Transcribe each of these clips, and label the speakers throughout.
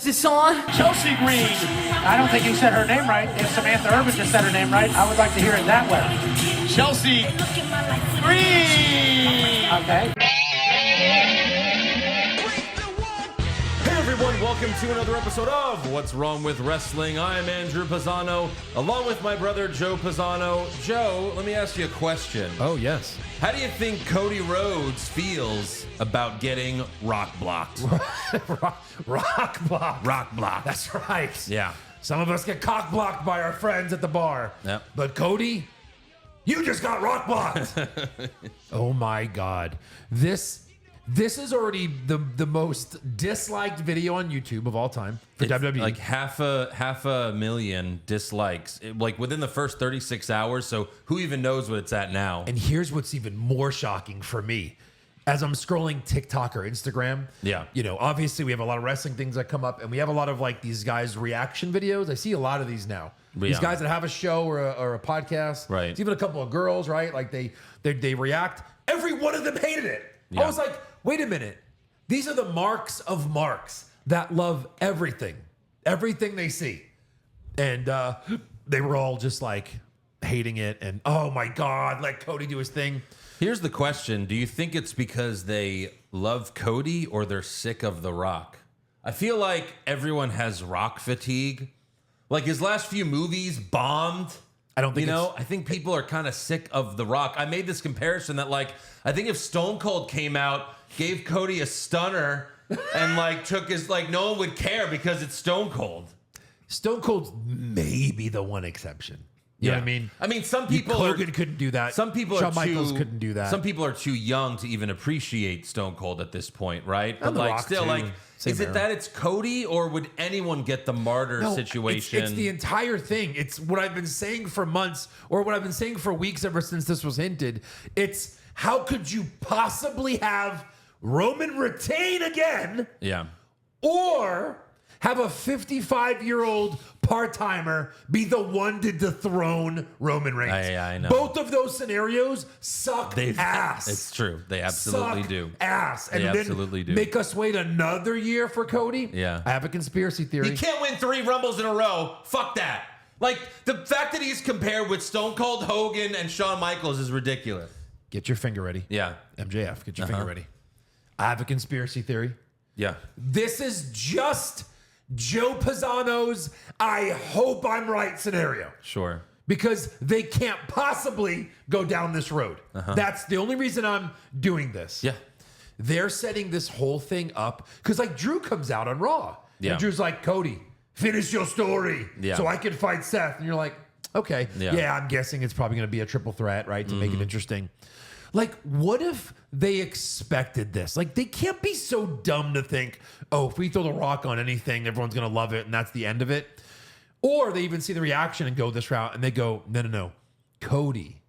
Speaker 1: Is this on?
Speaker 2: Chelsea Green. I don't think you said her name right. If Samantha Urban just said her name right, I would like to hear it that way. Chelsea Green. Okay.
Speaker 3: Hey everyone, welcome to another episode of What's Wrong with Wrestling. I'm Andrew Pisano, along with my brother Joe Pisano. Joe, let me ask you a question.
Speaker 4: Oh, yes.
Speaker 3: How do you think Cody Rhodes feels about getting rock blocked?
Speaker 4: Rock block.
Speaker 3: Rock blocked.
Speaker 4: That's right.
Speaker 3: Yeah.
Speaker 4: Some of us get cock blocked by our friends at the bar.
Speaker 3: Yep.
Speaker 4: But Cody, you just got rock blocked. Oh my God. This is already the most disliked video on YouTube of all time for WWE.
Speaker 3: Like half a million dislikes, like within the first 36 hours. So who even knows what it's at now?
Speaker 4: And here's what's even more shocking for me. As I'm scrolling TikTok or Instagram, you know, obviously we have a lot of wrestling things that come up, and we have a lot of like these guys' reaction videos. I see a lot of these now. These guys that have a show or a podcast,
Speaker 3: right?
Speaker 4: It's even a couple of girls, right? Like they react. Every one of them hated it. I was like, wait a minute. These are the marks of marks that love everything they see, and they were all just like hating it. And oh my God, let Cody do his thing.
Speaker 3: Here's the question. Do you think it's because they love Cody or they're sick of The Rock? I feel like everyone has Rock fatigue. Like his last few movies bombed.
Speaker 4: I don't think
Speaker 3: I think people are kind of sick of The Rock. I made this comparison that like, I think if Stone Cold came out, gave Cody a stunner and like took his, like no one would care because it's Stone Cold.
Speaker 4: Stone Cold's maybe the one exception. You know what I mean?
Speaker 3: I mean, some people
Speaker 4: Hogan couldn't do that.
Speaker 3: Some people
Speaker 4: Shawn Michaels couldn't do that.
Speaker 3: Some people are too young to even appreciate Stone Cold at this point, right?
Speaker 4: And
Speaker 3: but
Speaker 4: The
Speaker 3: like,
Speaker 4: Rock
Speaker 3: still,
Speaker 4: too.
Speaker 3: like,
Speaker 4: Same
Speaker 3: is it
Speaker 4: era.
Speaker 3: that it's Cody, or would anyone get the martyr situation?
Speaker 4: It's the entire thing. It's what I've been saying for months, or what I've been saying for weeks ever since this was hinted. It's how could you possibly have Roman retain again?
Speaker 3: Yeah.
Speaker 4: Or have a 55-year-old part-timer be the one to dethrone Roman Reigns.
Speaker 3: I know.
Speaker 4: Both of those scenarios suck ass.
Speaker 3: It's true. They absolutely do.
Speaker 4: Ass. And
Speaker 3: They
Speaker 4: then
Speaker 3: absolutely do.
Speaker 4: Make us wait another year for Cody?
Speaker 3: Yeah.
Speaker 4: I have a conspiracy theory.
Speaker 3: You can't win 3 Rumbles in a row. Fuck that. Like, the fact that he's compared with Stone Cold, Hogan, and Shawn Michaels is ridiculous.
Speaker 4: Get your finger ready.
Speaker 3: Yeah.
Speaker 4: MJF, get your finger ready. I have a conspiracy theory.
Speaker 3: Yeah.
Speaker 4: This is just Joe Pisano's I hope I'm right scenario.
Speaker 3: Sure.
Speaker 4: Because they can't possibly go down this road. That's the only reason I'm doing this.
Speaker 3: Yeah.
Speaker 4: They're setting this whole thing up because like Drew comes out on Raw.
Speaker 3: Yeah.
Speaker 4: And Drew's like, Cody, finish your story so I can fight Seth. And you're like, okay. Yeah, I'm guessing it's probably going to be a triple threat, right? To make it interesting. Like, what if they expected this? Like, they can't be so dumb to think, oh, if we throw The Rock on anything, everyone's going to love it, and that's the end of it. Or they even see the reaction and go this route, and they go, no. Cody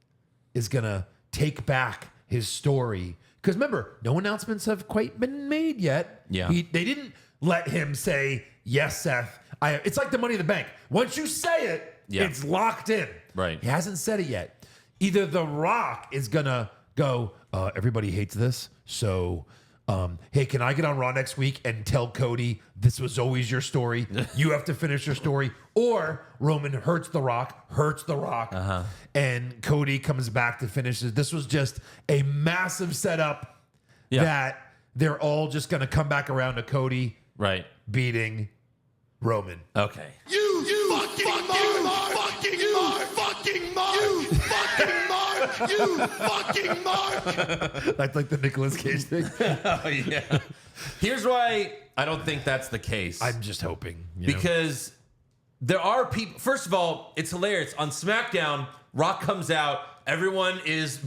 Speaker 4: is going to take back his story. Because remember, no announcements have quite been made yet.
Speaker 3: Yeah.
Speaker 4: They didn't let him say, yes, Seth. It's like the Money in the Bank. Once you say it, it's locked in.
Speaker 3: Right.
Speaker 4: He hasn't said it yet. Either The Rock is going to go, everybody hates this, so hey, can I get on Raw next week and tell Cody this was always your story? You have to finish your story. Or Roman hurts The Rock, and Cody comes back to finish it. This was just a massive setup that they're all just going to come back around to Cody beating Roman.
Speaker 3: Okay.
Speaker 5: You fucking mark!
Speaker 4: That's like the Nicolas Cage thing.
Speaker 3: Oh, yeah. Here's why I don't think that's the case.
Speaker 4: I'm just hoping.
Speaker 3: Because there are people. First of all, it's hilarious. On SmackDown, Rock comes out. Everyone is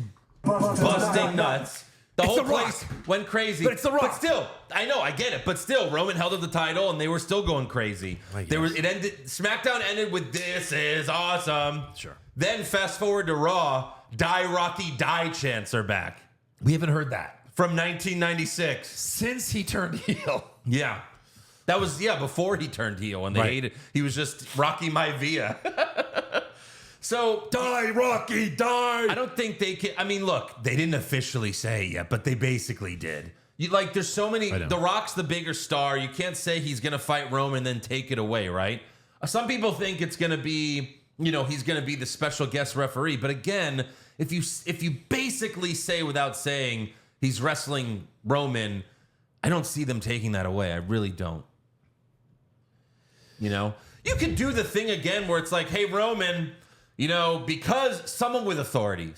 Speaker 3: busting nuts. The whole place went crazy.
Speaker 4: But it's The Rock.
Speaker 3: But still, I know, I get it. But still, Roman held up the title, and they were still going crazy. It ended. SmackDown ended with "This is awesome."
Speaker 4: Sure.
Speaker 3: Then fast forward to Raw. Die Rocky Die chants are back
Speaker 4: We haven't heard that
Speaker 3: from 1996
Speaker 4: since he turned heel.
Speaker 3: Yeah. That was, before he turned heel and they hated. He was just Rocky Maivia. So
Speaker 4: die, Rocky, die.
Speaker 3: I don't think they can. I mean, look, they didn't officially say it yet, but they basically did. There's so many. The Rock's the bigger star. You can't say he's going to fight Roman and then take it away, right? Some people think it's going to be, he's going to be the special guest referee. But again, if you basically say without saying he's wrestling Roman, I don't see them taking that away. I really don't. You could do the thing again where it's like, hey, Roman, because someone with authority,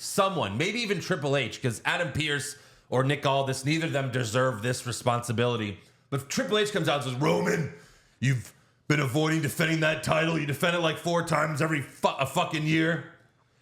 Speaker 3: maybe even Triple H, because Adam Pearce or Nick Aldis, neither of them deserve this responsibility. But if Triple H comes out and says, Roman, you've been avoiding defending that title. You defend it like 4 times every fucking year.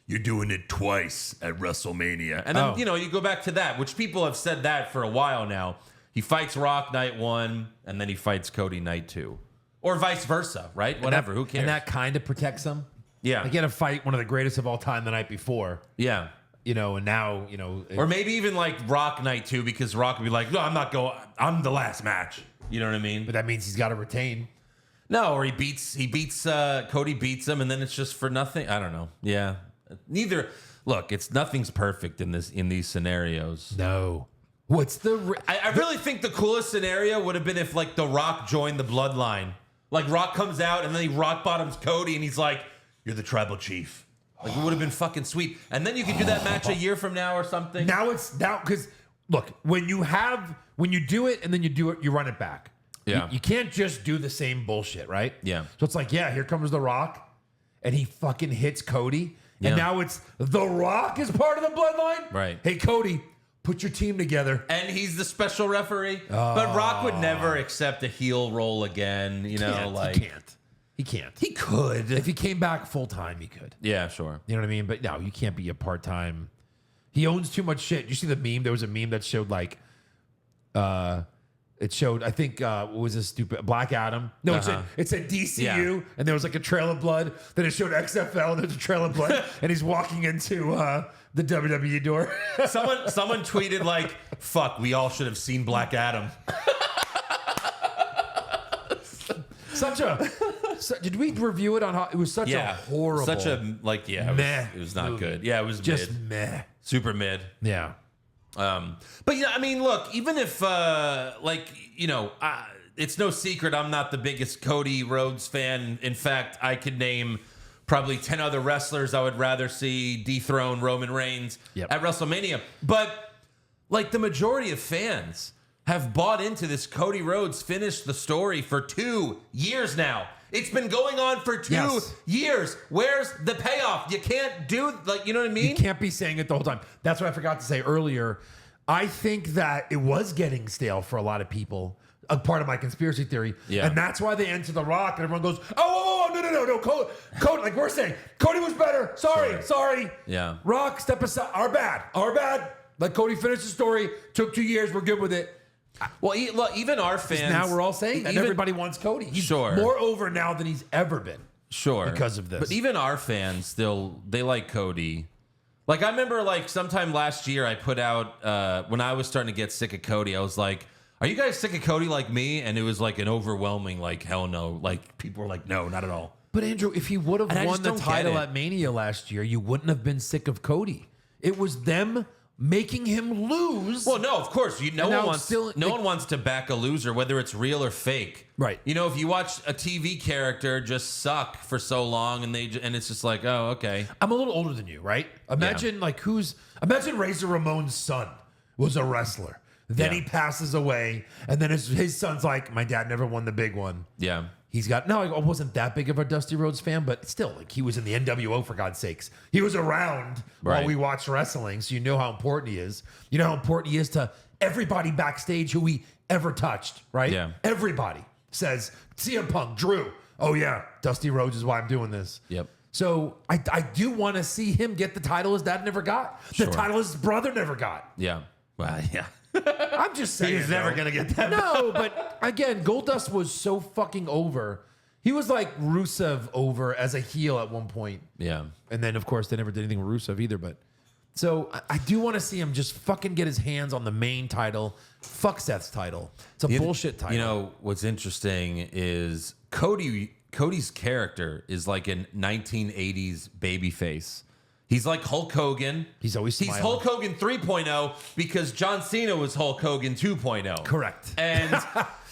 Speaker 3: You're doing it twice at WrestleMania. And then, you go back to that, which people have said that for a while now. He fights Rock night 1, and then he fights Cody night 2. Or vice versa, right? Whatever, who cares?
Speaker 4: And that kind of protects him.
Speaker 3: Yeah.
Speaker 4: Like, he had to fight one of the greatest of all time the night before.
Speaker 3: Yeah.
Speaker 4: And now,
Speaker 3: or maybe even like Rock night 2, because Rock would be like, no, I'm not going, I'm the last match. You know what I mean?
Speaker 4: But that means he's got to retain.
Speaker 3: No, or Cody beats him, and then it's just for nothing. I don't know. Yeah. Nothing's perfect in these scenarios.
Speaker 4: No. What's
Speaker 3: I really think the coolest scenario would have been if like The Rock joined the Bloodline. Like Rock comes out and then he rock bottoms Cody and he's like, you're the tribal chief. Like, it would have been fucking sweet. And then you could do that match a year from now or something.
Speaker 4: Now because look, when you do it and then you do it, you run it back.
Speaker 3: Yeah.
Speaker 4: You can't just do the same bullshit, right?
Speaker 3: Yeah.
Speaker 4: So it's like, here comes The Rock and he fucking hits Cody.
Speaker 3: Yeah.
Speaker 4: And now it's The Rock is part of the Bloodline.
Speaker 3: Right.
Speaker 4: Hey, Cody, put your team together.
Speaker 3: And he's the special referee. But Rock would never accept a heel role again. He can't.
Speaker 4: He can't.
Speaker 3: He could.
Speaker 4: If he came back full time, he could.
Speaker 3: Yeah, sure.
Speaker 4: You know what I mean? But no, you can't be a part time. He owns too much shit. You see the meme? There was a meme that showed it showed, I think, what was this stupid? Black Adam. No, it said DCU, and there was like a trail of blood. Then it showed XFL, and there's a trail of blood, and he's walking into the WWE door.
Speaker 3: Someone tweeted like, "Fuck, we all should have seen Black Adam."
Speaker 4: Did we review it on how it was such a horrible,
Speaker 3: it was not good. Yeah, it was
Speaker 4: just
Speaker 3: mid. Super mid.
Speaker 4: Yeah.
Speaker 3: But I mean, look, even if it's no secret I'm not the biggest Cody Rhodes fan. In fact, I could name probably 10 other wrestlers I would rather see dethrone Roman Reigns at WrestleMania. But like the majority of fans have bought into this Cody Rhodes finished the story for 2 years now. It's been going on for 2 years. Where's the payoff? You can't do, you know what I mean?
Speaker 4: You can't be saying it the whole time. That's what I forgot to say earlier. I think that it was getting stale for a lot of people. A part of my conspiracy theory. Yeah. And that's why they enter The Rock and everyone goes, no. Cody, like we're saying, Cody was better. Sorry.
Speaker 3: Yeah.
Speaker 4: Rock, step aside. Our bad. Let Cody finish the story. Took 2 years. We're good with it.
Speaker 3: Well, look, even our fans.
Speaker 4: Now we're all saying that everybody wants Cody. He's more over now than he's ever been.
Speaker 3: Sure.
Speaker 4: Because of this.
Speaker 3: But even our fans still, they like Cody. Like, I remember, sometime last year I put out, when I was starting to get sick of Cody, I was like, are you guys sick of Cody like me? And it was like an overwhelming, hell no. Like, people were like, no, not at all.
Speaker 4: But Andrew, if he would have won the title at Mania last year, you wouldn't have been sick of Cody. It was them making him lose.
Speaker 3: Well, no, of course. No one wants to back a loser, whether it's real or fake.
Speaker 4: Right.
Speaker 3: If you watch a TV character just suck for so long and it's just like, oh, okay.
Speaker 4: I'm a little older than you, right? Imagine imagine Razor Ramon's son was a wrestler. Then he passes away, and then his son's like, my dad never won the big one.
Speaker 3: Yeah.
Speaker 4: I wasn't that big of a Dusty Rhodes fan, but still, he was in the NWO, for God's sakes. He was around while we watched wrestling, so you know how important he is. You know how important he is to everybody backstage who he ever touched, right?
Speaker 3: Yeah.
Speaker 4: Everybody says, CM Punk, Drew, oh yeah, Dusty Rhodes is why I'm doing this.
Speaker 3: Yep.
Speaker 4: So I do want to see him get the title his dad never got. The title his brother never got.
Speaker 3: Yeah. Well, yeah.
Speaker 4: I'm just saying.
Speaker 3: He's never going to get that.
Speaker 4: No, but again, Goldust was so fucking over. He was like Rusev over as a heel at one point.
Speaker 3: Yeah.
Speaker 4: And then, of course, they never did anything with Rusev either. But so I do want to see him just fucking get his hands on the main title. Fuck Seth's title. It's a bullshit title.
Speaker 3: What's interesting is Cody's character is like a 1980s babyface. He's like Hulk Hogan.
Speaker 4: He's always
Speaker 3: He's
Speaker 4: smiling.
Speaker 3: Hulk Hogan 3.0 because John Cena was Hulk Hogan 2.0.
Speaker 4: Correct.
Speaker 3: And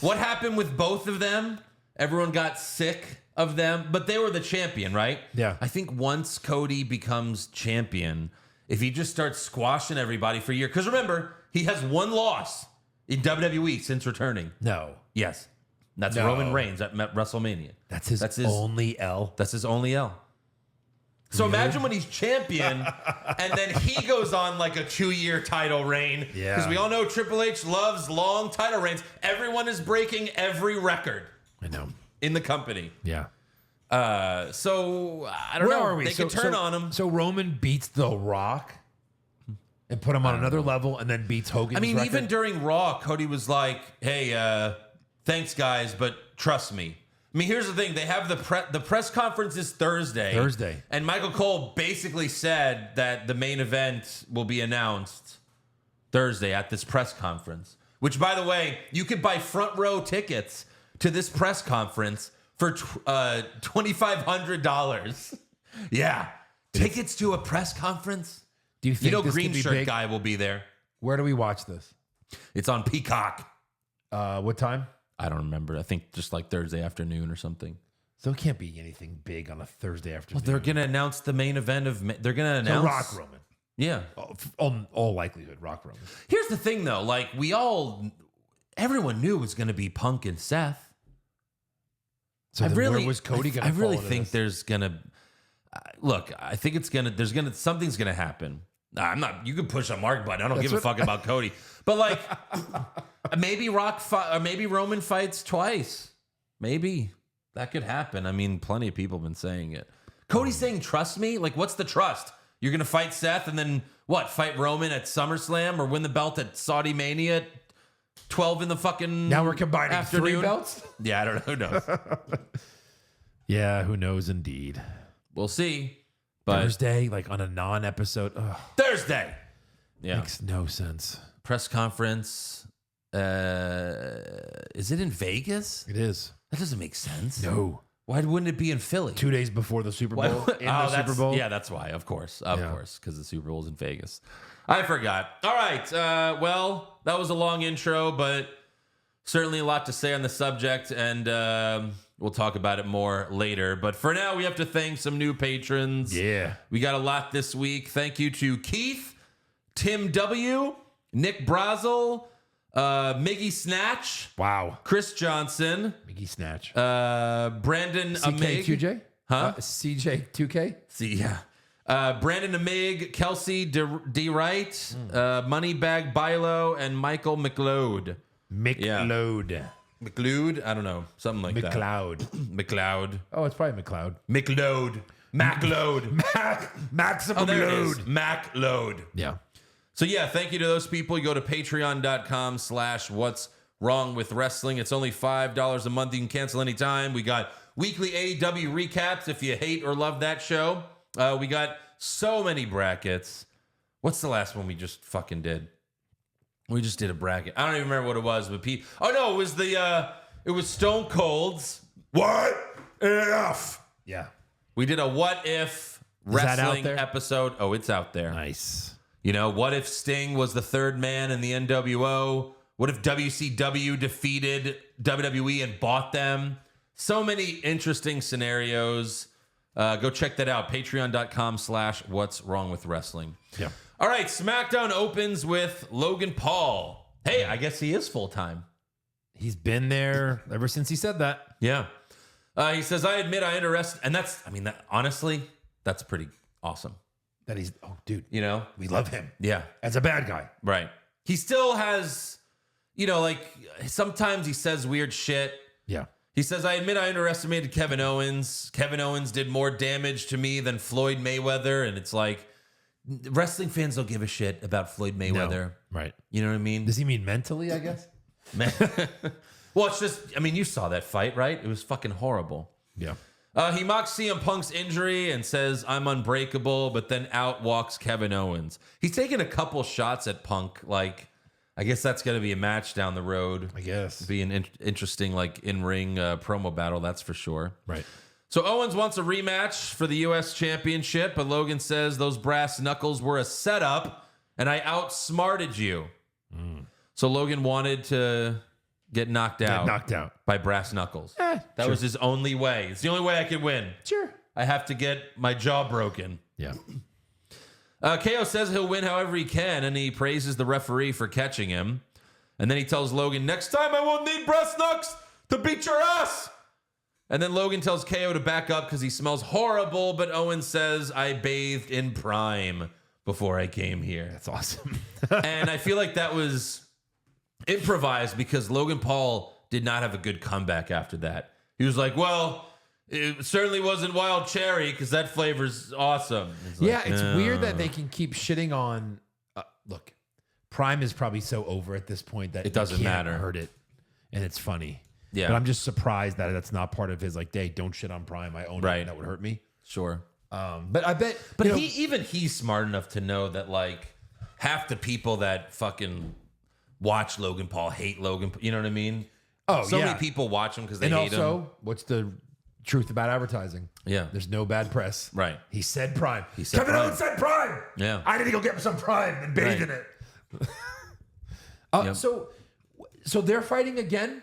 Speaker 3: what happened with both of them? Everyone got sick of them, but they were the champion, right?
Speaker 4: Yeah.
Speaker 3: I think once Cody becomes champion, if he just starts squashing everybody for a year, because remember, he has one loss in WWE since returning.
Speaker 4: No.
Speaker 3: Yes. That's
Speaker 4: No.
Speaker 3: Roman Reigns at WrestleMania.
Speaker 4: That's his only L.
Speaker 3: That's his only L. So imagine when he's champion and then he goes on like a 2-year title reign.
Speaker 4: Yeah.
Speaker 3: Because we all know Triple H loves long title reigns. Everyone is breaking every record
Speaker 4: I know.
Speaker 3: in the company.
Speaker 4: Yeah.
Speaker 3: So I don't
Speaker 4: Where
Speaker 3: know.
Speaker 4: are we?
Speaker 3: They could turn on him.
Speaker 4: So Roman beats The Rock and put him on another level and then beats Hogan's
Speaker 3: I mean,
Speaker 4: record?
Speaker 3: even during Raw, Cody was like, hey, thanks, guys, but trust me. I mean, here's the thing. They have the press conference is Thursday. And Michael Cole basically said that the main event will be announced Thursday at this press conference. Which, by the way, you could buy front row tickets to this press conference for $2,500. Yeah. Tickets to a press conference?
Speaker 4: Do you think this
Speaker 3: Green
Speaker 4: could be
Speaker 3: Shirt
Speaker 4: big?
Speaker 3: guy will be there.
Speaker 4: Where do we watch this?
Speaker 3: It's on Peacock.
Speaker 4: What time?
Speaker 3: I don't remember. I think just like Thursday afternoon or something.
Speaker 4: So it can't be anything big on a Thursday afternoon.
Speaker 3: Well, they're going to announce the main event of... They're going to announce...
Speaker 4: So Rock Roman.
Speaker 3: Yeah.
Speaker 4: All likelihood, Rock Roman.
Speaker 3: Here's the thing, though. Like, everyone knew it was going to be Punk and Seth.
Speaker 4: So then where was Cody going to
Speaker 3: I really
Speaker 4: fall into
Speaker 3: think
Speaker 4: this?
Speaker 3: there's going to... Look, I think something's going to happen. I'm not... You can push a mark button. I don't give a fuck about Cody. But, like, maybe maybe Roman fights twice. Maybe. That could happen. I mean, plenty of people have been saying it. Cody's saying, trust me? Like, what's the trust? You're going to fight Seth and then, what, fight Roman at SummerSlam or win the belt at Saudi Mania at 12 in the fucking
Speaker 4: Now we're combining
Speaker 3: afternoon?
Speaker 4: 3 belts?
Speaker 3: Yeah, I don't know. Who knows?
Speaker 4: Yeah, who knows indeed.
Speaker 3: We'll see. But
Speaker 4: Thursday, like on a non-episode. Ugh,
Speaker 3: Thursday. Yeah.
Speaker 4: makes no sense.
Speaker 3: Press conference. Is it in Vegas?
Speaker 4: It is.
Speaker 3: That doesn't make sense.
Speaker 4: No.
Speaker 3: Why wouldn't it be in Philly?
Speaker 4: 2 days before the Super Bowl. In the
Speaker 3: that's-
Speaker 4: Super Bowl.
Speaker 3: Yeah, that's why. Of course, because the Super Bowl's in Vegas. I forgot. All right. Well, that was a long intro, but certainly a lot to say on the subject, and we'll talk about it more later. But for now, we have to thank some new patrons.
Speaker 4: Yeah.
Speaker 3: We got a lot this week. Thank you to Keith, Tim W., Nick Brazel, Miggy Snatch,
Speaker 4: Wow.
Speaker 3: Chris Johnson,
Speaker 4: Mickey Snatch.
Speaker 3: Brandon Amig.
Speaker 4: CK2J?
Speaker 3: Huh?
Speaker 4: CJ2K?
Speaker 3: See, yeah. Brandon Amig, Kelsey D. Wright, Moneybag Bilo, and Michael McLeod.
Speaker 4: McLeod.
Speaker 3: McLeod? I don't know. Something like that.
Speaker 4: McLeod.
Speaker 3: McLeod.
Speaker 4: Oh, it's probably McLeod.
Speaker 3: McLeod. MacLoad.
Speaker 4: Maximum
Speaker 3: Oh, there it
Speaker 4: load.
Speaker 3: is. MacLoad.
Speaker 4: Yeah.
Speaker 3: So yeah, thank you to those people. You go to patreon.com/what's wrong with wrestling. It's only $5 a month. You can cancel anytime. We got weekly AEW recaps if you hate or love that show. We got so many brackets. What's the last one we just fucking did? We just did a bracket. I don't even remember what it was, but it was Stone Cold's What If?
Speaker 4: Yeah.
Speaker 3: We did a What If
Speaker 4: that out
Speaker 3: wrestling
Speaker 4: there?
Speaker 3: episode. Oh, it's out there.
Speaker 4: Nice.
Speaker 3: You know, what if Sting was the third man in the NWO? What if WCW defeated WWE and bought them? So many interesting scenarios. Go check that out. Patreon.com/what's wrong with wrestling.
Speaker 4: Yeah.
Speaker 3: All right. SmackDown opens with Logan Paul. Hey, I guess he is full time.
Speaker 4: He's been there ever since he said that.
Speaker 3: Yeah. He says, I admit I underestimated. And honestly, that's pretty awesome.
Speaker 4: That he's, oh, dude,
Speaker 3: You know?
Speaker 4: we love him
Speaker 3: Yeah.
Speaker 4: as a bad guy.
Speaker 3: Right. He still has, sometimes he says weird shit.
Speaker 4: Yeah.
Speaker 3: He says, I admit I underestimated Kevin Owens. Kevin Owens did more damage to me than Floyd Mayweather. And it's like, wrestling fans don't give a shit about Floyd Mayweather.
Speaker 4: No. Right.
Speaker 3: You know what I mean?
Speaker 4: Does he mean mentally, I guess?
Speaker 3: Well, it's just, you saw that fight, right? It was fucking horrible.
Speaker 4: Yeah.
Speaker 3: He mocks CM Punk's injury and says, I'm unbreakable, but then out walks Kevin Owens. He's taking a couple shots at Punk. Like, I guess that's going to be a match down the road.
Speaker 4: I guess.
Speaker 3: Be an interesting, in-ring promo battle, that's for sure.
Speaker 4: Right.
Speaker 3: So Owens wants a rematch for the U.S. Championship, but Logan says those brass knuckles were a setup, and I outsmarted you. So Logan wanted to get knocked out by brass knuckles. That was his only way. It's the only way I could win.
Speaker 4: Sure.
Speaker 3: I have to get my jaw broken.
Speaker 4: Yeah.
Speaker 3: KO says he'll win however he can, and he praises the referee for catching him. And then he tells Logan, next time I won't need brass knucks to beat your ass. And then Logan tells KO to back up because he smells horrible, but Owen says, I bathed in Prime before I came here.
Speaker 4: That's awesome.
Speaker 3: And I feel like that was improvised because Logan Paul did not have a good comeback after that. He was like, well, it certainly wasn't wild cherry because that flavor's awesome.
Speaker 4: It's weird that they can keep shitting on. Look, Prime is probably so over at this point that
Speaker 3: it doesn't
Speaker 4: you can't
Speaker 3: matter.
Speaker 4: Hurt it, and it's funny.
Speaker 3: Yeah,
Speaker 4: but I'm just surprised that that's not part of his like, hey, don't shit on Prime. I own it. And that would hurt me.
Speaker 3: Sure.
Speaker 4: But I bet.
Speaker 3: But he's smart enough to know that like half the people that fucking watch Logan Paul hate Logan. You know what I mean?
Speaker 4: Oh,
Speaker 3: so many people watch him because they hate him.
Speaker 4: And also, what's the truth about advertising?
Speaker 3: Yeah,
Speaker 4: there's no bad press.
Speaker 3: Right.
Speaker 4: He said Prime.
Speaker 5: Kevin Owens said Prime.
Speaker 3: Yeah.
Speaker 5: I need to go get some Prime and bathe in it.
Speaker 4: So they're fighting again,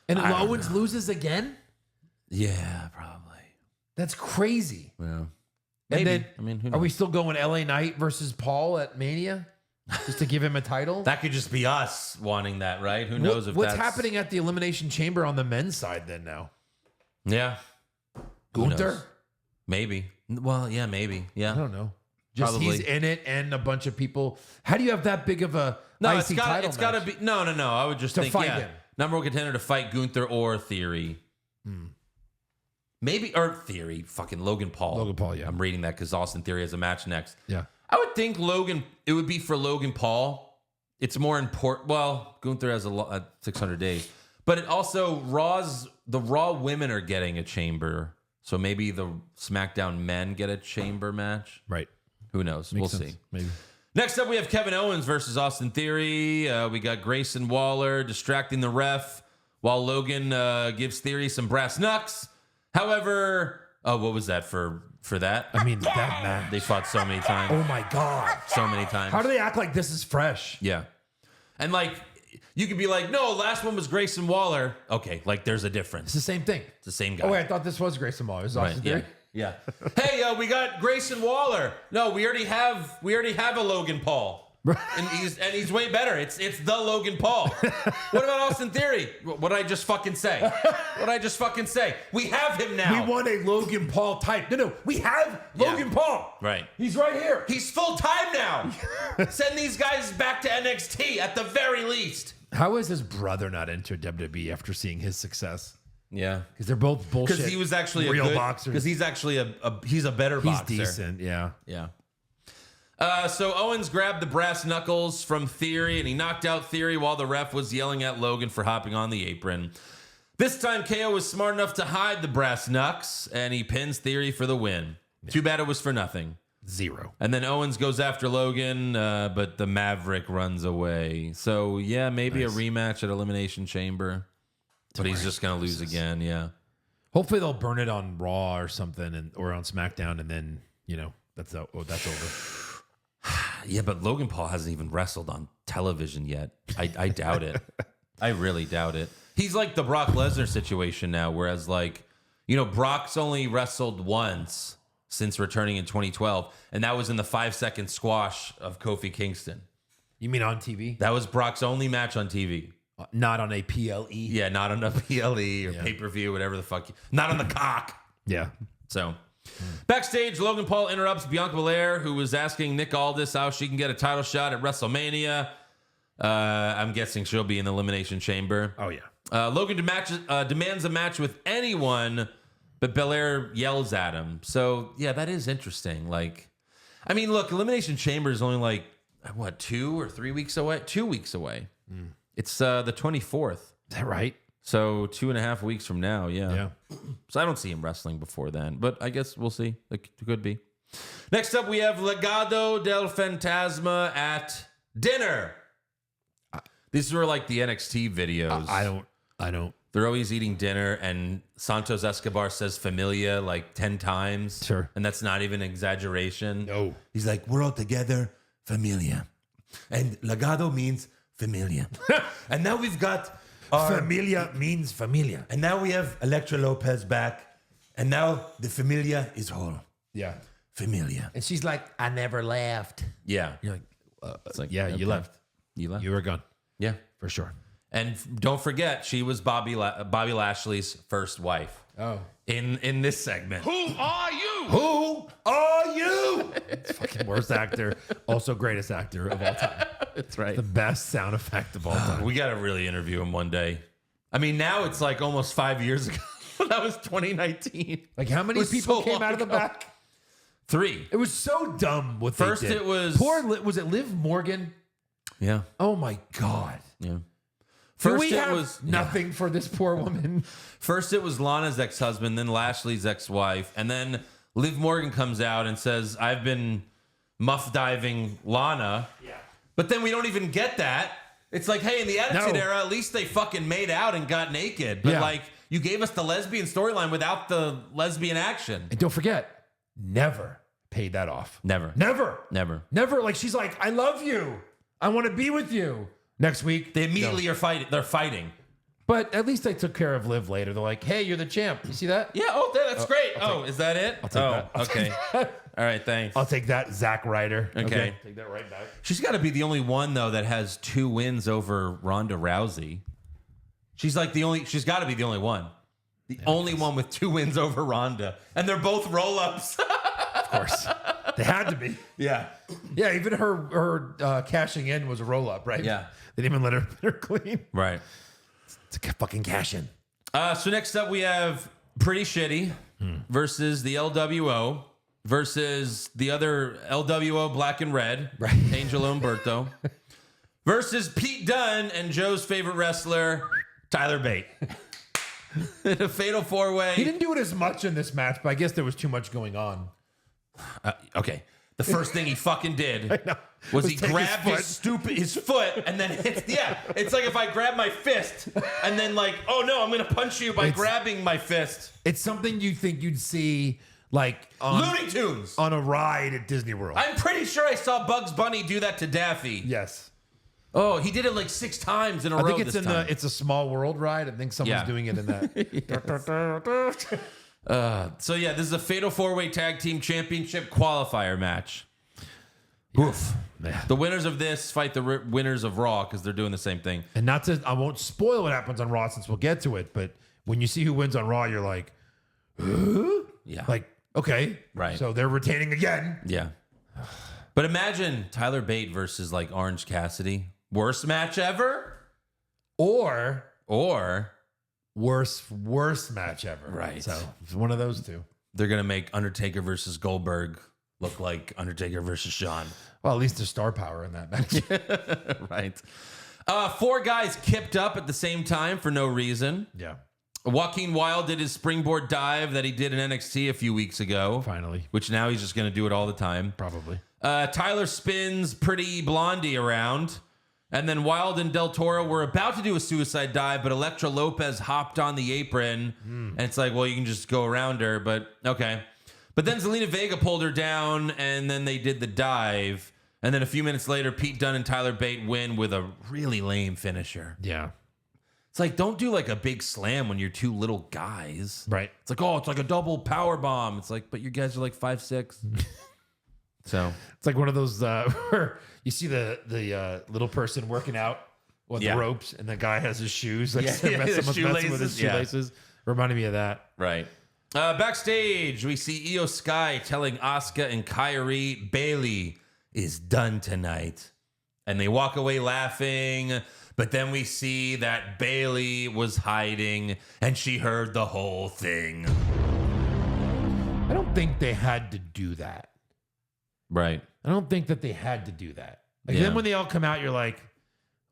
Speaker 4: and Owens loses again.
Speaker 3: Yeah, probably.
Speaker 4: That's crazy.
Speaker 3: Yeah.
Speaker 4: Maybe.
Speaker 3: And then, who knows?
Speaker 4: Are we still going LA Knight versus Paul at Mania? Just to give him a title?
Speaker 3: That could just be us wanting that, right? Who knows
Speaker 4: what's happening at the Elimination Chamber on the men's side then now?
Speaker 3: Yeah.
Speaker 4: Gunther?
Speaker 3: Maybe. Well, yeah, maybe. Yeah.
Speaker 4: I don't know. Just
Speaker 3: Probably.
Speaker 4: he's in it and a bunch of people. How do you have that big of a IC title
Speaker 3: it's got to be. No. I would just think,
Speaker 4: fight him.
Speaker 3: Number one contender to fight Gunther or Theory. Maybe, or Theory, fucking Logan Paul.
Speaker 4: Logan Paul, yeah.
Speaker 3: I'm reading that because Austin Theory has a match next.
Speaker 4: Yeah.
Speaker 3: I would think it would be for Logan Paul. It's more important. Well, Gunther has 600 days. But it also, the Raw women are getting a chamber. So maybe the SmackDown men get a chamber match.
Speaker 4: Right.
Speaker 3: Who knows?
Speaker 4: Makes
Speaker 3: we'll
Speaker 4: sense.
Speaker 3: see.
Speaker 4: Maybe.
Speaker 3: Next up, we have Kevin Owens versus Austin Theory. We got Grayson Waller distracting the ref while Logan gives Theory some brass knucks. However, what was that for that?
Speaker 4: I mean, that match.
Speaker 3: They fought so many times.
Speaker 4: Oh my God.
Speaker 3: So many times.
Speaker 4: How do they act like this is fresh?
Speaker 3: Yeah. And like, you could be like, no, last one was Grayson Waller. Okay, like there's a difference.
Speaker 4: It's the same thing.
Speaker 3: It's the same guy.
Speaker 4: Oh, wait, I thought this was Grayson Waller. It was Austin Theory?
Speaker 3: Yeah. Hey, we got Grayson Waller. No, we already have a Logan Paul. and he's way better. It's the Logan Paul. What about Austin Theory? What did I just fucking say? We have him now.
Speaker 4: We want a Logan Paul type. No, we have Logan Paul.
Speaker 3: Right.
Speaker 4: He's right here.
Speaker 3: He's full time now. Send these guys back to NXT at the very least.
Speaker 4: How is his brother not entered WWE after seeing his success?
Speaker 3: Yeah,
Speaker 4: because they're both bullshit.
Speaker 3: Because he was actually
Speaker 4: real
Speaker 3: a good
Speaker 4: boxer.
Speaker 3: Because he's actually he's a better boxer.
Speaker 4: He's decent. Yeah.
Speaker 3: So Owens grabbed the brass knuckles from Theory and he knocked out Theory while the ref was yelling at Logan for hopping on the apron. This time KO was smart enough to hide the brass knucks and he pins Theory for the win. Too bad it was for nothing.
Speaker 4: 0.
Speaker 3: And then Owens goes after Logan, but the Maverick runs away. So yeah, maybe a rematch at Elimination Chamber. But he's just going to lose again, yeah.
Speaker 4: Hopefully they'll burn it on Raw or something or on SmackDown and then, that's over.
Speaker 3: Yeah, but Logan Paul hasn't even wrestled on television yet. I doubt it. I really doubt it. He's like the Brock Lesnar situation now, whereas Brock's only wrestled once since returning in 2012, and that was in the 5-second squash of Kofi Kingston.
Speaker 4: You mean on TV?
Speaker 3: That was Brock's only match on TV.
Speaker 4: Not on a PLE?
Speaker 3: Yeah, not on a PLE or pay-per-view, whatever the fuck. Not on the cock.
Speaker 4: Yeah.
Speaker 3: So... Backstage, Logan Paul interrupts Bianca Belair, who was asking Nick Aldis how she can get a title shot at WrestleMania. I'm guessing she'll be in the Elimination Chamber.
Speaker 4: Oh, yeah.
Speaker 3: Logan demands a match with anyone, but Belair yells at him. So, yeah, that is interesting. Look, Elimination Chamber is only 2 or 3 weeks away? 2 weeks away. It's the 24th.
Speaker 4: Is that right?
Speaker 3: So 2.5 weeks from now, yeah. So I don't see him wrestling before then, but I guess we'll see. It could be. Next up, we have Legado del Fantasma at dinner. These were like the NXT videos.
Speaker 4: I don't
Speaker 3: They're always eating dinner, and Santos Escobar says familia like 10 times.
Speaker 4: Sure.
Speaker 3: And that's not even an exaggeration.
Speaker 4: No.
Speaker 3: He's like, we're all together, familia. And legado means familia. And now we've got our...
Speaker 4: Familia means familia.
Speaker 3: And now we have Electra Lopez back. And now the familia is whole.
Speaker 4: Yeah.
Speaker 3: Familia.
Speaker 4: And she's like, I never left.
Speaker 3: Yeah.
Speaker 4: You're like,
Speaker 3: It's like,
Speaker 4: yeah, you
Speaker 3: okay.
Speaker 4: left.
Speaker 3: You left.
Speaker 4: You were gone.
Speaker 3: Yeah.
Speaker 4: For sure.
Speaker 3: And don't forget, she was Bobby Lashley's first wife.
Speaker 4: Oh.
Speaker 3: In this segment.
Speaker 5: Who are you?
Speaker 4: Who are you? It's fucking worst actor. Also greatest actor of all time.
Speaker 3: That's right.
Speaker 4: The best sound effect of all time.
Speaker 3: We got to really interview him one day. I mean, now it's like almost 5 years ago. That was 2019.
Speaker 4: Like how many people
Speaker 3: so
Speaker 4: came
Speaker 3: long
Speaker 4: out of the
Speaker 3: ago.
Speaker 4: back?
Speaker 3: 3.
Speaker 4: It was so dumb what they
Speaker 3: First
Speaker 4: did.
Speaker 3: it was...
Speaker 4: was it Liv Morgan?
Speaker 3: Yeah.
Speaker 4: Oh my God.
Speaker 3: Yeah.
Speaker 4: First
Speaker 3: First
Speaker 4: we
Speaker 3: it
Speaker 4: have
Speaker 3: was...
Speaker 4: nothing for this poor woman.
Speaker 3: First it was Lana's ex-husband, then Lashley's ex-wife, and then Liv Morgan comes out and says, I've been muff diving Lana. Yeah. But then we don't even get that. It's like, hey, in the Attitude Era, at least they fucking made out and got naked. But like, you gave us the lesbian storyline without the lesbian action.
Speaker 4: And don't forget, never paid that off.
Speaker 3: Never.
Speaker 4: Never. Like she's like, I love you. I want to be with you. Next week.
Speaker 3: They immediately are fighting. They're fighting.
Speaker 4: But at least they took care of Liv later. They're like, hey, you're the champ. You see that?
Speaker 3: Yeah. Oh, that's great. Is that it?
Speaker 4: I'll take that. I'll
Speaker 3: okay. All right. Thanks.
Speaker 4: I'll take that, Zack Ryder.
Speaker 3: Okay.
Speaker 4: Take that right back.
Speaker 3: She's got to be the only one though that has 2 wins over Ronda Rousey. She's like the only. She's got to be the only one. The only one with 2 wins over Ronda, and they're both roll-ups.
Speaker 4: Of course. They had to be.
Speaker 3: Yeah.
Speaker 4: Yeah, even her cashing in was a roll-up, right?
Speaker 3: Yeah.
Speaker 4: They didn't even let her clean.
Speaker 3: Right.
Speaker 4: It's a fucking cash in.
Speaker 3: So next up we have Pretty Shitty versus the LWO versus the other LWO Black and Red,
Speaker 4: Right.
Speaker 3: Angel Umberto, versus Pete Dunne and Joe's favorite wrestler, Tyler Bate. In a fatal 4-way.
Speaker 4: He didn't do it as much in this match, but I guess there was too much going on.
Speaker 3: Okay. The first thing he fucking did was he
Speaker 4: take his
Speaker 3: grabbed his foot and then hits. Yeah, it's like if I grab my fist and then like, oh no, I'm gonna punch you by grabbing my fist.
Speaker 4: It's something you think you'd see like on
Speaker 3: Looney Tunes
Speaker 4: on a ride at Disney World.
Speaker 3: I'm pretty sure I saw Bugs Bunny do that to Daffy.
Speaker 4: Yes.
Speaker 3: Oh, he did it like 6 times in a row.
Speaker 4: I think it's
Speaker 3: this
Speaker 4: in
Speaker 3: time.
Speaker 4: It's a Small World ride. I think someone's doing it in that.
Speaker 3: So yeah, this is a fatal 4-way tag team championship qualifier match. Oof. The winners of this fight the winners of Raw because they're doing the same thing.
Speaker 4: And not to, I won't spoil what happens on Raw since we'll get to it, but when you see who wins on Raw, you're like, huh?
Speaker 3: Yeah.
Speaker 4: Like, okay.
Speaker 3: Right.
Speaker 4: So they're retaining again.
Speaker 3: Yeah. But imagine Tyler Bate versus like Orange Cassidy. Worst match ever?
Speaker 4: Or
Speaker 3: Or
Speaker 4: worst match ever.
Speaker 3: Right.
Speaker 4: So it's one of those two.
Speaker 3: they're going to make Undertaker versus Goldberg look like Undertaker versus Shawn.
Speaker 4: Well, at least there's star power in that match.
Speaker 3: Right. 4 guys kipped up at the same time for no reason.
Speaker 4: Yeah.
Speaker 3: Joaquin Wilde did his springboard dive that he did in NXT a few weeks ago.
Speaker 4: Finally.
Speaker 3: Which now he's just going to do it all the time.
Speaker 4: Probably.
Speaker 3: Tyler spins Pretty Blondie around. And then Wilde and Del Toro were about to do a suicide dive, but Electra Lopez hopped on the apron. And it's like, well, you can just go around her, but okay. But then Zelina Vega pulled her down, and then they did the dive. And then a few minutes later, Pete Dunne and Tyler Bate win with a really lame finisher.
Speaker 4: Yeah.
Speaker 3: It's like, don't do like a big slam when you're 2 little guys.
Speaker 4: Right.
Speaker 3: It's like, oh, it's like a double power bomb. It's like, but you guys are like 5'6". So
Speaker 4: It's like one of those where you see the little person working out with the ropes, and the guy has his shoes. Like someone's messing with his shoelaces. Reminded me of that.
Speaker 3: right. Backstage, we see Io Sky telling Asuka and Kyrie Bailey is done tonight. And they walk away laughing. But then we see that Bailey was hiding and she heard the whole thing.
Speaker 4: I don't think they had to do that.
Speaker 3: Right.
Speaker 4: I don't think that they had to do that. Like then when they all come out, you're like,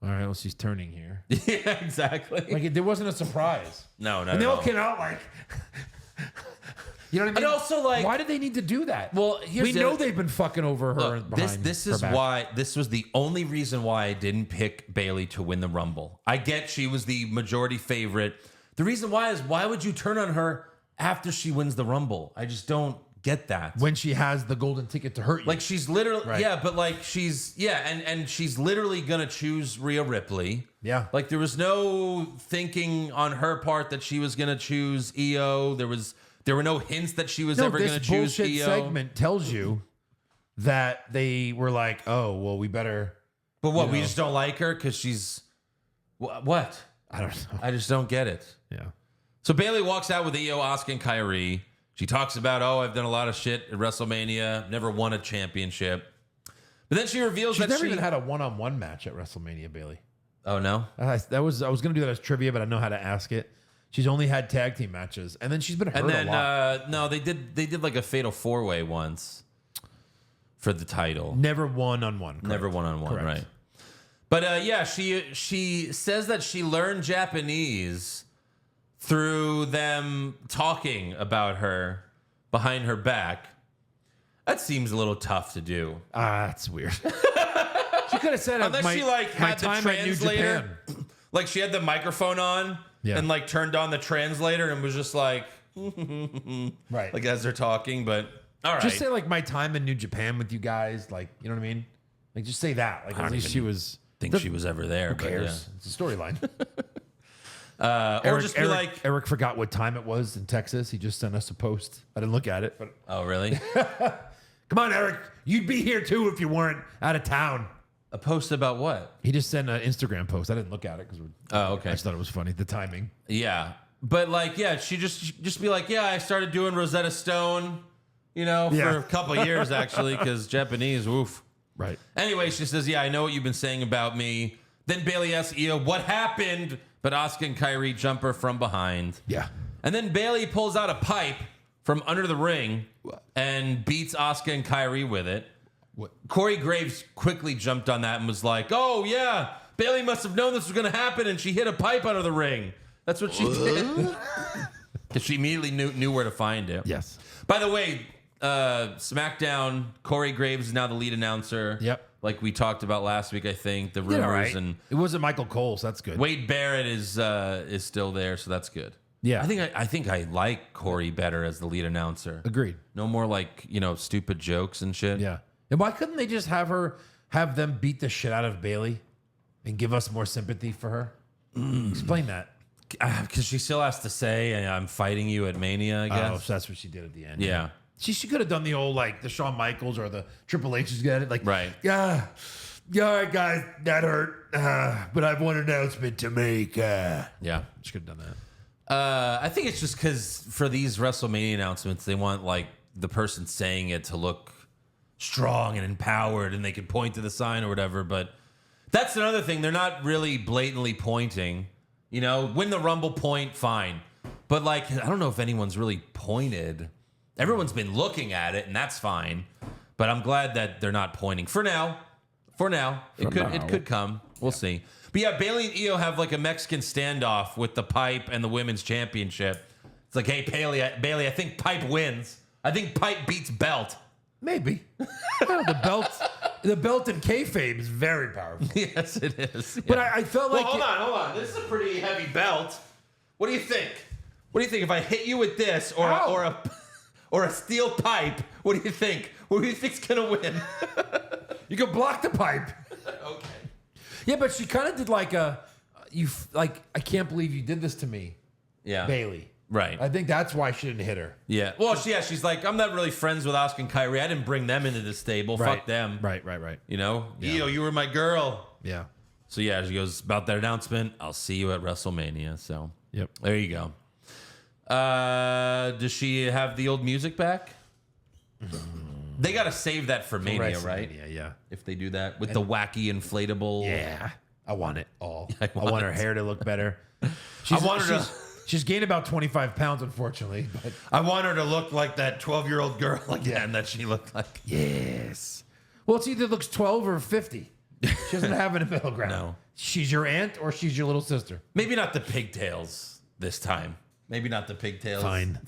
Speaker 4: all right, well, she's turning here.
Speaker 3: Yeah, exactly.
Speaker 4: Like there wasn't a surprise.
Speaker 3: No, not
Speaker 4: And they
Speaker 3: at
Speaker 4: all
Speaker 3: all.
Speaker 4: came out like, you know what I mean?
Speaker 3: And also, like,
Speaker 4: why did they need to do that?
Speaker 3: Well,
Speaker 4: we know they've been fucking over her.
Speaker 3: Look,
Speaker 4: behind
Speaker 3: this
Speaker 4: her
Speaker 3: is
Speaker 4: back.
Speaker 3: why this was the only reason why I didn't pick Bailey to win the Rumble. I get she was the majority favorite. The reason why is why would you turn on her after she wins the Rumble? I just don't get that.
Speaker 4: When she has the golden ticket to hurt you.
Speaker 3: Like she's literally, but like and she's literally gonna choose Rhea Ripley.
Speaker 4: Yeah.
Speaker 3: Like there was no thinking on her part that she was gonna choose EO. There were no hints that she was ever gonna choose EO.
Speaker 4: This bullshit segment tells you that they were like, oh, well, we better.
Speaker 3: But what, we just don't like her because she's what?
Speaker 4: I don't know.
Speaker 3: I just don't get it.
Speaker 4: Yeah.
Speaker 3: So Bayley walks out with Io, Asuka, and Kyrie. She talks about, I've done a lot of shit at WrestleMania, never won a championship. But then she reveals
Speaker 4: She's
Speaker 3: that
Speaker 4: never even had a one-on-one match at WrestleMania, Bayley.
Speaker 3: Oh, no?
Speaker 4: I was going to do that as trivia, but I know how to ask it. She's only had tag team matches, and then she's been hurt a lot.
Speaker 3: No, they did like a fatal 4-way once for the title.
Speaker 4: Never one-on-one.
Speaker 3: Never one-on-one, right. But she says that she learned Japanese through them talking about her behind her back. That seems a little tough to do.
Speaker 4: That's weird. She could have said,
Speaker 3: unless she like had the
Speaker 4: time at New
Speaker 3: translator,
Speaker 4: Japan.
Speaker 3: like she had the microphone on and like turned on the translator and was just like,
Speaker 4: right,
Speaker 3: like as they're talking. But all right,
Speaker 4: just say like my time in New Japan with you guys, like you know what I mean? Like just say that. Like at least she was.
Speaker 3: Think she was ever there.
Speaker 4: Who cares?
Speaker 3: Yeah.
Speaker 4: It's a storyline.
Speaker 3: Or just be like,
Speaker 4: Eric forgot what time it was in Texas. He just sent us a post. I didn't look at it, but
Speaker 3: oh really?
Speaker 4: Come on, Eric. You'd be here too if you weren't out of town.
Speaker 3: A post about what?
Speaker 4: He just sent an Instagram post. I didn't look at it because
Speaker 3: okay.
Speaker 4: I just thought it was funny. The timing.
Speaker 3: Yeah, but like, she just be like, I started doing Rosetta Stone, for a couple of years actually, because Japanese, woof.
Speaker 4: Right.
Speaker 3: Anyway, she says, I know what you've been saying about me. Then Bayley asks Io, what happened? But Asuka and Kyrie jump her from behind.
Speaker 4: Yeah.
Speaker 3: And then Bayley pulls out a pipe from under the ring and beats Asuka and Kyrie with it.
Speaker 4: What?
Speaker 3: Corey Graves quickly jumped on that and was like, oh, yeah, Bayley must have known this was going to happen, and she hit a pipe under the ring. That's what she did. Because she immediately knew where to find it.
Speaker 4: Yes.
Speaker 3: By the way, SmackDown, Corey Graves is now the lead announcer.
Speaker 4: Yep.
Speaker 3: Like we talked about last week, I think. The rumors and
Speaker 4: it wasn't Michael Cole, so that's good.
Speaker 3: Wade Barrett is still there, so that's good.
Speaker 4: Yeah.
Speaker 3: I think I like Corey better as the lead announcer.
Speaker 4: Agreed.
Speaker 3: No more like, stupid jokes and shit.
Speaker 4: Yeah. And why couldn't they just have them beat the shit out of Bayley and give us more sympathy for her? Explain that.
Speaker 3: Because she still has to say, I'm fighting you at Mania, I guess.
Speaker 4: Oh, so that's what she did at the end.
Speaker 3: Yeah.
Speaker 4: She could have done the old, like, the Shawn Michaels or the Triple H's got it. Like,
Speaker 3: right.
Speaker 5: Yeah, all right, guys, that hurt. But I have one announcement to make.
Speaker 3: Yeah.
Speaker 4: She could have done that.
Speaker 3: I think it's just because for these WrestleMania announcements, they want, like, the person saying it to look strong and empowered and they can point to the sign or whatever. But that's another thing. They're not really blatantly pointing. Win the Rumble, point, fine. But, like, I don't know if anyone's really pointed. Everyone's been looking at it, and that's fine. But I'm glad that they're not pointing. For now. It could come. We'll see. But yeah, Bayley and Io have like a Mexican standoff with the pipe and the women's championship. It's like, hey, Bayley, I think pipe wins. I think pipe beats belt.
Speaker 4: Maybe. The belt in kayfabe is very powerful.
Speaker 3: Yes, it is. Yeah.
Speaker 4: But I felt like...
Speaker 3: Hold on. This is a pretty heavy belt. What do you think? What do you think if I hit you with this or a steel pipe? What do you think? What do you think's gonna win?
Speaker 4: You can block the pipe.
Speaker 3: Okay.
Speaker 4: Yeah, but she kind of did like I can't believe you did this to me.
Speaker 3: Yeah.
Speaker 4: Bayley.
Speaker 3: Right.
Speaker 4: I think that's why she didn't hit her.
Speaker 3: Yeah. Well, she's like, I'm not really friends with Asuka and Kyrie. I didn't bring them into this stable.
Speaker 4: Right.
Speaker 3: Fuck them.
Speaker 4: Right.
Speaker 3: Io, you were my girl.
Speaker 4: Yeah.
Speaker 3: So yeah, she goes about that announcement. I'll see you at WrestleMania. So
Speaker 4: yep.
Speaker 3: There you go. Does she have the old music back? They got to save that for Mania, right?
Speaker 4: Yeah.
Speaker 3: If they do that with the wacky inflatable.
Speaker 4: Yeah. I want it all.
Speaker 3: I
Speaker 4: want
Speaker 3: want
Speaker 4: her
Speaker 3: it.
Speaker 4: hair to look better. She's gained about 25 pounds, unfortunately. But
Speaker 3: I want her to look like that 12-year-old girl again that she looked like.
Speaker 4: Yes. Well, it's either looks 12 or 50. She doesn't have a middle ground.
Speaker 3: No.
Speaker 4: She's your aunt or she's your little sister.
Speaker 3: Maybe not the pigtails this time. Maybe not the pigtails.
Speaker 4: Fine.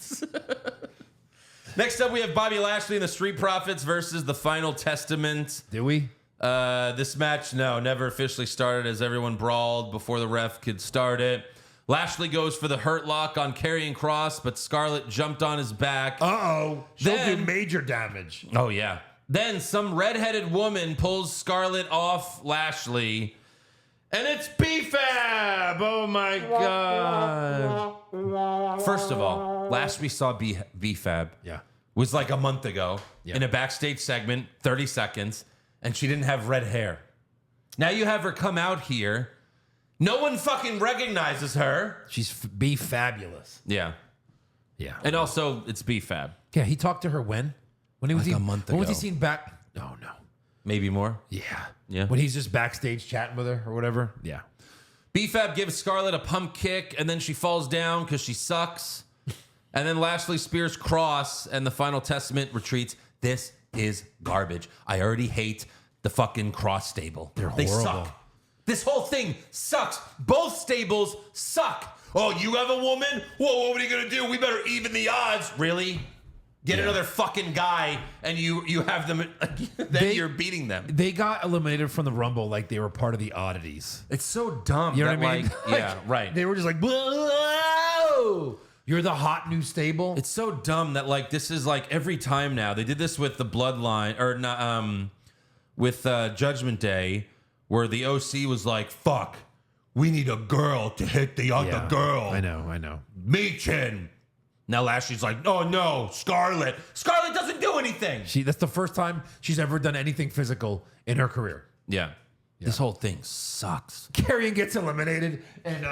Speaker 3: Next up, we have Bobby Lashley and the Street Profits versus the Final Testament.
Speaker 4: Do we?
Speaker 3: This match, never officially started as everyone brawled before the ref could start it. Lashley goes for the Hurt Lock on Karrion Kross, but Scarlett jumped on his back.
Speaker 4: Uh-oh. She'll
Speaker 3: Then-
Speaker 4: do major damage.
Speaker 3: Oh, yeah. Then some redheaded woman pulls Scarlett off Lashley, and it's B-Fab! Oh, my God. First of all, last we saw B-Fab was like a month ago in a backstage segment, 30 seconds, and she didn't have red hair. Now you have her come out here. No one fucking recognizes her.
Speaker 4: She's B-Fabulous.
Speaker 3: Yeah.
Speaker 4: Yeah.
Speaker 3: And also, it's B-Fab.
Speaker 4: Yeah, he talked to her when? When he was
Speaker 3: Like a month
Speaker 4: When was he
Speaker 3: ago.
Speaker 4: seen back? Oh, no.
Speaker 3: Maybe more.
Speaker 4: Yeah.
Speaker 3: Yeah.
Speaker 4: When he's just backstage chatting with her or whatever? Yeah.
Speaker 3: B-Fab gives Scarlett a pump kick, and then she falls down because she sucks. And then Lashley spears Cross, and the Final Testament retreats. This is garbage. I already hate the fucking Cross stable. They
Speaker 4: horrible.
Speaker 3: suck. This whole thing sucks. Both stables suck. Oh, you have a woman? Whoa, what are you going to do? We better even the odds. Really? Get another fucking guy, and you have them, then you're beating them.
Speaker 4: They got eliminated from the Rumble like they were part of the oddities.
Speaker 3: It's so dumb.
Speaker 4: You know what I mean?
Speaker 3: Yeah, right.
Speaker 4: They were just like, whoa! You're the hot new stable.
Speaker 3: It's so dumb that like this is like every time now. They did this with the Bloodline or not with Judgment Day, where the OC was like, "Fuck, we need a girl to hit the other girl."
Speaker 4: I know.
Speaker 3: Michin. Now Lashley's like, "Oh no, Scarlett. Scarlett doesn't do anything."
Speaker 4: That's the first time she's ever done anything physical in her career.
Speaker 3: Yeah. This whole thing sucks.
Speaker 4: Karrion gets eliminated, and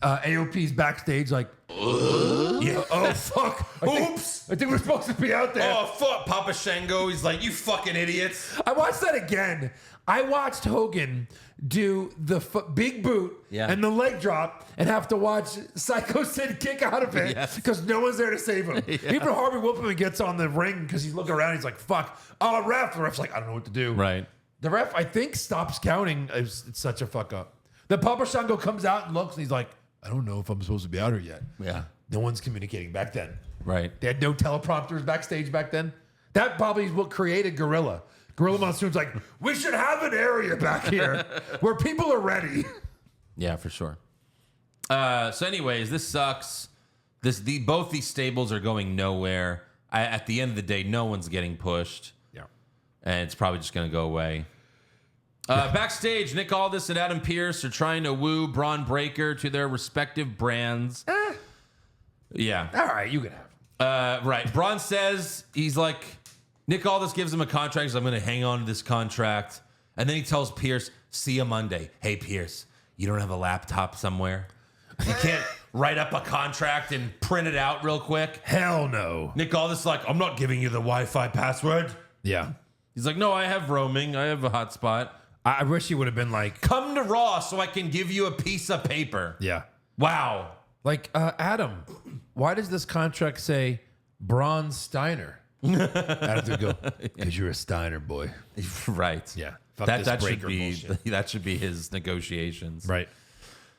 Speaker 4: AOP's backstage like,
Speaker 3: Yeah.
Speaker 4: oh fuck,
Speaker 3: Oops.
Speaker 4: I think we're supposed to be out there.
Speaker 3: Oh fuck, Papa Shango. He's like, "You fucking idiots."
Speaker 4: I watched that again. I watched Hogan do the big boot and the leg drop and have to watch Psycho Sid kick out of it because no one's there to save him. Even Harvey Whippleman gets on the ring because he's looking around. He's like, fuck. Oh, ref. The ref's like, I don't know what to do.
Speaker 3: Right.
Speaker 4: The ref, I think, stops counting. It's such a fuck up. Then Papa Shango comes out and looks and he's like, I don't know if I'm supposed to be out here yet.
Speaker 3: Yeah.
Speaker 4: No one's communicating back then.
Speaker 3: Right.
Speaker 4: They had no teleprompters backstage back then. That probably is what created Gorilla. Gorilla Monsoon's like, we should have an area back here where people are ready.
Speaker 3: Yeah, for sure. So anyways, this sucks. Both these stables are going nowhere. At the end of the day, no one's getting pushed.
Speaker 4: Yeah.
Speaker 3: And it's probably just going to go away. Backstage, Nick Aldis and Adam Pearce are trying to woo Braun Breaker to their respective brands. Yeah.
Speaker 4: All right, you can have it.
Speaker 3: Right. Braun says, he's like, Nick Aldis gives him a contract. He's like, I'm going to hang on to this contract. And then he tells Pearce, see you Monday. Hey, Pearce, you don't have a laptop somewhere? You can't write up a contract and print it out real quick?
Speaker 4: Hell no.
Speaker 3: Nick Aldis is like, I'm not giving you the Wi-Fi password.
Speaker 4: Yeah.
Speaker 3: He's like, no, I have roaming. I have a hotspot.
Speaker 4: I wish he would have been like,
Speaker 3: Come to Raw so I can give you a piece of paper.
Speaker 4: yeah.
Speaker 3: Wow.
Speaker 4: Like, Adam, why does this contract say Braun Steiner? Adam would go, because you're a Steiner boy.
Speaker 3: Right.
Speaker 4: Yeah. Fuck
Speaker 3: That
Speaker 4: this
Speaker 3: should
Speaker 4: breaker
Speaker 3: be
Speaker 4: bullshit.
Speaker 3: that should be his negotiations.
Speaker 4: Right.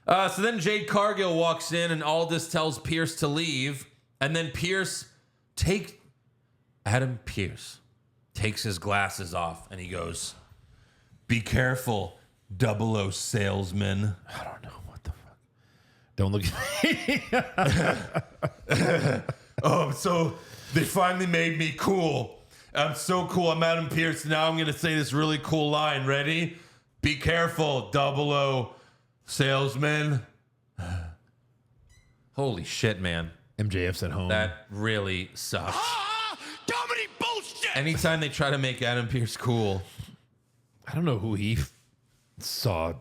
Speaker 3: So then Jade Cargill walks in and Aldis tells Pearce to leave. And then Adam Pearce takes his glasses off and he goes, be careful, 00 salesman.
Speaker 4: I don't know. What the fuck? Don't look at me.
Speaker 3: Oh, so they finally made me cool. I'm so cool. I'm Adam Pearce. Now I'm going to say this really cool line. Ready? Be careful, 00 salesman. Holy shit, man.
Speaker 4: MJF's at home.
Speaker 3: That really sucks.
Speaker 5: Comedy bullshit.
Speaker 3: Anytime they try to make Adam Pearce cool.
Speaker 4: I don't know who he saw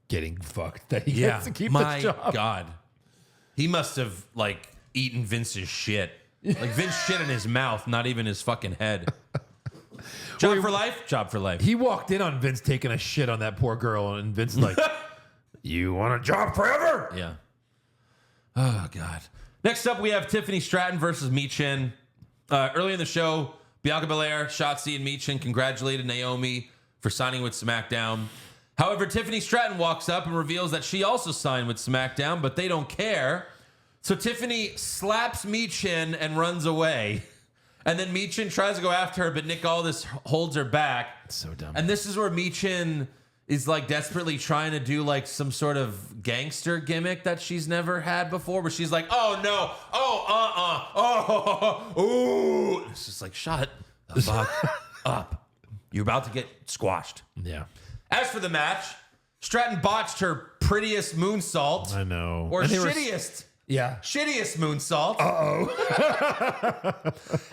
Speaker 4: getting fucked that he gets to keep
Speaker 3: my
Speaker 4: this job.
Speaker 3: God. He must have, like, eaten Vince's shit. Like, Vince shit in his mouth, not even his fucking head. Job for life? Job for life.
Speaker 4: He walked in on Vince taking a shit on that poor girl, and Vince is like, you want a job forever?
Speaker 3: Yeah. Oh, God. Next up, we have Tiffany Stratton versus Michin. Early in the show, Bianca Belair, Shotzi, and Michin congratulated Naomi for signing with SmackDown. However, Tiffany Stratton walks up and reveals that she also signed with SmackDown, but they don't care. So Tiffany slaps Michin and runs away. And then Michin tries to go after her, but Nick Aldis holds her back.
Speaker 4: It's so dumb.
Speaker 3: And this is where Michin is like desperately trying to do like some sort of gangster gimmick that she's never had before, where she's like, oh no, ooh. It's just like, shut the fuck up. You're about to get squashed.
Speaker 4: Yeah.
Speaker 3: As for the match, Stratton botched her prettiest moonsault.
Speaker 4: I know.
Speaker 3: Or
Speaker 4: And they were-
Speaker 3: shittiest.
Speaker 4: Yeah.
Speaker 3: Shittiest moonsault.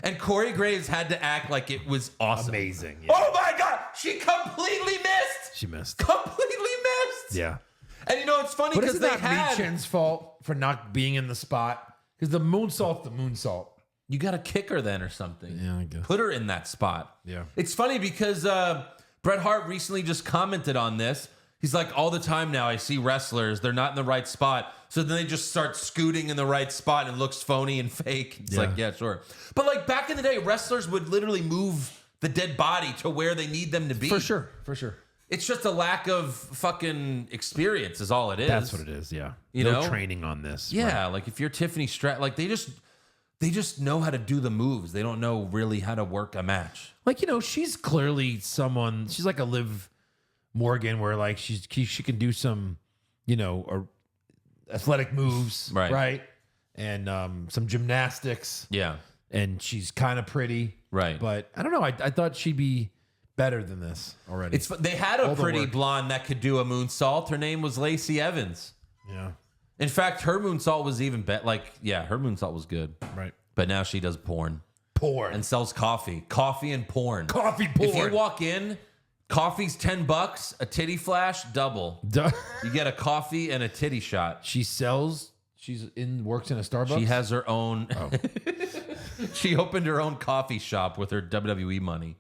Speaker 3: And Corey Graves had to act like it was awesome.
Speaker 4: Amazing. Yeah.
Speaker 3: Oh my God. She completely missed.
Speaker 4: She missed.
Speaker 3: Completely missed.
Speaker 4: Yeah.
Speaker 3: And you know, it's funny
Speaker 4: But
Speaker 3: because
Speaker 4: isn't
Speaker 3: they
Speaker 4: that
Speaker 3: had.
Speaker 4: Chen's fault for not being in the spot? Because the moonsault.
Speaker 3: You got to kick her then or something.
Speaker 4: Yeah, I guess.
Speaker 3: Put her in that spot.
Speaker 4: Yeah.
Speaker 3: It's funny because Bret Hart recently just commented on this. He's like, all the time now I see wrestlers, they're not in the right spot. So then they just start scooting in the right spot and it looks phony and fake. It's like, yeah, sure. But like back in the day, wrestlers would literally move the dead body to where they need them to be.
Speaker 4: For sure.
Speaker 3: It's just a lack of fucking experience is all it is.
Speaker 4: That's what it is, yeah.
Speaker 3: You
Speaker 4: no
Speaker 3: know?
Speaker 4: training on this.
Speaker 3: Yeah, like if you're Tiffany Stratton, like they just know how to do the moves. They don't know really how to work a match.
Speaker 4: Like, she's clearly someone, she's like a Liv Morgan where like she can do some, athletic moves, right? And some gymnastics.
Speaker 3: Yeah.
Speaker 4: And she's kind of pretty.
Speaker 3: Right.
Speaker 4: But I don't know, I thought she'd be better than this already.
Speaker 3: They had a
Speaker 4: All the
Speaker 3: pretty
Speaker 4: work.
Speaker 3: blonde that could do a moonsault. Her name was Lacey Evans.
Speaker 4: Yeah.
Speaker 3: In fact, her moonsault was even better. Like, yeah, her moonsault was good.
Speaker 4: Right.
Speaker 3: But now she does porn.
Speaker 4: Porn.
Speaker 3: And sells coffee. Coffee and porn.
Speaker 4: Coffee porn.
Speaker 3: If you walk in, coffee's $10, a titty flash, double. You get a coffee and a titty shot.
Speaker 4: She works in a Starbucks.
Speaker 3: She has her own. She opened her own coffee shop with her WWE money.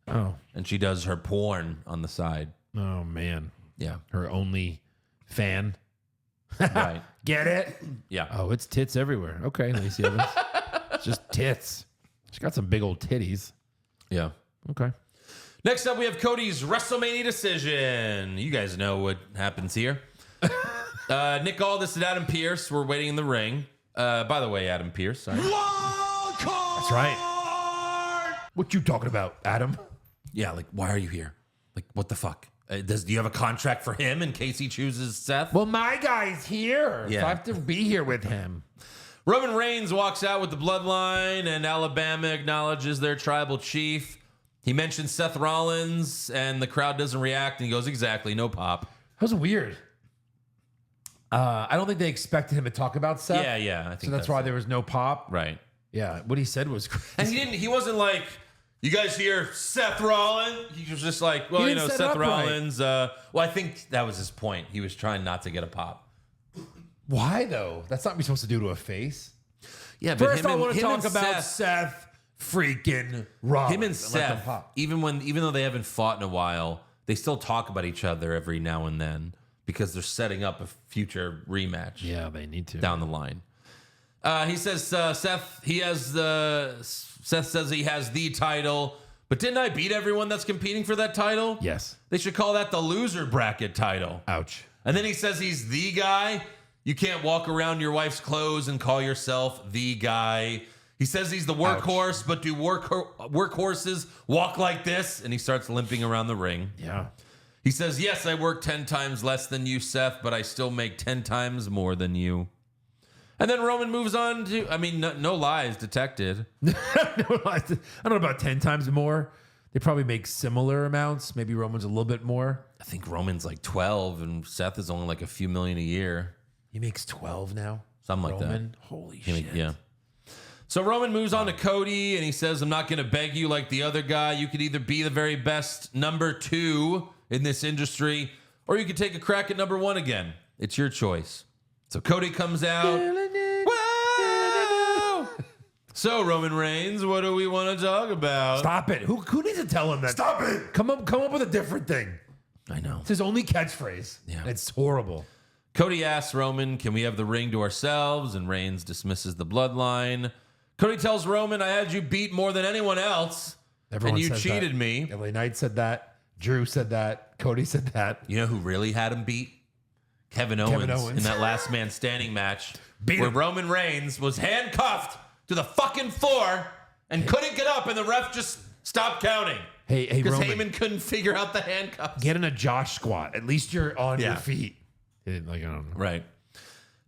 Speaker 4: Oh.
Speaker 3: And she does her porn on the side.
Speaker 4: Oh man.
Speaker 3: Yeah.
Speaker 4: Her only fan.
Speaker 3: Right.
Speaker 4: Get it?
Speaker 3: Yeah.
Speaker 4: Oh, it's tits everywhere. Okay, Lacey Evans. It's just tits. She got some big old titties.
Speaker 3: Yeah.
Speaker 4: Okay.
Speaker 3: Next up, we have Cody's WrestleMania decision. You guys know what happens here. Nick Aldis and Adam Pearce were waiting in the ring. By the way, Adam Pearce. Sorry.
Speaker 4: That's right. What you talking about, Adam?
Speaker 3: Yeah, like, why are you here? Like, what the fuck? Do you have a contract for him in case he chooses Seth?
Speaker 4: Well, my guy's here.
Speaker 3: Yeah.
Speaker 4: So I have to be here with him.
Speaker 3: Roman Reigns walks out with the bloodline, and Alabama acknowledges their tribal chief. He mentions Seth Rollins, and the crowd doesn't react, and he goes, exactly, no pop.
Speaker 4: That was weird. I don't think they expected him to talk about Seth.
Speaker 3: Yeah, I think
Speaker 4: so that's why there was no pop.
Speaker 3: Right.
Speaker 4: Yeah, what he said was crazy.
Speaker 3: And he wasn't like, you guys hear Seth Rollins? He was just like, well,
Speaker 4: He didn't set it
Speaker 3: Seth
Speaker 4: up right.
Speaker 3: Rollins. Well, I think that was his point. He was trying not to get a pop.
Speaker 4: Why though? That's not what you're supposed to do to a face.
Speaker 3: Yeah, but
Speaker 4: First, I want to talk about
Speaker 3: Seth
Speaker 4: freaking Rollins.
Speaker 3: Him and
Speaker 4: let them
Speaker 3: Seth,
Speaker 4: pop.
Speaker 3: even though they haven't fought in a while, they still talk about each other every now and then because they're setting up a future rematch.
Speaker 4: Yeah, they need to
Speaker 3: down the line. He says Seth says he has the title, but didn't I beat everyone that's competing for that title?
Speaker 4: Yes.
Speaker 3: They should call that the loser bracket title.
Speaker 4: Ouch.
Speaker 3: And then he says he's the guy. You can't walk around your wife's clothes and call yourself the guy. He says he's the workhorse, but do workhorses walk like this? And he starts limping around the ring.
Speaker 4: Yeah.
Speaker 3: He says, yes, I work 10 times less than you, Seth, but I still make 10 times more than you. And then Roman moves on to, no lies detected.
Speaker 4: I don't know about 10 times more. They probably make similar amounts. Maybe Roman's a little bit more.
Speaker 3: I think Roman's like 12 and Seth is only like a few million a year.
Speaker 4: He makes 12 now.
Speaker 3: Something like
Speaker 4: Roman?
Speaker 3: that.
Speaker 4: Holy shit.
Speaker 3: Yeah. So Roman moves on to Cody and he says, I'm not going to beg you like the other guy. You could either be the very best number 2 in this industry, or you could take a crack at number 1 again. It's your choice. So Cody comes out. Whoa! So Roman Reigns, what do we want to talk about?
Speaker 4: Stop it. Who needs to tell him that?
Speaker 5: Stop it.
Speaker 4: Come up with a different thing.
Speaker 3: I know.
Speaker 4: It's his only catchphrase.
Speaker 3: Yeah.
Speaker 4: It's horrible.
Speaker 3: Cody asks Roman, can we have the ring to ourselves? And Reigns dismisses the bloodline. Cody tells Roman, I had you beat more than anyone else.
Speaker 4: Everyone
Speaker 3: and you
Speaker 4: says
Speaker 3: cheated
Speaker 4: that.
Speaker 3: me.
Speaker 4: LA Knight said that. Drew said that. Cody said that.
Speaker 3: You know who really had him beat? Kevin Owens. In that last man standing match
Speaker 4: Beat
Speaker 3: where
Speaker 4: him.
Speaker 3: Roman Reigns was handcuffed to the fucking floor and couldn't get up and the ref just stopped counting.
Speaker 4: Hey,
Speaker 3: Because
Speaker 4: Roman,
Speaker 3: Heyman couldn't figure out the handcuffs.
Speaker 4: get in a Josh squat. At least you're on
Speaker 3: Yeah.
Speaker 4: your feet. Like, I don't know.
Speaker 3: Right.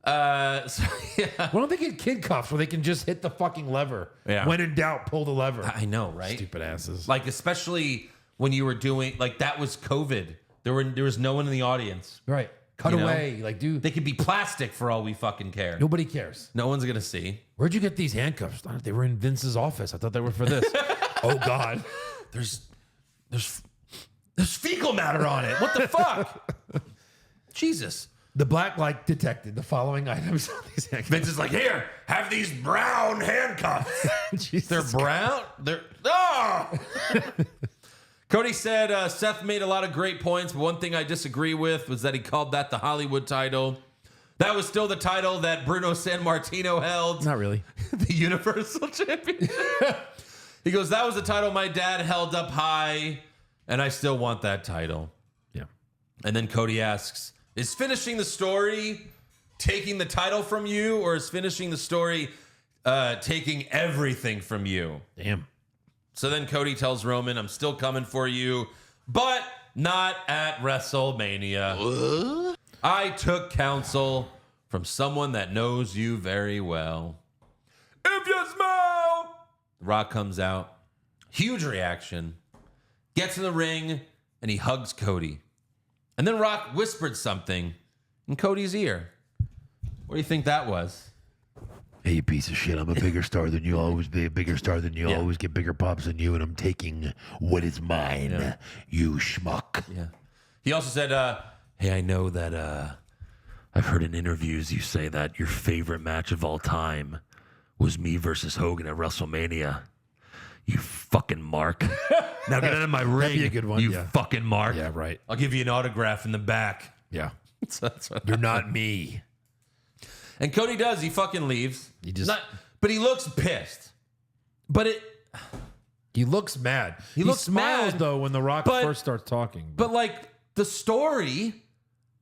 Speaker 3: So, yeah.
Speaker 4: Why don't they get kid cuffs where they can just hit the fucking lever?
Speaker 3: Yeah.
Speaker 4: When in doubt, pull the lever.
Speaker 3: I know, right?
Speaker 4: Stupid asses.
Speaker 3: Like, especially when you were doing, like, that was COVID. There was no one in the audience.
Speaker 4: Right. Cut
Speaker 3: You know?
Speaker 4: away. Like, dude,
Speaker 3: They could be plastic for all we fucking care.
Speaker 4: nobody cares.
Speaker 3: No one's going to see.
Speaker 4: Where'd you get these handcuffs? They were in Vince's office. I thought they were for this. Oh, God.
Speaker 3: There's fecal matter on it. What the fuck? Jesus.
Speaker 4: The black light detected the following items on these handcuffs.
Speaker 3: Vince is like, here, have these brown handcuffs.
Speaker 4: Jesus
Speaker 3: They're brown? They're. Oh! Cody said Seth made a lot of great points, but one thing I disagree with was that he called that the Hollywood title. That was still the title that Bruno Sammartino held.
Speaker 4: Not really.
Speaker 3: The Universal Championship. He goes, that was the title my dad held up high, and I still want that title.
Speaker 4: Yeah.
Speaker 3: And then Cody asks, is finishing the story taking the title from you, or is finishing the story taking everything from you?
Speaker 4: Damn.
Speaker 3: So then Cody tells Roman, I'm still coming for you, but not at WrestleMania. What? I took counsel from someone that knows you very well. If you smell! Rock comes out. Huge reaction. Gets in the ring, and he hugs Cody. And then Rock whispered something in Cody's ear. What do you think that was?
Speaker 5: Hey, you piece of shit. I'm a bigger star than you. I'll always be a bigger star than you. I'll always get bigger pops than you, and I'm taking what is mine, you schmuck.
Speaker 3: Yeah. He also said, hey, I know that I've heard in interviews you say that your favorite match of all time was me versus Hogan at WrestleMania. You fucking mark. Now get out of my ring.
Speaker 4: be a good one,
Speaker 3: You
Speaker 4: yeah.
Speaker 3: fucking mark.
Speaker 4: Yeah, right.
Speaker 3: I'll give you an autograph in the back.
Speaker 4: Yeah.
Speaker 3: So that's what
Speaker 4: You're not me.
Speaker 3: And Cody does. He fucking leaves.
Speaker 4: He just-
Speaker 3: But he looks pissed. But
Speaker 4: He looks mad. He
Speaker 3: looks
Speaker 4: smiles,
Speaker 3: mad,
Speaker 4: though, when The Rock
Speaker 3: but-
Speaker 4: first starts talking.
Speaker 3: But like the story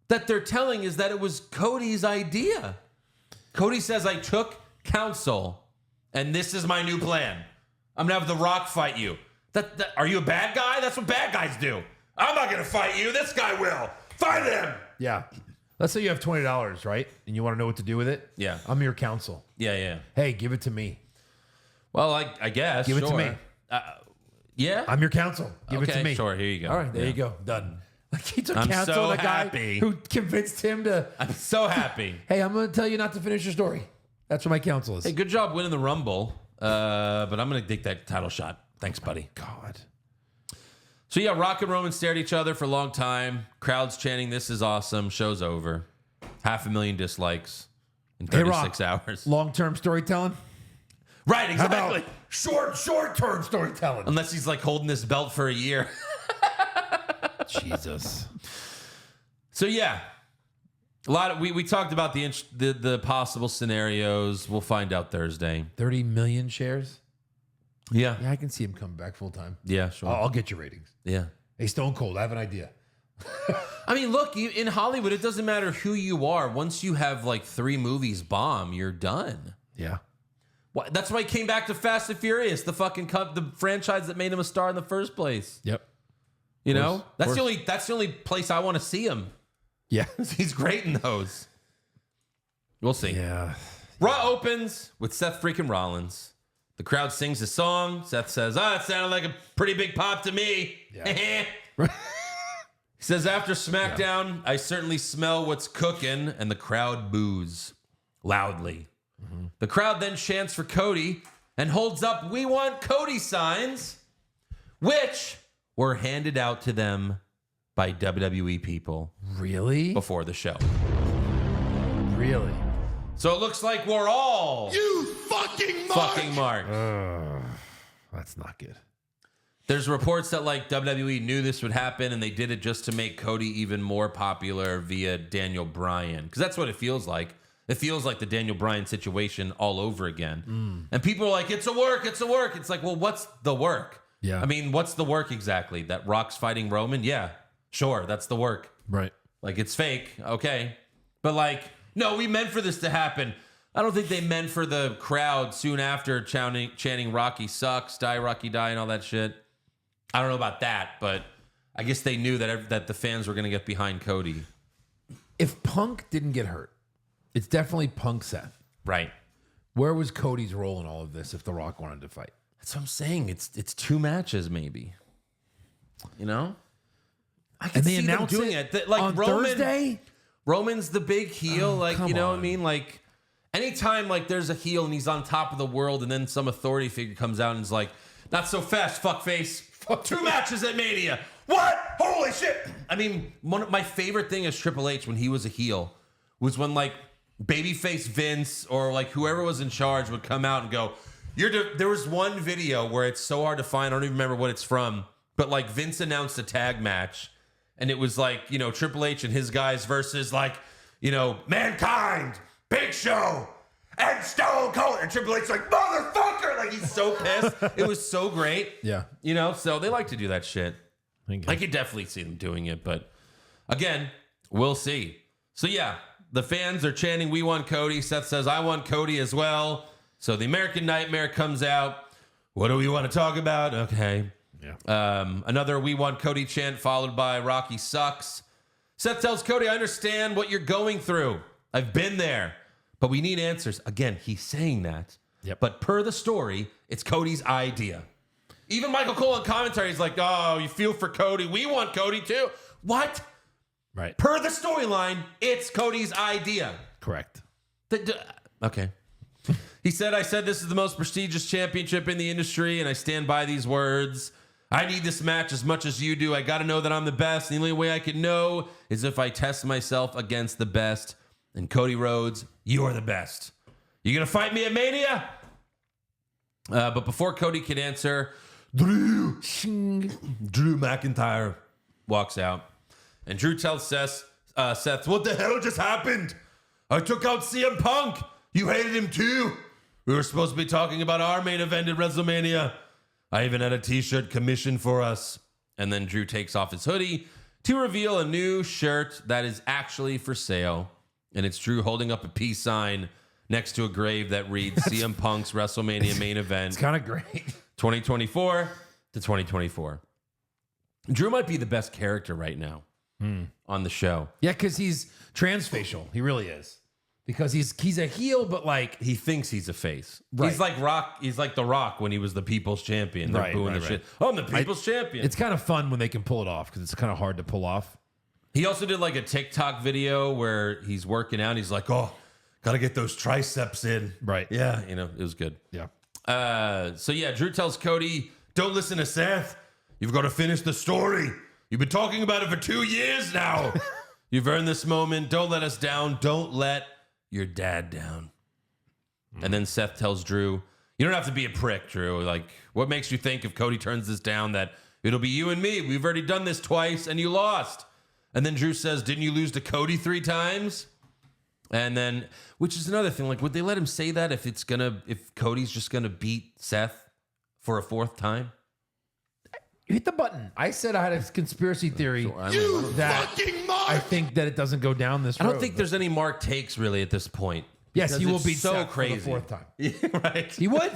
Speaker 3: that they're telling is that it was Cody's idea. Cody says, I took counsel and this is my new plan. I'm going to have The Rock fight you. Are you a bad guy? That's what bad guys do. I'm not going to fight you. This guy will. Fight him.
Speaker 4: Yeah. Let's say you have $20, right? And you want to know what to do with it?
Speaker 3: Yeah.
Speaker 4: I'm your counsel.
Speaker 3: Yeah.
Speaker 4: Hey, give it to me.
Speaker 3: Well, I guess.
Speaker 4: Give it to
Speaker 3: sure.
Speaker 4: me.
Speaker 3: Yeah.
Speaker 4: I'm your counsel. Give it
Speaker 3: Okay,
Speaker 4: to me.
Speaker 3: sure. Here you go.
Speaker 4: All right, there
Speaker 3: Yeah.
Speaker 4: you go. Done. Like he took
Speaker 3: I'm
Speaker 4: counsel
Speaker 3: so
Speaker 4: of the guy
Speaker 3: happy.
Speaker 4: who convinced him to,
Speaker 3: I'm so happy.
Speaker 4: hey, I'm going to tell you not to finish your story. That's what my counsel is.
Speaker 3: Hey, good job winning the Rumble. But I'm going to take that title shot. Thanks, buddy.
Speaker 4: God.
Speaker 3: So yeah, Rock and Roman stare at each other for a long time. Crowds chanting, "This is awesome." Show's over. 500,000 dislikes in
Speaker 4: Hey,
Speaker 3: 36
Speaker 4: Rock,
Speaker 3: hours.
Speaker 4: long-term storytelling?
Speaker 3: Right,
Speaker 4: How
Speaker 3: exactly.
Speaker 4: about short-term storytelling?
Speaker 3: Unless he's like holding this belt for a year.
Speaker 4: Jesus.
Speaker 3: So yeah, a lot of we talked about the possible scenarios. We'll find out Thursday.
Speaker 4: 30 million shares?
Speaker 3: Yeah,
Speaker 4: Yeah, I can see him coming back full-time.
Speaker 3: yeah, sure.
Speaker 4: I'll get your ratings.
Speaker 3: Yeah.
Speaker 4: Hey, Stone Cold, I have an idea.
Speaker 3: I mean, look, in Hollywood, it doesn't matter who you are. Once you have like 3 movies bomb, you're done.
Speaker 4: Yeah.
Speaker 3: That's why he came back to Fast and Furious, the franchise that made him a star in the first place.
Speaker 4: Yep.
Speaker 3: You know,
Speaker 4: course.
Speaker 3: that's the only place I want to see him.
Speaker 4: Yeah.
Speaker 3: He's great in those. We'll see.
Speaker 4: Yeah.
Speaker 3: Raw opens with Seth freaking Rollins. The crowd sings a song. Seth says, it sounded like a pretty big pop to me.
Speaker 4: Yeah.
Speaker 3: He says, after SmackDown, I certainly smell what's cooking, and the crowd boos loudly. Mm-hmm. The crowd then chants for Cody and holds up "We Want Cody" signs, which were handed out to them by WWE people
Speaker 4: Really?
Speaker 3: before the show.
Speaker 4: Really?
Speaker 3: So it looks like we're all fucking marked.
Speaker 4: That's not good.
Speaker 3: There's reports that like WWE knew this would happen and they did it just to make Cody even more popular via Daniel Bryan. Because that's what it feels like. It feels like the Daniel Bryan situation all over again. And people are like, it's a work. It's like, well, what's the work?
Speaker 4: Yeah.
Speaker 3: I mean, what's the work exactly? That Rock's fighting Roman? Yeah, sure. That's the work.
Speaker 4: Right.
Speaker 3: Like, it's fake. Okay. But like, no, we meant for this to happen. I don't think they meant for the crowd soon after chanting Rocky sucks, die Rocky die, and all that shit. I don't know about that, but I guess they knew that the fans were going to get behind Cody.
Speaker 4: If Punk didn't get hurt, it's definitely Punk Seth.
Speaker 3: Right.
Speaker 4: Where was Cody's role in all of this if The Rock wanted to fight?
Speaker 3: That's what I'm saying. It's 2 matches, maybe. You know? I can
Speaker 4: And they
Speaker 3: see them
Speaker 4: announce
Speaker 3: doing it. Like
Speaker 4: on Thursday?
Speaker 3: Roman's the big heel.
Speaker 4: come
Speaker 3: you know
Speaker 4: on.
Speaker 3: what I mean? Like, anytime like there's a heel and he's on top of the world and then some authority figure comes out and is like, not so fast, fuckface. 2 matches at Mania. What? Holy shit. I mean, my favorite thing is Triple H when he was a heel was when like babyface Vince or like whoever was in charge would come out and go, there was one video where it's so hard to find. I don't even remember what it's from, but like Vince announced a tag match and it was like, you know, Triple H and his guys versus like, you know, Mankind, Big Show, and Stone Cold. And Triple H's like, motherfucker. Like he's so pissed. It was so great.
Speaker 4: Yeah.
Speaker 3: You know, so they like to do that shit.
Speaker 4: Okay.
Speaker 3: I could definitely see them doing it, but again, we'll see. So yeah, the fans are chanting, we want Cody. Seth says, I want Cody as well. So the American Nightmare comes out. What do we want to talk about? Okay.
Speaker 4: Yeah.
Speaker 3: Another we want Cody chant followed by Rocky sucks. Seth tells Cody, I understand what you're going through. I've been there, but we need answers. Again, he's saying that.
Speaker 4: Yep.
Speaker 3: But per the story, it's Cody's idea. Even Michael Cole in commentary is like, oh, you feel for Cody. We want Cody too. What?
Speaker 4: Right.
Speaker 3: Per the storyline, it's Cody's idea.
Speaker 4: Correct.
Speaker 3: Okay. He said, I said this is the most prestigious championship in the industry, and I stand by these words. I need this match as much as you do. I got to know that I'm the best. And the only way I can know is if I test myself against the best. And Cody Rhodes, you're the best. You going to fight me at Mania? But before Cody could answer, Drew McIntyre walks out. And Drew tells Seth, what the hell just happened? I took out CM Punk. You hated him too. We were supposed to be talking about our main event at WrestleMania. I even had a t-shirt commissioned for us. And then Drew takes off his hoodie to reveal a new shirt that is actually for sale. And it's Drew holding up a peace sign next to a grave that reads CM Punk's WrestleMania main event.
Speaker 4: It's kind of great.
Speaker 3: 2024 to 2024. Drew might be the best character right now on the show.
Speaker 4: Yeah, because he's transfacial. He really is. Because he's a heel, but like
Speaker 3: He thinks he's a face.
Speaker 4: Right.
Speaker 3: He's like Rock. He's like The Rock when he was the People's Champion. They're
Speaker 4: Right,
Speaker 3: booing
Speaker 4: right,
Speaker 3: the
Speaker 4: right.
Speaker 3: shit. Oh, I'm the People's Champion.
Speaker 4: it's kind of fun when they can pull it off because it's kind of hard to pull off.
Speaker 3: He also did like a TikTok video where he's working out. He's like, oh, got to get those triceps in.
Speaker 4: Right.
Speaker 3: Yeah. You know, it was good.
Speaker 4: Yeah.
Speaker 3: So yeah, Drew tells Cody, don't listen to Seth. You've got to finish the story. You've been talking about it for 2 years now. You've earned this moment. Don't let us down. Don't let your dad down. And then Seth tells Drew, you don't have to be a prick, Drew. Like, what makes you think if Cody turns this down that it'll be you and me? We've already done this twice and you lost. And then Drew says, didn't you lose to Cody 3 times? And then, which is another thing, like, would they let him say that if Cody's just gonna beat Seth for a 4th time?
Speaker 4: You hit the button. I said I had a conspiracy theory that I think that it doesn't go down this
Speaker 3: I
Speaker 4: road.
Speaker 3: don't think there's any Mark takes really at this point.
Speaker 4: Yes,
Speaker 3: because
Speaker 4: he will
Speaker 3: it's
Speaker 4: beat
Speaker 3: so
Speaker 4: Seth
Speaker 3: crazy.
Speaker 4: for the 4th time.
Speaker 3: Yeah, right.
Speaker 4: He would?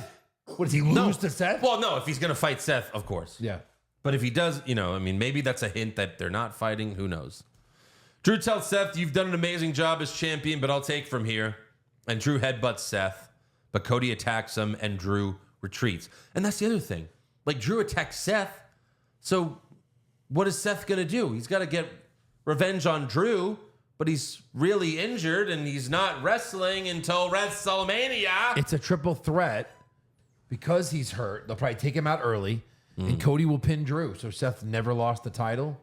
Speaker 4: What, does he lose to Seth?
Speaker 3: Well, no, if he's gonna fight Seth, of course.
Speaker 4: Yeah.
Speaker 3: But if he does, you know, I mean, maybe that's a hint that they're not fighting. Who knows? Drew tells Seth, you've done an amazing job as champion, but I'll take from here. And Drew headbutts Seth, but Cody attacks him and Drew retreats. And that's the other thing. Like, Drew attacks Seth. So what is Seth going to do? He's got to get revenge on Drew, but he's really injured and he's not wrestling until WrestleMania.
Speaker 4: It's a triple threat because he's hurt. They'll probably take him out early, and Cody will pin Drew. So Seth never lost the title.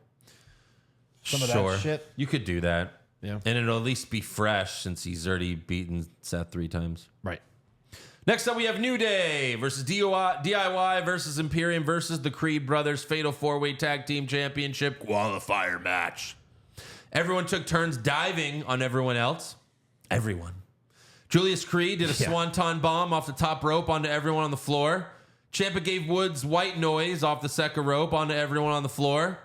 Speaker 4: Some of that shit.
Speaker 3: You could do that.
Speaker 4: Yeah.
Speaker 3: And it'll at least be fresh since he's already beaten Seth 3 times.
Speaker 4: Right.
Speaker 3: Next up, we have New Day versus DIY versus Imperium versus the Creed Brothers Fatal 4-Way Tag Team Championship qualifier match. Everyone took turns diving on everyone else. Everyone. Julius Creed did a swanton bomb off the top rope onto everyone on the floor. Ciampa gave Woods white noise off the second rope onto everyone on the floor.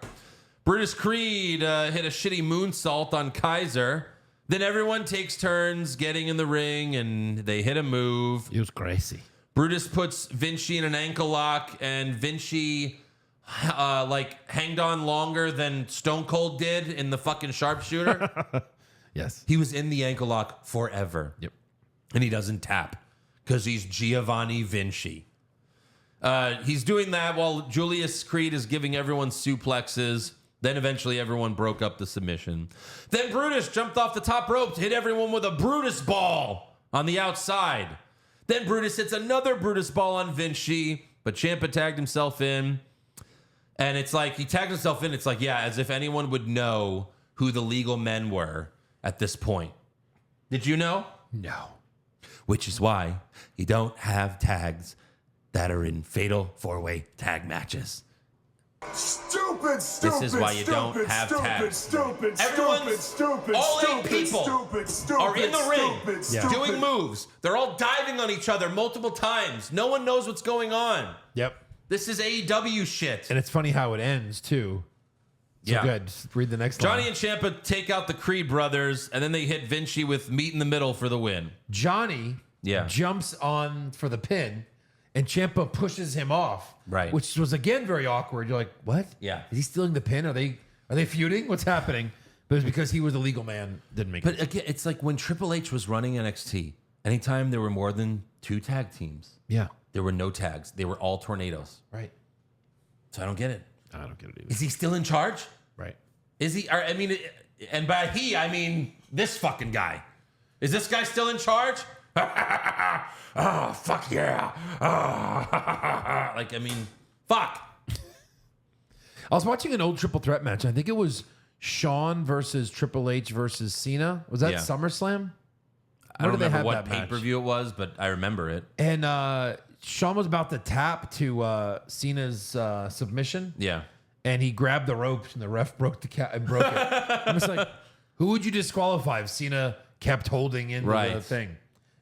Speaker 3: Brutus Creed hit a shitty moonsault on Kaiser. Then everyone takes turns getting in the ring and they hit a move.
Speaker 4: It was crazy.
Speaker 3: Brutus puts Vinci in an ankle lock and Vinci like hanged on longer than Stone Cold did in the fucking sharpshooter.
Speaker 4: Yes.
Speaker 3: He was in the ankle lock forever.
Speaker 4: Yep.
Speaker 3: And he doesn't tap because he's Giovanni Vinci. He's doing that while Julius Creed is giving everyone suplexes. Then eventually everyone broke up the submission. Then Brutus jumped off the top rope to hit everyone with a Brutus ball on the outside. Then Brutus hits another Brutus ball on Vinci, but Ciampa tagged himself in. And it's like, he tagged himself in. It's like, yeah, as if anyone would know who the legal men were at this point. Did you know?
Speaker 4: No.
Speaker 3: Which is why you don't have tags that are in fatal four-way tag matches.
Speaker 1: Stupid.
Speaker 3: This is why you don't have tags. Everyone's, all 8 people are in the ring doing moves. They're all diving on each other multiple times. No one knows what's going on.
Speaker 4: Yep.
Speaker 3: This is AEW shit.
Speaker 4: And it's funny how it ends, too. So good. Just read the next line.
Speaker 3: Johnny and Ciampa take out the Creed brothers, and then they hit Vinci with meat in the middle for the win.
Speaker 4: Johnny jumps on for the pin, and Ciampa pushes him off.
Speaker 3: Right.
Speaker 4: Which was, again, very awkward. You're like, what?
Speaker 3: Yeah.
Speaker 4: Is he stealing the pin? Are they feuding? What's happening? But it's because he was the legal man. Didn't make it.
Speaker 3: But again, it's like when Triple H was running NXT, anytime there were more than 2 tag teams,
Speaker 4: Yeah.
Speaker 3: there were no tags. They were all tornadoes.
Speaker 4: Right.
Speaker 3: So I don't get it.
Speaker 4: I don't get it either.
Speaker 3: Is he still in charge?
Speaker 4: Right.
Speaker 3: Is he? I mean, and by he, I mean this fucking guy. Is this guy still in charge? Oh, fuck yeah. Oh. Like, I mean, fuck.
Speaker 4: I was watching an old triple threat match. I think it was Shawn versus Triple H versus Cena. Was that SummerSlam?
Speaker 3: I don't remember what pay-per-view it was, but I remember it.
Speaker 4: And Shawn was about to tap to Cena's submission.
Speaker 3: Yeah.
Speaker 4: And he grabbed the ropes, and the ref broke the and broke it. I'm just like, who would you disqualify if Cena kept holding in the thing?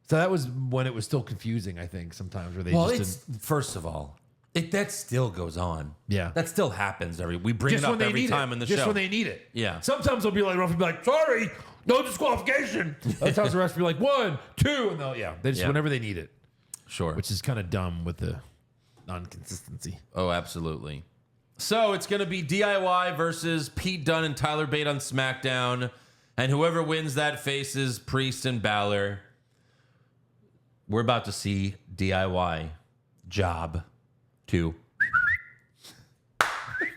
Speaker 4: So that was when it was still confusing, I think, sometimes. Where they just didn't.
Speaker 3: First of all, that still goes on.
Speaker 4: Yeah.
Speaker 3: That still happens. We bring it up every time in the show.
Speaker 4: Just when they need it.
Speaker 3: Yeah.
Speaker 4: Sometimes they'll be like, the ref will be like, sorry, no disqualification. Other times the ref will be like, 1, 2, and they just whenever they need it.
Speaker 3: Sure.
Speaker 4: Which is kind of dumb with the non-consistency.
Speaker 3: Oh, absolutely. So it's going to be DIY versus Pete Dunne and Tyler Bate on SmackDown. And whoever wins that faces Priest and Balor. We're about to see DIY job 2.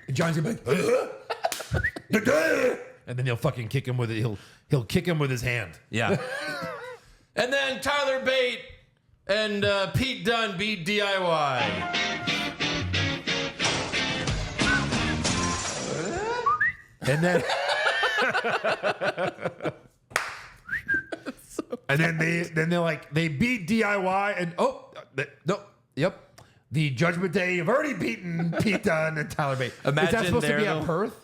Speaker 4: And John's going to be like, and then he'll fucking kick him with it. He'll kick him with his hand.
Speaker 3: Yeah. And then Tyler Bate and Pete Dunne beat DIY.
Speaker 4: And then, they beat DIY and yep. The Judgment Day have already beaten Pete Dunne and Tyler Bate. Is that supposed to be at Perth?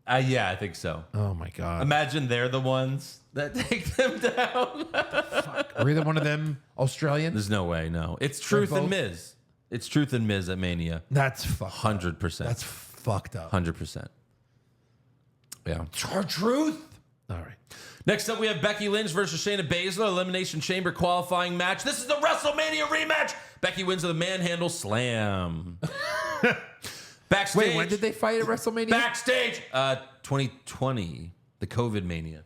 Speaker 3: Yeah, I think so.
Speaker 4: Oh my god!
Speaker 3: Imagine they're the ones that take them down.
Speaker 4: Fuck. Are either one of them Australian?
Speaker 3: There's no way. No, it's Truth and Miz. It's Truth and Miz at Mania.
Speaker 4: That's fucked.
Speaker 3: 100%.
Speaker 4: That's fucked up.
Speaker 3: 100%. Yeah.
Speaker 4: Truth. All right.
Speaker 3: Next up, we have Becky Lynch versus Shayna Baszler, Elimination Chamber qualifying match. This is the WrestleMania rematch. Becky wins with a manhandle slam. Backstage.
Speaker 4: Wait, when did they fight at WrestleMania?
Speaker 3: Backstage. 2020, the COVID Mania.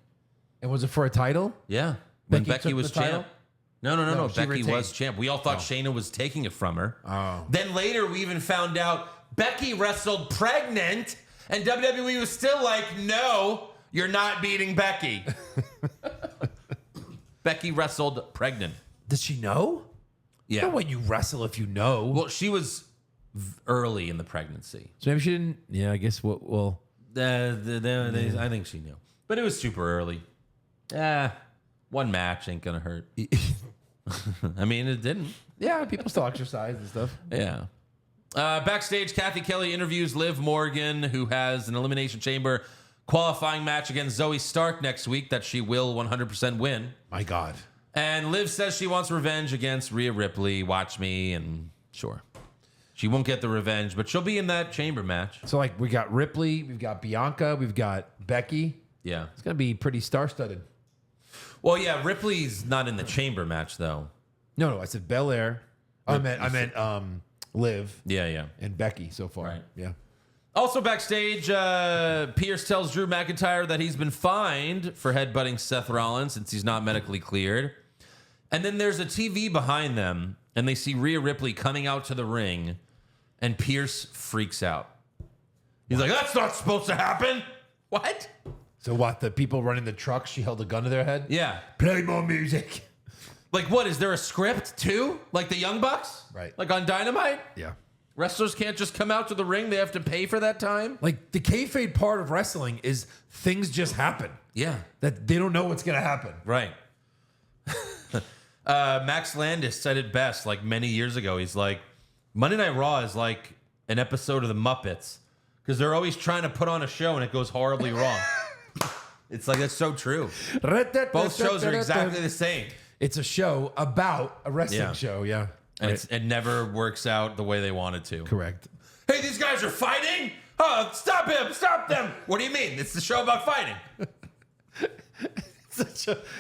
Speaker 4: And was it for a title?
Speaker 3: Yeah. When
Speaker 4: Becky
Speaker 3: Becky was champ. No. Becky
Speaker 4: retained.
Speaker 3: was champ. We all thought Shayna was taking it from her.
Speaker 4: Oh.
Speaker 3: Then later, we even found out Becky wrestled pregnant, and WWE was still like, no, you're not beating Becky. Becky wrestled pregnant.
Speaker 4: Does she know?
Speaker 3: Yeah.
Speaker 4: No way you wrestle if you know.
Speaker 3: Well, she was early in the pregnancy.
Speaker 4: So maybe she didn't. Yeah, I guess. Well,
Speaker 3: I think she knew, but it was super early. One match ain't gonna hurt. I mean, it didn't.
Speaker 4: Yeah, people still exercise and stuff.
Speaker 3: Yeah. Backstage, Kathy Kelly interviews Liv Morgan, who has an Elimination Chamber qualifying match against Zoe Stark next week that she will 100% win.
Speaker 4: My God.
Speaker 3: And Liv says she wants revenge against Rhea Ripley. Watch me, and sure. She won't get the revenge, but she'll be in that chamber match.
Speaker 4: So, like, we got Ripley, we've got Bianca, we've got Becky.
Speaker 3: Yeah.
Speaker 4: It's going to be pretty star-studded.
Speaker 3: Well, yeah, Ripley's not in the chamber match, though.
Speaker 4: No, I said Belair. I meant Liv
Speaker 3: Yeah.
Speaker 4: and Becky so far.
Speaker 3: Right.
Speaker 4: Yeah.
Speaker 3: Also backstage, Pierce tells Drew McIntyre that he's been fined for headbutting Seth Rollins since he's not medically cleared. And then there's a TV behind them, and they see Rhea Ripley coming out to the ring, and Pierce freaks out. He's like, that's not supposed to happen. What?
Speaker 4: So what? The people running the truck, she held a gun to their head?
Speaker 3: Yeah.
Speaker 4: Play more music.
Speaker 3: Like, what? Is there a script, too? Like the Young Bucks?
Speaker 4: Right.
Speaker 3: Like on Dynamite?
Speaker 4: Yeah.
Speaker 3: Wrestlers can't just come out to the ring. They have to pay for that time?
Speaker 4: Like, the kayfabe part of wrestling is things just happen.
Speaker 3: Yeah.
Speaker 4: That they don't know what's going to happen.
Speaker 3: Right. Max Landis said it best like many years ago. He's like, Monday Night Raw is like an episode of the Muppets because they're always trying to put on a show and it goes horribly wrong. It's like, that's so true. Both shows are exactly the same.
Speaker 4: It's a show about a wrestling show, yeah.
Speaker 3: And it never works out the way they wanted to.
Speaker 4: Correct.
Speaker 3: Hey, these guys are fighting? Oh, stop him! Stop them! What do you mean? It's the show about fighting.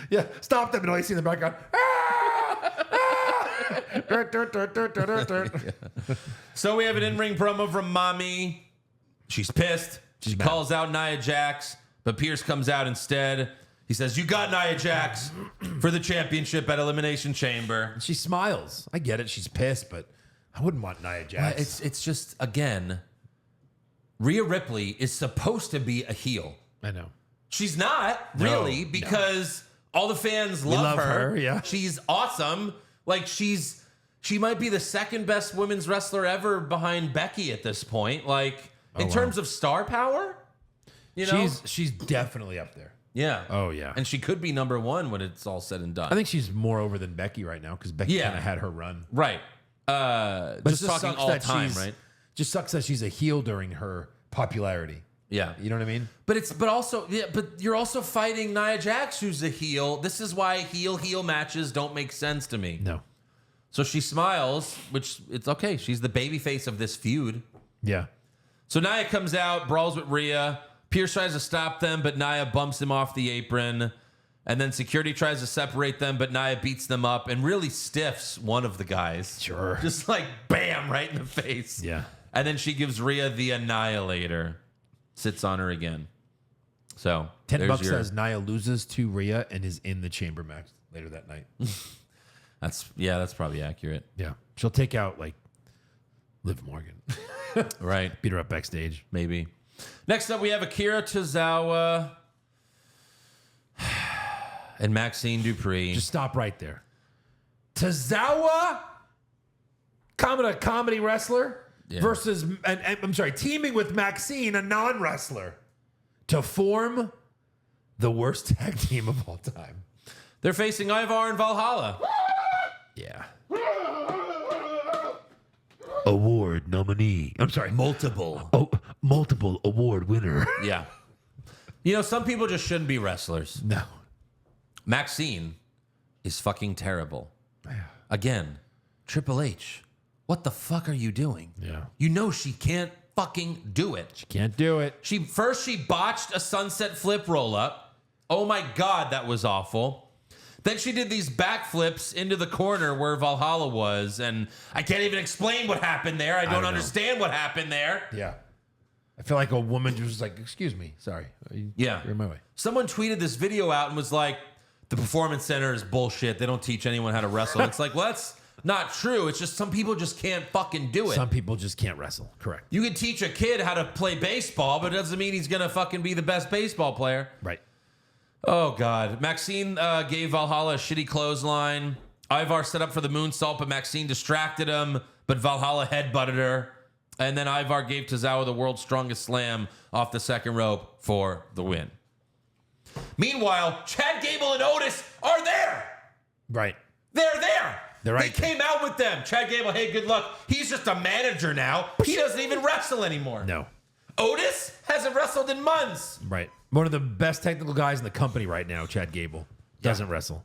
Speaker 4: Yeah, stop them and always see in the background.
Speaker 3: So we have an in-ring promo from Mommy. She's pissed. She calls out Nia Jax, but Pierce comes out instead. He says, you got Nia Jax for the championship at Elimination Chamber.
Speaker 4: She smiles. I get it. She's pissed, but I wouldn't want Nia Jax.
Speaker 3: It's just, again, Rhea Ripley is supposed to be a heel.
Speaker 4: I know.
Speaker 3: She's not really because all the fans love her.
Speaker 4: Yeah.
Speaker 3: She's awesome. Like she might be the second best women's wrestler ever behind Becky at this point. Like in terms of star power, you know,
Speaker 4: she's definitely up there.
Speaker 3: Yeah.
Speaker 4: Oh yeah.
Speaker 3: And she could be number one when it's all said and done.
Speaker 4: I think she's more over than Becky right now because Becky kind of had her run.
Speaker 3: Right.
Speaker 4: But
Speaker 3: just talking all time, right?
Speaker 4: Just sucks that she's a heel during her popularity.
Speaker 3: Yeah.
Speaker 4: You know what I mean?
Speaker 3: But you're also fighting Nia Jax, who's a heel. This is why heel matches don't make sense to me.
Speaker 4: No.
Speaker 3: So she smiles, which it's okay. She's the babyface of this feud.
Speaker 4: Yeah.
Speaker 3: So Nia comes out, brawls with Rhea. Pierce tries to stop them, but Nia bumps him off the apron. And then security tries to separate them, but Nia beats them up and really stiffs one of the guys.
Speaker 4: Sure.
Speaker 3: Just like bam, right in the face.
Speaker 4: Yeah.
Speaker 3: And then she gives Rhea the Annihilator. Sits on her again. So
Speaker 4: $10 says Nia loses to Rhea and is in the chamber match later that night.
Speaker 3: That's probably accurate.
Speaker 4: Yeah. She'll take out like Liv Morgan.
Speaker 3: Right.
Speaker 4: Beat her up backstage.
Speaker 3: Maybe. Next up, we have Akira Tozawa and Maxine Dupree.
Speaker 4: Just stop right there. Tozawa, comedy wrestler, versus, and I'm sorry, teaming with Maxine, a non-wrestler, to form the worst tag team of all time.
Speaker 3: They're facing Ivar and Valhalla.
Speaker 4: Yeah.
Speaker 5: Award nominee. I'm sorry.
Speaker 3: Multiple.
Speaker 5: Oh, multiple award winner.
Speaker 3: Yeah. You know, some people just shouldn't be wrestlers.
Speaker 4: No.
Speaker 3: Maxine is fucking terrible. Again, Triple H, what the fuck are you doing?
Speaker 4: Yeah.
Speaker 3: You know she can't fucking do it.
Speaker 4: She can't do it.
Speaker 3: She botched a sunset flip roll up. Oh my God, that was awful. Then she did these backflips into the corner where Valhalla was, and I can't even explain what happened there. I don't understand what happened there.
Speaker 4: Yeah. I feel like a woman just was like, excuse me, sorry.
Speaker 3: Yeah.
Speaker 4: You're in my way.
Speaker 3: Someone tweeted this video out and was like, the Performance Center is bullshit. They don't teach anyone how to wrestle. It's like, well, that's not true. It's just some people just can't fucking do it.
Speaker 4: Some people just can't wrestle. Correct.
Speaker 3: You can teach a kid how to play baseball, but it doesn't mean he's going to fucking be the best baseball player.
Speaker 4: Right.
Speaker 3: Oh, God. Maxine gave Valhalla a shitty clothesline. Ivar set up for the moonsault, but Maxine distracted him, but Valhalla headbutted her. And then Ivar gave Tozawa the world's strongest slam off the second rope for the win. Meanwhile, Chad Gable and Otis are there.
Speaker 4: Right.
Speaker 3: They're there.
Speaker 4: They're right.
Speaker 3: They came out with them. Chad Gable, hey, good luck. He's just a manager now. He doesn't even wrestle anymore.
Speaker 4: No.
Speaker 3: Otis hasn't wrestled in months.
Speaker 4: Right. One of the best technical guys in the company right now, Chad Gable. Doesn't wrestle.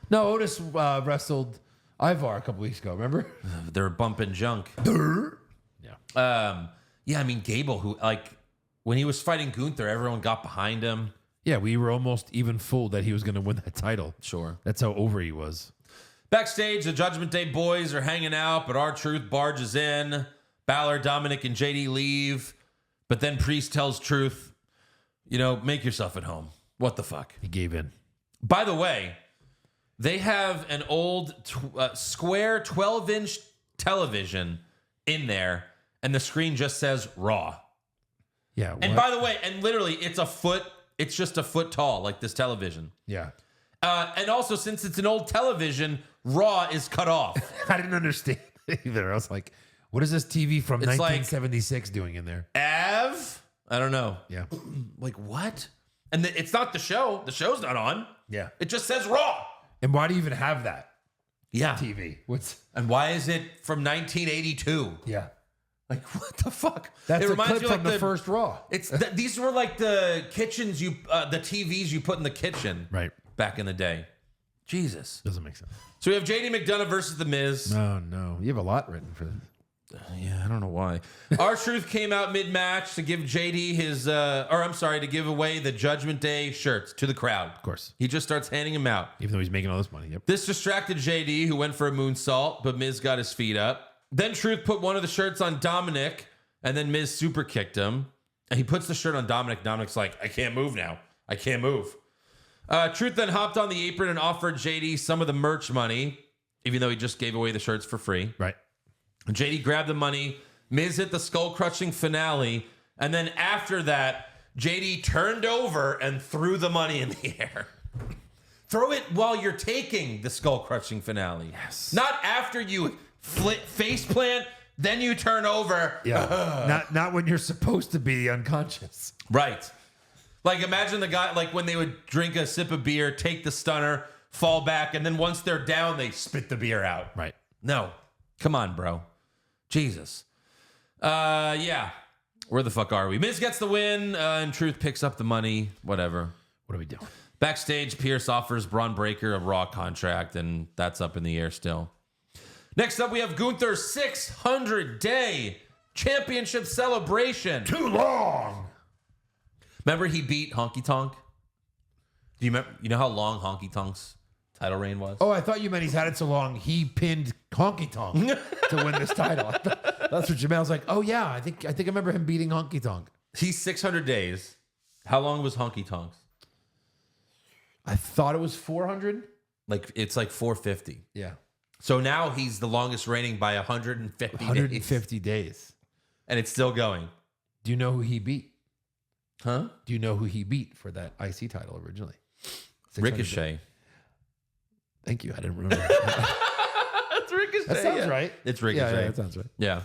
Speaker 4: No, Otis wrestled Ivar a couple weeks ago, remember?
Speaker 3: They're bumping junk.
Speaker 4: Yeah.
Speaker 3: Yeah, I mean, Gable, who, like, when he was fighting Gunther, everyone got behind him.
Speaker 4: Yeah, we were almost even fooled that he was going to win that title.
Speaker 3: Sure.
Speaker 4: That's how over he was.
Speaker 3: Backstage, the Judgment Day boys are hanging out, but R-Truth barges in. Balor, Dominic, and JD leave. But then Priest tells Truth, make yourself at home. What the fuck?
Speaker 4: He gave in.
Speaker 3: By the way, they have an old square 12-inch television in there, and the screen just says Raw.
Speaker 4: Yeah. What?
Speaker 3: And by the way, and literally, it's just a foot tall, like this television.
Speaker 4: Yeah.
Speaker 3: And also, since it's an old television, Raw is cut off.
Speaker 4: I didn't understand either. I was like, what is this TV from
Speaker 3: It's
Speaker 4: 1976 doing in there?
Speaker 3: Av? I don't know.
Speaker 4: Yeah.
Speaker 3: Like, what? And it's not the show. The show's not on.
Speaker 4: Yeah.
Speaker 3: It just says Raw.
Speaker 4: And why do you even have that
Speaker 3: Yeah.
Speaker 4: TV?
Speaker 3: And why is it from 1982?
Speaker 4: Yeah.
Speaker 3: Like, what the fuck?
Speaker 4: That's
Speaker 3: it
Speaker 4: a
Speaker 3: reminds
Speaker 4: clip
Speaker 3: me
Speaker 4: from
Speaker 3: like
Speaker 4: the first Raw.
Speaker 3: These were like the kitchens the TVs you put in the kitchen.
Speaker 4: Right.
Speaker 3: Back in the day. Jesus.
Speaker 4: Doesn't make sense.
Speaker 3: So we have JD McDonough versus The Miz.
Speaker 4: No. You have a lot written for this.
Speaker 3: Yeah, I don't know why. R-Truth came out mid-match to give JD to give away the Judgment Day shirts to the crowd.
Speaker 4: Of course.
Speaker 3: He just starts handing them out.
Speaker 4: Even though he's making all this money. Yep.
Speaker 3: This distracted JD, who went for a moonsault, but Miz got his feet up. Then Truth put one of the shirts on Dominic, and then Miz super kicked him. And he puts the shirt on Dominic. Dominic's like, I can't move now. I can't move. Truth then hopped on the apron and offered JD some of the merch money, even though he just gave away the shirts for free.
Speaker 4: Right.
Speaker 3: JD grabbed the money. Miz hit the skull-crushing finale. And then after that, JD turned over and threw the money in the air. Throw it while you're taking the skull-crushing finale.
Speaker 4: Yes.
Speaker 3: Not after you face plant, then you turn over.
Speaker 4: Yeah. Not when you're supposed to be unconscious.
Speaker 3: Right. Like, imagine the guy, like when they would drink a sip of beer, take the stunner, fall back, and then once they're down, they spit the beer out.
Speaker 4: Right.
Speaker 3: No. Come on, bro. Jesus. Yeah. Where the fuck are we? Miz gets the win, and Truth picks up the money. Whatever.
Speaker 4: What are we doing?
Speaker 3: Backstage, Pierce offers Braun Breaker a Raw contract, and that's up in the air still. Next up, we have Gunther's 600-day championship celebration.
Speaker 4: Too long.
Speaker 3: Remember he beat Honky Tonk? Do you remember? You know how long Honky Tonk's title reign was?
Speaker 4: Oh, I thought you meant he's had it so long he pinned Honky Tonk to win this title. That's what you meant. I was like, oh yeah, I think I remember him beating Honky Tonk.
Speaker 3: He's 600 days. How long was Honky Tonk's?
Speaker 4: I thought it was 400.
Speaker 3: Like it's like 450.
Speaker 4: Yeah.
Speaker 3: So now he's the longest reigning by 150 days.
Speaker 4: 150 days.
Speaker 3: And it's still going.
Speaker 4: Do you know who he beat?
Speaker 3: Huh?
Speaker 4: Do you know who he beat for that IC title originally?
Speaker 3: Ricochet.
Speaker 4: Thank you. I didn't remember.
Speaker 3: That's Ricochet.
Speaker 4: That sounds right.
Speaker 3: It's Ricochet.
Speaker 4: Yeah, that sounds right.
Speaker 3: Yeah.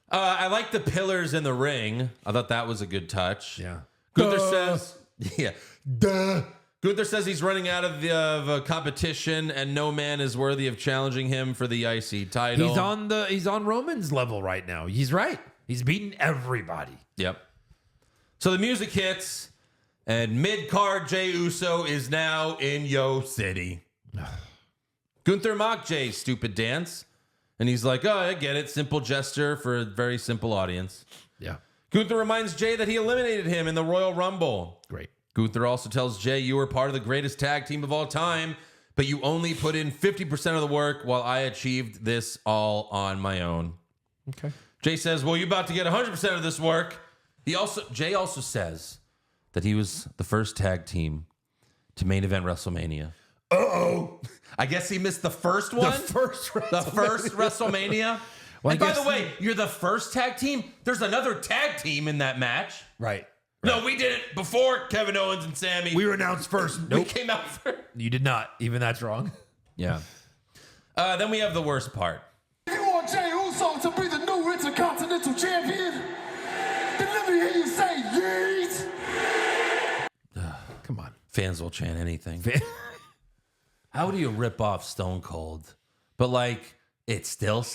Speaker 3: I like the pillars in the ring. I thought that was a good touch.
Speaker 4: Yeah.
Speaker 3: Gunther says, yeah. Duh. Gunther says he's running out of competition and no man is worthy of challenging him for the IC title.
Speaker 4: He's on Roman's level right now. He's right. He's beaten everybody.
Speaker 3: Yep. So the music hits and mid-card Jey Uso is now in Yo City. Gunther mocked Jay's stupid dance. And he's like, oh, I get it. Simple gesture for a very simple audience.
Speaker 4: Yeah. Gunther
Speaker 3: Gunther reminds Jay that he eliminated him in the Royal Rumble.
Speaker 4: Great.
Speaker 3: Gunther also tells Jay, you were part of the greatest tag team of all time, but you only put in 50% of the work while I achieved this all on my own.
Speaker 4: Okay.
Speaker 3: Jay says, well, you're about to get 100% of this work. Jay also says that he was the first tag team to main event WrestleMania.
Speaker 4: Uh-oh.
Speaker 3: I guess he missed the first one.
Speaker 4: The first
Speaker 3: WrestleMania.
Speaker 4: Well,
Speaker 3: and by the way, you're the first tag team. There's another tag team in that match.
Speaker 4: Right.
Speaker 3: No, we did it before Kevin Owens and Sammy.
Speaker 4: We were announced first.
Speaker 3: We
Speaker 4: Nope.
Speaker 3: came out first.
Speaker 4: You did not. Even that's wrong.
Speaker 3: Yeah. Then we have the worst part.
Speaker 1: You want Jey Uso to be the new Intercontinental Champion? Then let me hear you say yeet.
Speaker 4: Come on.
Speaker 3: Fans will chant anything. How do you rip off Stone Cold? But like, it's still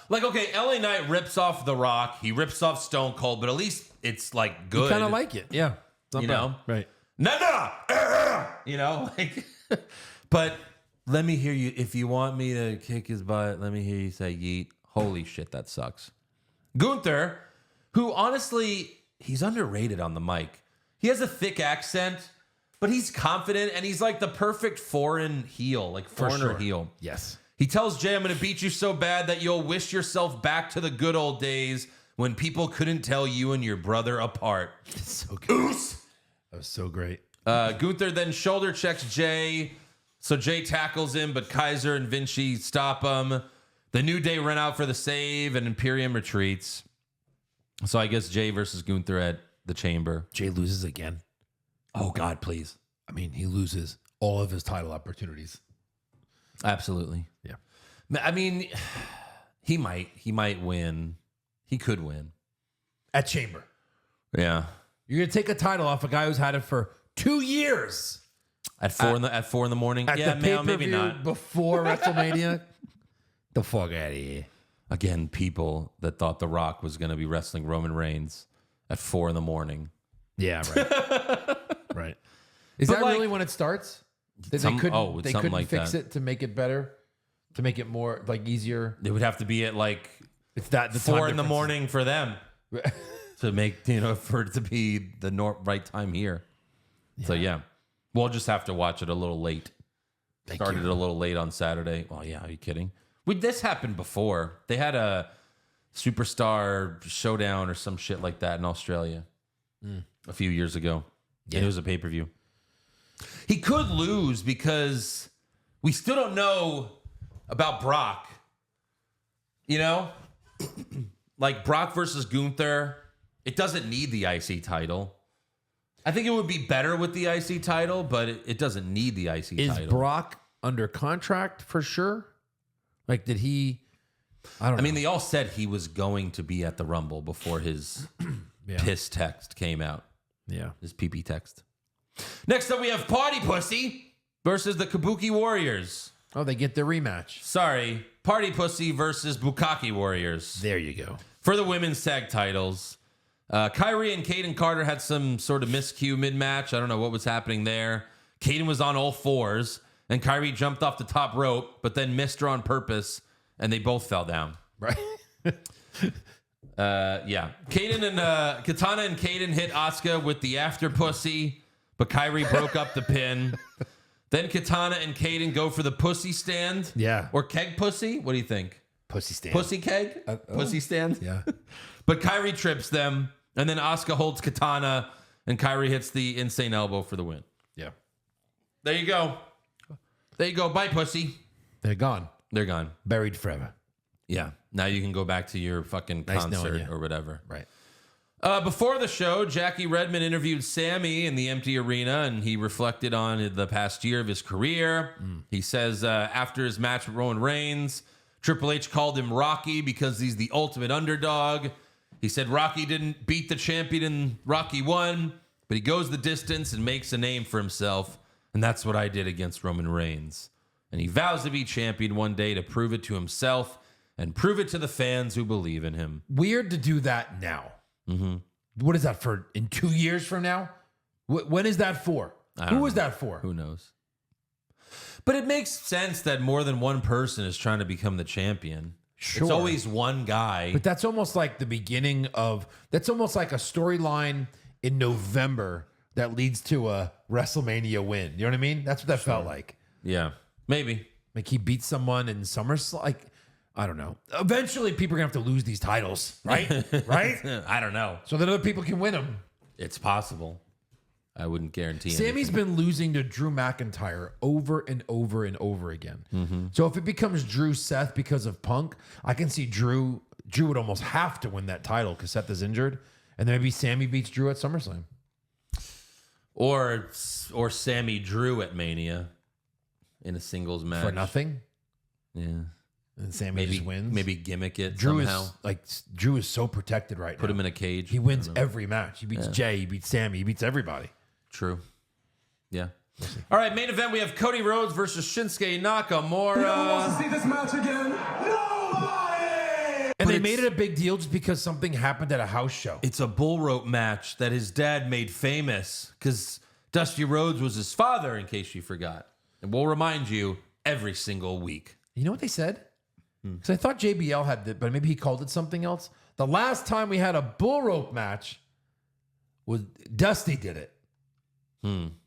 Speaker 3: like, okay, LA Knight rips off The Rock. He rips off Stone Cold, but at least it's like good.
Speaker 4: You kind of like it. Yeah.
Speaker 3: You know?
Speaker 4: Right.
Speaker 3: You know, like, but let me hear you. If you want me to kick his butt, let me hear you say yeet. Holy shit, that sucks. Gunther, who honestly, he's underrated on the mic. He has a thick accent, but he's confident and he's like the perfect foreign heel, like foreigner heel.
Speaker 4: Yes.
Speaker 3: He tells Jay, I'm going to beat you so bad that you'll wish yourself back to the good old days when people couldn't tell you and your brother apart.
Speaker 4: So good. That was so great.
Speaker 3: Gunther then shoulder checks Jay. So Jay tackles him, but Kaiser and Vinci stop him. The New Day run out for the save, and Imperium retreats. So I guess Jay versus Gunther at the Chamber.
Speaker 4: Jay loses again.
Speaker 3: Oh, God, please.
Speaker 4: I mean, he loses all of his title opportunities.
Speaker 3: Absolutely.
Speaker 4: Yeah.
Speaker 3: I mean, he might win. He could win.
Speaker 4: At Chamber.
Speaker 3: Yeah.
Speaker 4: You're going to take a title off a guy who's had it for 2 years.
Speaker 3: At 4 in the morning?
Speaker 4: At
Speaker 3: Yeah,
Speaker 4: the
Speaker 3: maybe
Speaker 4: pay-per-view
Speaker 3: not.
Speaker 4: before WrestleMania. The fuck out of here.
Speaker 3: Again, people that thought The Rock was going to be wrestling Roman Reigns at 4 in the morning.
Speaker 4: Yeah, right. Right. Is
Speaker 3: But
Speaker 4: that
Speaker 3: like-
Speaker 4: really when it starts? They
Speaker 3: Some-
Speaker 4: couldn't, they
Speaker 3: something
Speaker 4: couldn't
Speaker 3: like
Speaker 4: fix
Speaker 3: that.
Speaker 4: it to make it better? To make it more, like, easier?
Speaker 3: It would have to be at like
Speaker 4: It's that the
Speaker 3: 4
Speaker 4: time
Speaker 3: in the
Speaker 4: difference
Speaker 3: morning for them to make, for it to be the right time here. So, yeah. We'll just have to watch it a little late. Started a little late on Saturday. Well, yeah, are you kidding? This happened before. They had a Superstar Showdown or some shit like that in Australia a few years ago. Yeah. And it was a pay-per-view. He could lose because we still don't know about Brock. You know? Like Brock versus Gunther, it doesn't need the IC title. I think it would be better with the IC title, but it doesn't need the IC
Speaker 4: Is
Speaker 3: title.
Speaker 4: Brock under contract for sure? Like, did he? I don't know.
Speaker 3: I mean, they all said he was going to be at the Rumble before his piss text came out.
Speaker 4: Yeah.
Speaker 3: His PP text. Next up, we have Party Pussy versus the Kabuki Warriors.
Speaker 4: Oh, they get their rematch.
Speaker 3: Sorry, Party Pussy versus Bukkake Warriors.
Speaker 4: There you go.
Speaker 3: For the women's tag titles. Kyrie and Kaden Carter had some sort of miscue mid-match. I don't know what was happening there. Kaden was on all fours, and Kyrie jumped off the top rope, but then missed her on purpose, and they both fell down.
Speaker 4: Right.
Speaker 3: Yeah. Kaden and Katana and Kaden hit Asuka with the after pussy, but Kyrie broke up the pin. Then Katana and Kaden go for the pussy stand.
Speaker 4: Yeah.
Speaker 3: Or keg pussy. What do you think?
Speaker 4: Pussy stand.
Speaker 3: Pussy keg? Pussy stand?
Speaker 4: Yeah.
Speaker 3: But Kyrie trips them, and then Asuka holds Katana, and Kyrie hits the insane elbow for the win.
Speaker 4: Yeah.
Speaker 3: There you go. There you go. Bye, pussy.
Speaker 4: They're gone.
Speaker 3: They're gone.
Speaker 4: Buried forever.
Speaker 3: Yeah. Now you can go back to your fucking
Speaker 4: Nice knowing
Speaker 3: concert
Speaker 4: you.
Speaker 3: or whatever.
Speaker 4: Right.
Speaker 3: Before the show, Jackie Redmond interviewed Sammy in the empty arena, and he reflected on the past year of his career. He says after his match with Roman Reigns, Triple H called him Rocky because he's the ultimate underdog. He said Rocky didn't beat the champion in Rocky 1, but he goes the distance and makes a name for himself, and that's what I did against Roman Reigns. And he vows to be champion one day to prove it to himself and prove it to the fans who believe in him.
Speaker 4: Weird to do that now. Mm-hmm. What is that for? In 2 years from now? When is that for? Who is that for?
Speaker 3: Who knows? But it makes sense that more than one person is trying to become the champion.
Speaker 4: Sure.
Speaker 3: It's always one guy.
Speaker 4: But that's almost like the beginning of, that's almost like a storyline in November that leads to a WrestleMania win. You know what I mean? That's what that felt like.
Speaker 3: Yeah, maybe.
Speaker 4: Like he beat someone in SummerSlam. Like, I don't know. Eventually, people are going to have to lose these titles, right? Right?
Speaker 3: I don't know.
Speaker 4: So that other people can win them.
Speaker 3: It's possible. I wouldn't guarantee anything.
Speaker 4: Sammy's been losing to Drew McIntyre over and over and over again. So if it becomes Drew Seth because of Punk, I can see Drew would almost have to win that title because Seth is injured. And then maybe Sammy beats Drew at SummerSlam.
Speaker 3: Or Sammy Drew at Mania in a singles match.
Speaker 4: For nothing.
Speaker 3: Yeah.
Speaker 4: And Sammy just wins.
Speaker 3: Maybe gimmick it
Speaker 4: Drew
Speaker 3: somehow.
Speaker 4: Drew is so protected right now.
Speaker 3: Put him in a cage.
Speaker 4: He wins every match. He beats Jay. He beats Sammy. He beats everybody.
Speaker 3: True. Yeah. All right, main event, we have Cody Rhodes versus Shinsuke Nakamura.
Speaker 1: See this match again? Nobody!
Speaker 4: And they made it a big deal just because something happened at a house show.
Speaker 3: It's a bull rope match that his dad made famous because Dusty Rhodes was his father, in case you forgot. And we'll remind you every single week.
Speaker 4: You know what they said? Because I thought JBL had it, but maybe he called it something else. The last time we had a bull rope match was Dusty did it.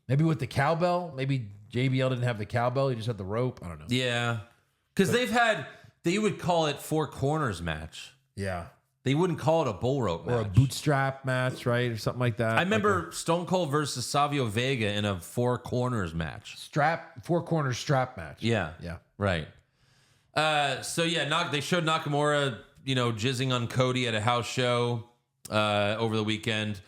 Speaker 4: Maybe with the cowbell. Maybe JBL didn't have the cowbell. He just had the rope. I don't know.
Speaker 3: Yeah. Because they would call it 4 corners match.
Speaker 4: Yeah.
Speaker 3: They wouldn't call it a bull rope match.
Speaker 4: Or a bootstrap match, right? Or something like that.
Speaker 3: I remember Stone Cold versus Savio Vega in a 4 corners match.
Speaker 4: 4 corner strap match.
Speaker 3: Yeah.
Speaker 4: Yeah.
Speaker 3: Right. So yeah, they showed Nakamura, jizzing on Cody at a house show over the weekend.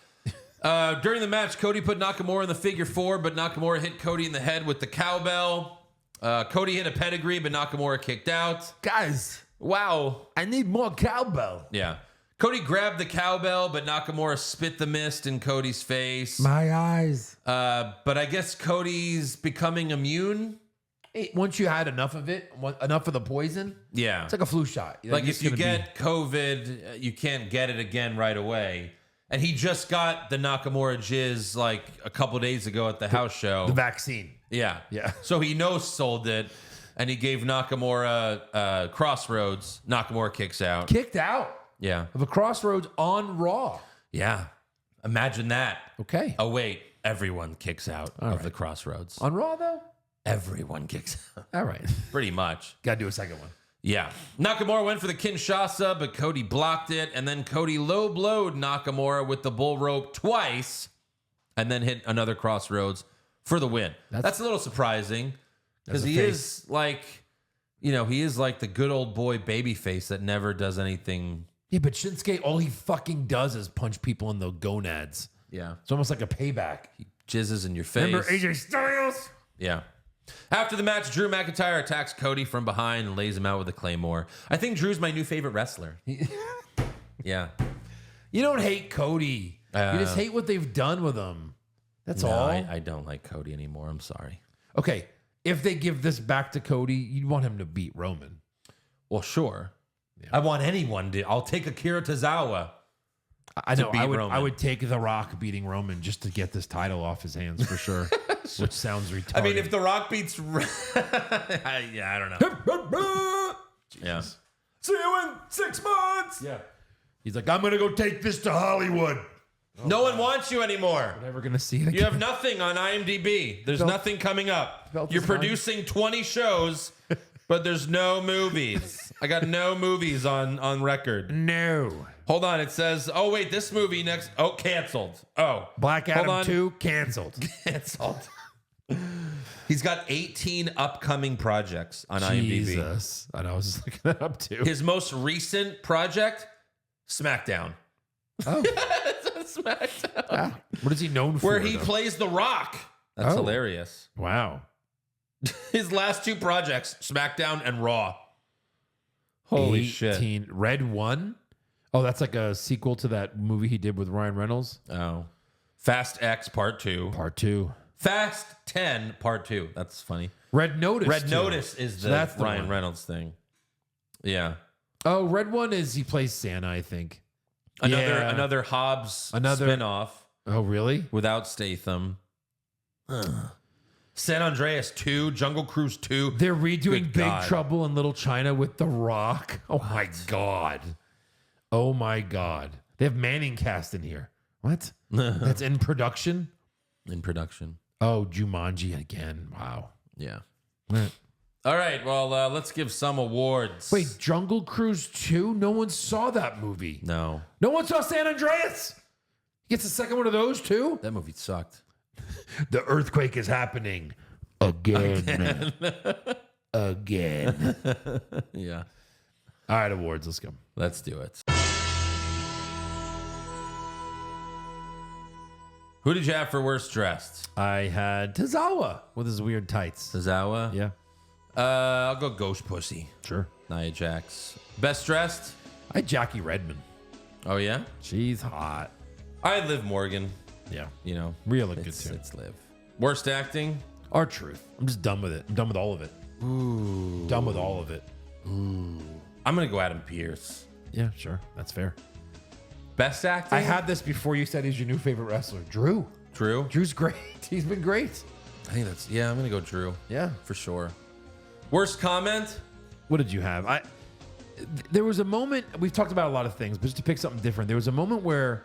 Speaker 3: During the match, Cody put Nakamura in the figure 4, but Nakamura hit Cody in the head with the cowbell. Cody hit a pedigree, but Nakamura kicked out.
Speaker 4: Guys,
Speaker 3: Wow.
Speaker 4: I need more cowbell.
Speaker 3: Yeah. Cody grabbed the cowbell, but Nakamura spit the mist in Cody's face.
Speaker 4: My eyes.
Speaker 3: But I guess Cody's becoming immune.
Speaker 4: Hey, once you had enough of it, enough of the poison,
Speaker 3: Yeah.
Speaker 4: it's like a flu shot.
Speaker 3: Like if you get COVID, you can't get it again right away. And he just got the Nakamura jizz like a couple days ago at the house show.
Speaker 4: The vaccine.
Speaker 3: Yeah.
Speaker 4: Yeah.
Speaker 3: So he sold it, and he gave Nakamura Crossroads. Nakamura kicks out.
Speaker 4: Kicked out
Speaker 3: Yeah.
Speaker 4: of a Crossroads on Raw.
Speaker 3: Yeah. Imagine that.
Speaker 4: Okay.
Speaker 3: Oh, wait. Everyone kicks out of the Crossroads.
Speaker 4: On Raw, though?
Speaker 3: Everyone kicks out.
Speaker 4: All right.
Speaker 3: Pretty much.
Speaker 4: Got to do a second one.
Speaker 3: Yeah. Nakamura went for the Kinshasa, but Cody blocked it. And then Cody low-blowed Nakamura with the bull rope twice and then hit another Crossroads for the win. That's a little surprising because he is like, he is like the good old boy babyface that never does anything.
Speaker 4: Yeah, but Shinsuke, all he fucking does is punch people in the gonads.
Speaker 3: Yeah.
Speaker 4: It's almost like a payback.
Speaker 3: Jizzes in your face.
Speaker 4: Remember AJ Styles?
Speaker 3: Yeah. After the match, Drew McIntyre attacks Cody from behind and lays him out with a Claymore. I think Drew's my new favorite wrestler. Yeah.
Speaker 4: You don't hate Cody. You just hate what they've done with him. That's all.
Speaker 3: I don't like Cody anymore. I'm sorry.
Speaker 4: Okay, if they give this back to Cody, you'd want him to beat Roman.
Speaker 3: Well, sure. Yeah. I want anyone to. I'll take Akira Tozawa.
Speaker 4: I know.
Speaker 3: beat Roman.
Speaker 4: I would take The Rock beating Roman just to get this title off his hands for sure. Which sounds retarded.
Speaker 3: I mean, if The Rock beats, I don't know. Yeah.
Speaker 4: See you in 6 months. Yeah. He's like, I'm gonna go take this to Hollywood.
Speaker 3: No one wants you anymore.
Speaker 4: Never gonna see it again.
Speaker 3: You have nothing on IMDb. There's nothing coming up. You're producing 20 shows, but there's no movies. I got no movies on record.
Speaker 4: No.
Speaker 3: Hold on. It says, oh, wait, this movie next. Oh, canceled. Oh.
Speaker 4: Black Adam 2 canceled.
Speaker 3: Canceled. He's got 18 upcoming projects on IMDb.
Speaker 4: Jesus. I know. I was just looking that up too.
Speaker 3: His most recent project, SmackDown.
Speaker 4: Oh.
Speaker 3: SmackDown.
Speaker 4: Ah, what is he known for?
Speaker 3: Where he plays The Rock. That's hilarious.
Speaker 4: Wow.
Speaker 3: His last 2 projects, SmackDown and Raw. Holy shit.
Speaker 4: Red 1? Oh, that's like a sequel to that movie he did with Ryan Reynolds?
Speaker 3: Oh. Fast X Part 2.
Speaker 4: Part 2.
Speaker 3: Fast 10 Part 2. That's funny.
Speaker 4: Red Notice.
Speaker 3: Red Notice is
Speaker 4: that's the
Speaker 3: Ryan
Speaker 4: one.
Speaker 3: Reynolds thing. Yeah.
Speaker 4: Red 1 is he plays Santa, I think.
Speaker 3: Another Hobbs spinoff.
Speaker 4: Oh, really?
Speaker 3: Without Statham. San Andreas 2, Jungle Cruise 2.
Speaker 4: They're redoing
Speaker 3: Good
Speaker 4: Big
Speaker 3: God.
Speaker 4: Trouble in Little China with The Rock. Oh, my God. Oh, my God. They have Manning cast in here. What? That's in production?
Speaker 3: In production.
Speaker 4: Oh, Jumanji again. Wow.
Speaker 3: Yeah.
Speaker 4: Right.
Speaker 3: All right. Well, let's give some awards.
Speaker 4: Wait, Jungle Cruise 2? No one saw that movie.
Speaker 3: No.
Speaker 4: No one saw San Andreas. He gets a second one of those too?
Speaker 3: That movie sucked.
Speaker 4: The earthquake is happening again. Again.
Speaker 3: Yeah.
Speaker 4: All right, awards. Let's go.
Speaker 3: Let's do it. Who did you have for worst dressed?
Speaker 4: I had Tozawa with his weird tights.
Speaker 3: Tozawa?
Speaker 4: Yeah.
Speaker 3: I'll go Ghost Pussy.
Speaker 4: Sure.
Speaker 3: Nia Jax. Best dressed?
Speaker 4: I had Jackie Redmond.
Speaker 3: Oh, yeah?
Speaker 4: She's hot.
Speaker 3: I had Liv Morgan.
Speaker 4: Yeah.
Speaker 3: You know.
Speaker 4: Real good
Speaker 3: it's,
Speaker 4: too.
Speaker 3: It's Liv. Worst acting?
Speaker 4: R-Truth. I'm just done with it. I'm done with all of it.
Speaker 3: Ooh.
Speaker 4: Done with all of it.
Speaker 3: Ooh. I'm going to go Adam Pearce.
Speaker 4: Yeah, sure. That's fair.
Speaker 3: Best acting?
Speaker 4: I had this before you said he's your new favorite wrestler. Drew.
Speaker 3: Drew?
Speaker 4: Drew's great. He's been great.
Speaker 3: I think that's, yeah, I'm going to go Drew.
Speaker 4: Yeah.
Speaker 3: For sure. Worst comment?
Speaker 4: What did you have? There was a moment, we've talked about a lot of things, but just to pick something different, there was a moment where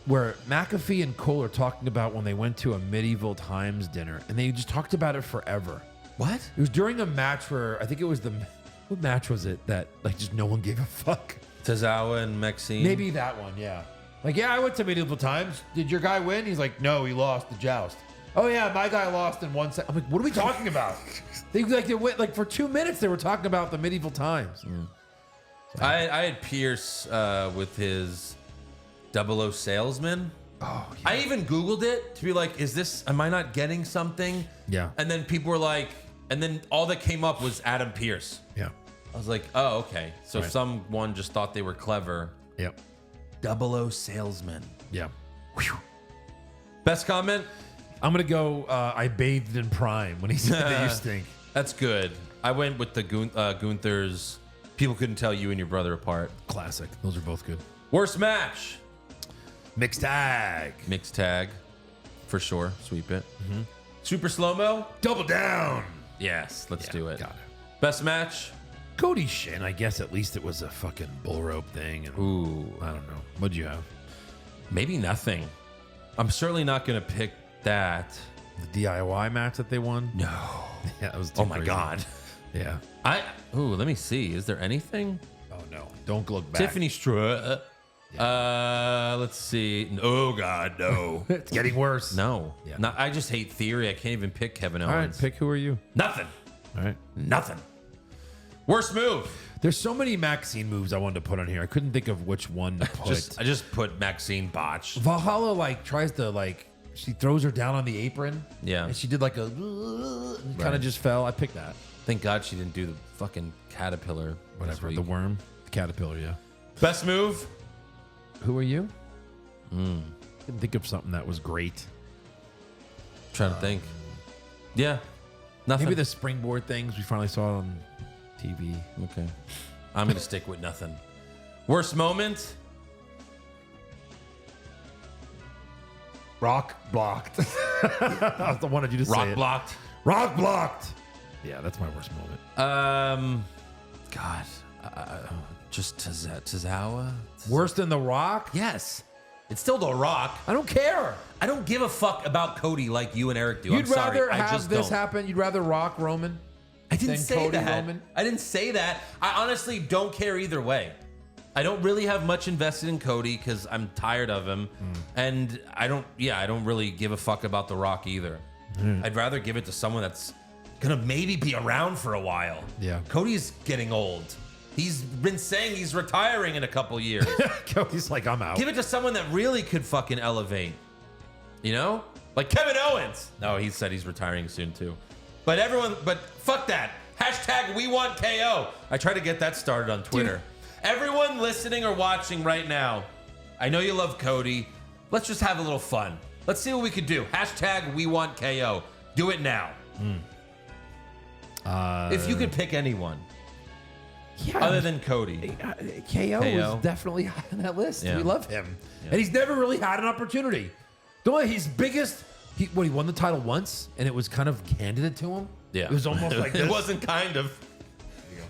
Speaker 4: McAfee and Cole are talking about when they went to a medieval times dinner, and they just talked about it forever.
Speaker 3: What?
Speaker 4: It was during a match where I think it was what match was it that like just no one gave a fuck?
Speaker 3: Tozawa and Maxine.
Speaker 4: Maybe that one, yeah. Like, yeah, I went to medieval times. Did your guy win? He's like, no, he lost the joust. Oh yeah, my guy lost in 1 second. I'm like, what are we talking about? they went like for 2 minutes. They were talking about the medieval times.
Speaker 3: I had Pierce with his 00 salesman.
Speaker 4: Oh, yeah.
Speaker 3: I even Googled it to be like, am I not getting something?
Speaker 4: Yeah.
Speaker 3: And then people were like, and then all that came up was Adam Pierce.
Speaker 4: Yeah.
Speaker 3: I was like, oh, okay. So
Speaker 4: Right.
Speaker 3: someone just thought they were clever.
Speaker 4: Yep.
Speaker 3: 00 salesman.
Speaker 4: Yeah.
Speaker 3: Whew. Best comment?
Speaker 4: I'm gonna go. I bathed in Prime when he said that you stink.
Speaker 3: That's good. I went with the Gunther's. People couldn't tell you and your brother apart.
Speaker 4: Classic. Those are both good.
Speaker 3: Worst match?
Speaker 4: Mixed tag.
Speaker 3: Mixed tag, for sure. Sweep it. Super slow mo.
Speaker 4: Double down.
Speaker 3: Yes, let's do it.
Speaker 4: Got it.
Speaker 3: Best match?
Speaker 4: Cody Shin. I guess at least it was a fucking bull rope thing. And
Speaker 3: Ooh,
Speaker 4: I don't know. What'd you have?
Speaker 3: maybe nothing. I'm certainly not gonna pick that.
Speaker 4: The DIY match that they won.
Speaker 3: No.
Speaker 4: Yeah, it was. Too
Speaker 3: Oh my
Speaker 4: crazy.
Speaker 3: god.
Speaker 4: Yeah.
Speaker 3: Let me see. Is there anything?
Speaker 4: Oh no. Don't look back.
Speaker 3: Tiffany Stewart. Let's see. Oh god, no.
Speaker 4: It's getting worse.
Speaker 3: No.
Speaker 4: Yeah.
Speaker 3: No, I just hate Theory. I can't even pick Kevin
Speaker 4: All right.
Speaker 3: Owens.
Speaker 4: Pick who are you?
Speaker 3: Nothing.
Speaker 4: All right.
Speaker 3: Nothing. Worst move.
Speaker 4: There's so many Maxine moves I wanted to put on here. I couldn't think of which one to put.
Speaker 3: I just put Maxine botch.
Speaker 4: Valhalla like tries to like she throws her down on the apron.
Speaker 3: Yeah.
Speaker 4: And she did like a kind of just fell. I picked that.
Speaker 3: Thank God she didn't do the fucking caterpillar.
Speaker 4: Whatever.
Speaker 3: this
Speaker 4: The
Speaker 3: week.
Speaker 4: worm. The caterpillar, yeah.
Speaker 3: Best move.
Speaker 4: Who are you? Couldn't think of something that was great.
Speaker 3: Trying to think. Yeah. Nothing.
Speaker 4: Maybe the springboard things we finally saw on TV.
Speaker 3: Okay. I'm gonna stick with nothing. Worst moment.
Speaker 4: Rock blocked. I wanted you to say
Speaker 3: Rock
Speaker 4: it.
Speaker 3: blocked.
Speaker 4: Rock blocked. Yeah, that's my worst moment.
Speaker 3: God. Just Tozawa.
Speaker 4: Worse than The Rock?
Speaker 3: Yes. It's still The Rock.
Speaker 4: I don't care.
Speaker 3: I don't give a fuck about Cody like you and Eric do.
Speaker 4: You'd
Speaker 3: I'm sorry.
Speaker 4: rather
Speaker 3: I
Speaker 4: have
Speaker 3: just
Speaker 4: this
Speaker 3: don't.
Speaker 4: happen? You'd rather Rock Roman?
Speaker 3: I didn't
Speaker 4: than
Speaker 3: say
Speaker 4: Cody
Speaker 3: that.
Speaker 4: Roman?
Speaker 3: I didn't say that. I honestly don't care either way. I don't really have much invested in Cody because I'm tired of him, and I don't really give a fuck about The Rock either. I'd rather give it to someone that's gonna maybe be around for a while.
Speaker 4: Yeah.
Speaker 3: Cody's getting old. He's been saying he's retiring in a couple years.
Speaker 4: Cody's like, I'm out.
Speaker 3: Give it to someone that really could fucking elevate. You know? Like Kevin Owens. No, he said he's retiring soon too. But fuck that. Hashtag we want KO. I tried to get that started on Twitter.
Speaker 4: Dude.
Speaker 3: Everyone listening or watching right now, I know you love Cody. Let's just have a little fun. Let's see what we could do. Hashtag we want KO. Do it now. If you could pick anyone
Speaker 4: Yeah,
Speaker 3: other than Cody.
Speaker 4: KO
Speaker 3: KO.
Speaker 4: is definitely high on that list.
Speaker 3: Yeah.
Speaker 4: We love him. And he's never really had an opportunity. The only his biggest, he won the title once, and it was kind of handed it to him.
Speaker 3: Yeah.
Speaker 4: It was almost like this.
Speaker 3: It wasn't kind of.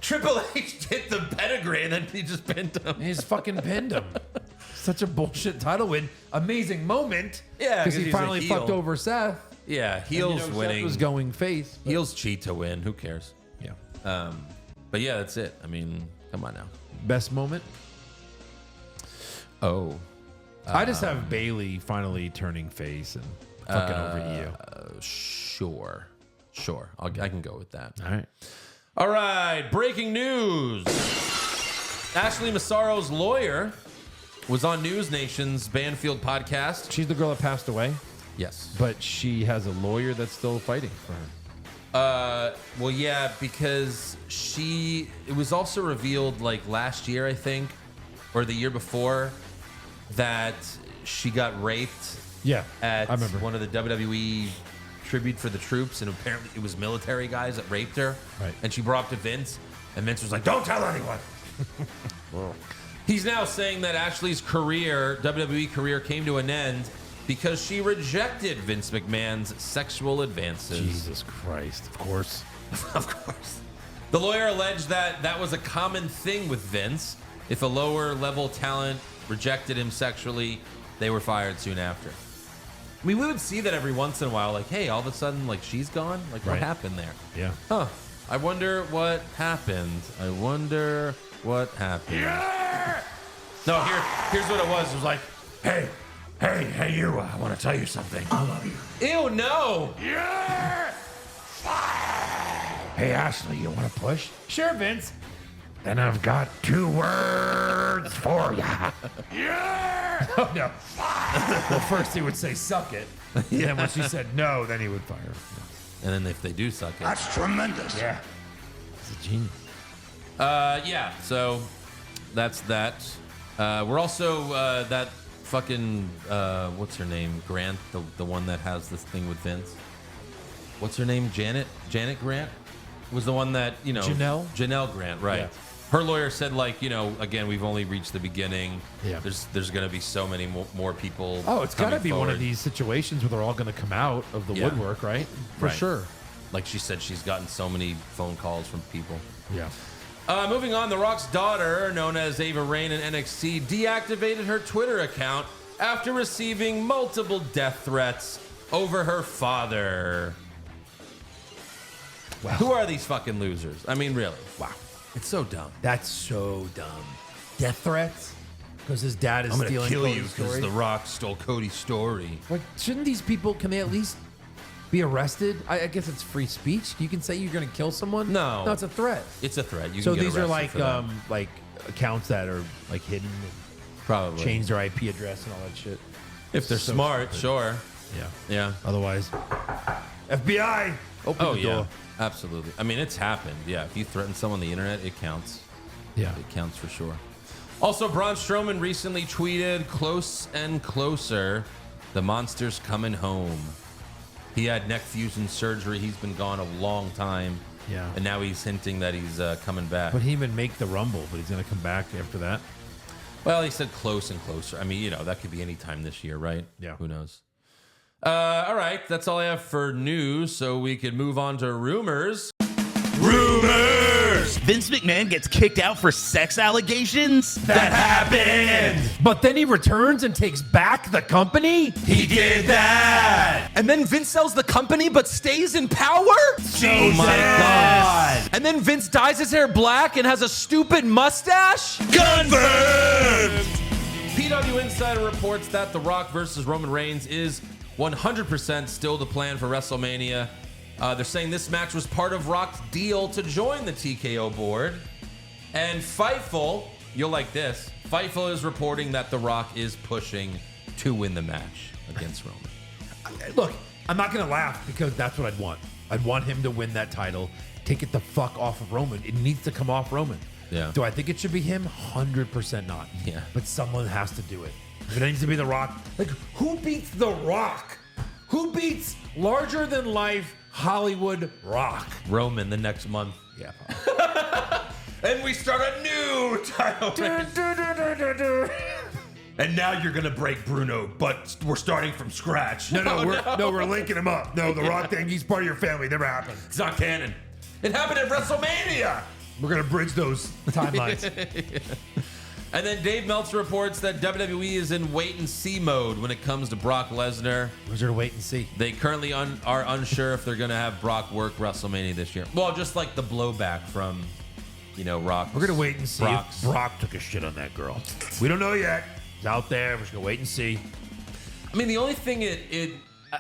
Speaker 3: Triple H hit the pedigree and then he just pinned him.
Speaker 4: And he's fucking pinned him. Such a bullshit title win. Amazing moment.
Speaker 3: Yeah,
Speaker 4: because
Speaker 3: 'cause
Speaker 4: he
Speaker 3: he's a
Speaker 4: finally
Speaker 3: heel.
Speaker 4: fucked over Seth.
Speaker 3: Yeah,
Speaker 4: And,
Speaker 3: heels
Speaker 4: Seth
Speaker 3: winning.
Speaker 4: was going face. but-
Speaker 3: Heels cheat to win. Who cares?
Speaker 4: Yeah.
Speaker 3: But yeah, that's it. I mean, come on now.
Speaker 4: Best moment.
Speaker 3: Oh,
Speaker 4: I just have Bailey finally turning face and fucking over you.
Speaker 3: sure. I can go with that.
Speaker 4: All right.
Speaker 3: All right, breaking news. Ashley Massaro's lawyer was on News Nation's Banfield podcast.
Speaker 4: She's the girl that passed away,
Speaker 3: Yes.
Speaker 4: but she has a lawyer that's still fighting for her.
Speaker 3: Well, yeah, because it was also revealed like last year, I think, or the year before, that she got raped
Speaker 4: Yeah,
Speaker 3: at
Speaker 4: I remember.
Speaker 3: one of the WWE tribute for the troops, and apparently it was military guys that raped her.
Speaker 4: Right.
Speaker 3: And she brought up to Vince, and Vince was like, "Don't tell anyone." He's now saying that Ashley's WWE career, came to an end because she rejected Vince McMahon's sexual advances.
Speaker 4: Jesus Christ, of course.
Speaker 3: Of course. The lawyer alleged that was a common thing with Vince. If a lower level talent rejected him sexually, they were fired soon after. I mean, we would see that every once in a while. Like, hey, all of a sudden, like, she's gone. Like, what
Speaker 4: Right.
Speaker 3: happened there?
Speaker 4: Yeah.
Speaker 3: Huh. I wonder what happened. I wonder what happened.
Speaker 5: Yeah!
Speaker 3: No, here's what it was. It was like,
Speaker 5: Hey, you, I want to tell you something. I love you.
Speaker 3: ew, no.
Speaker 5: Yeah! Hey, Ashley, you want to push?
Speaker 4: Sure, Vince.
Speaker 5: Then I've got 2 words for you. Yeah!
Speaker 4: Oh, no. Well, first he would say, suck it. And then when she said no, then he would fire her.
Speaker 3: And then if they do suck it.
Speaker 5: That's tremendous.
Speaker 4: Yeah. He's a genius.
Speaker 3: Yeah, so that's that. We're also that fucking what's her name? Grant, the one that has this thing with Vince. What's her name? Janet Grant was the one that, you know, Janelle Grant, right?
Speaker 4: Yeah.
Speaker 3: Her lawyer said, like, you know, again, we've only reached the beginning.
Speaker 4: Yeah.
Speaker 3: There's going to be so many more people.
Speaker 4: Oh, it's got to
Speaker 3: coming
Speaker 4: be one
Speaker 3: forward.
Speaker 4: of these situations where they're all going to come out of the
Speaker 3: Yeah.
Speaker 4: woodwork, right? For
Speaker 3: Right.
Speaker 4: sure.
Speaker 3: Like she said, she's gotten so many phone calls from people.
Speaker 4: Yeah.
Speaker 3: Moving on, The Rock's daughter, known as Ava Raine in NXT, deactivated her Twitter account after receiving multiple death threats over her father.
Speaker 4: Wow.
Speaker 3: Who are these fucking losers? I mean, really. Wow. It's so dumb.
Speaker 4: That's so dumb. Death threats? Because his dad is
Speaker 3: I'm going to
Speaker 4: stealing
Speaker 3: kill you
Speaker 4: Cody's
Speaker 3: because
Speaker 4: story?
Speaker 3: The Rock stole Cody's story.
Speaker 4: Like, shouldn't these people, can they at least be arrested? I guess it's free speech. You can say you're going to kill someone?
Speaker 3: No.
Speaker 4: No, it's a threat.
Speaker 3: It's a threat. You
Speaker 4: So
Speaker 3: can get
Speaker 4: these are
Speaker 3: arrested for that.
Speaker 4: like accounts that are like hidden and
Speaker 3: Probably.
Speaker 4: change their IP address and all that shit.
Speaker 3: If they're
Speaker 4: So
Speaker 3: smart,
Speaker 4: stupid.
Speaker 3: sure.
Speaker 4: Yeah.
Speaker 3: Yeah.
Speaker 4: Otherwise, FBI, open
Speaker 3: Oh,
Speaker 4: the
Speaker 3: yeah.
Speaker 4: door.
Speaker 3: Absolutely. I mean, it's happened. Yeah. If you threaten someone on the internet, it counts.
Speaker 4: Yeah.
Speaker 3: It counts for sure. Also, Braun Strowman recently tweeted, "Close and closer, the monster's coming home." He had neck fusion surgery. He's been gone a long time.
Speaker 4: Yeah.
Speaker 3: And now he's hinting that he's coming back.
Speaker 4: But he even make the Rumble, but he's going to come back after that.
Speaker 3: Well, he said close and closer. I mean, you know, that could be any time this year, right?
Speaker 4: Yeah.
Speaker 3: Who knows? All right. That's all I have for news. So we could move on to rumors.
Speaker 6: Rumors! Vince McMahon gets kicked out for sex allegations? That happened!
Speaker 4: But then he returns and takes back the company?
Speaker 6: He did that!
Speaker 7: And then Vince sells the company but stays in power?
Speaker 6: Jesus!
Speaker 3: Oh my God.
Speaker 7: And then Vince dyes his hair black and has a stupid mustache?
Speaker 6: Confirmed!
Speaker 3: PW Insider reports that The Rock versus Roman Reigns is 100% still the plan for WrestleMania. They're saying this match was part of Rock's deal to join the TKO board. And Fightful, you'll like this, Fightful is reporting that The Rock is pushing to win the match against Roman.
Speaker 4: Look, I'm not going to laugh because that's what I'd want. I'd want him to win that title, take it the fuck off of Roman. It needs to come off Roman.
Speaker 3: Yeah.
Speaker 4: Do I think it should be him? 100% not.
Speaker 3: Yeah.
Speaker 4: But someone has to do it. If it needs to be The Rock, like, who beats The Rock? Who beats larger than life Hollywood Rock?
Speaker 3: Roman the next month.
Speaker 4: Yeah.
Speaker 3: And we start a new title reign. And now you're gonna break Bruno, but we're starting from scratch.
Speaker 4: we're linking him up. No, The Rock thing, he's part of your family. Never happened.
Speaker 3: It's not canon. It happened at WrestleMania.
Speaker 4: We're going to bridge those timelines.
Speaker 3: And then Dave Meltzer reports that WWE is in wait-and-see mode when it comes to Brock Lesnar.
Speaker 4: We're going to wait and see.
Speaker 3: They currently are unsure if they're going to have Brock work WrestleMania this year. Well, just like the blowback from, you know, Rock.
Speaker 4: We're going to wait and see
Speaker 3: Brock's.
Speaker 4: if Brock took a shit on that girl. We don't know yet. It's out there. We're just going to wait and see.
Speaker 3: I mean, the only thing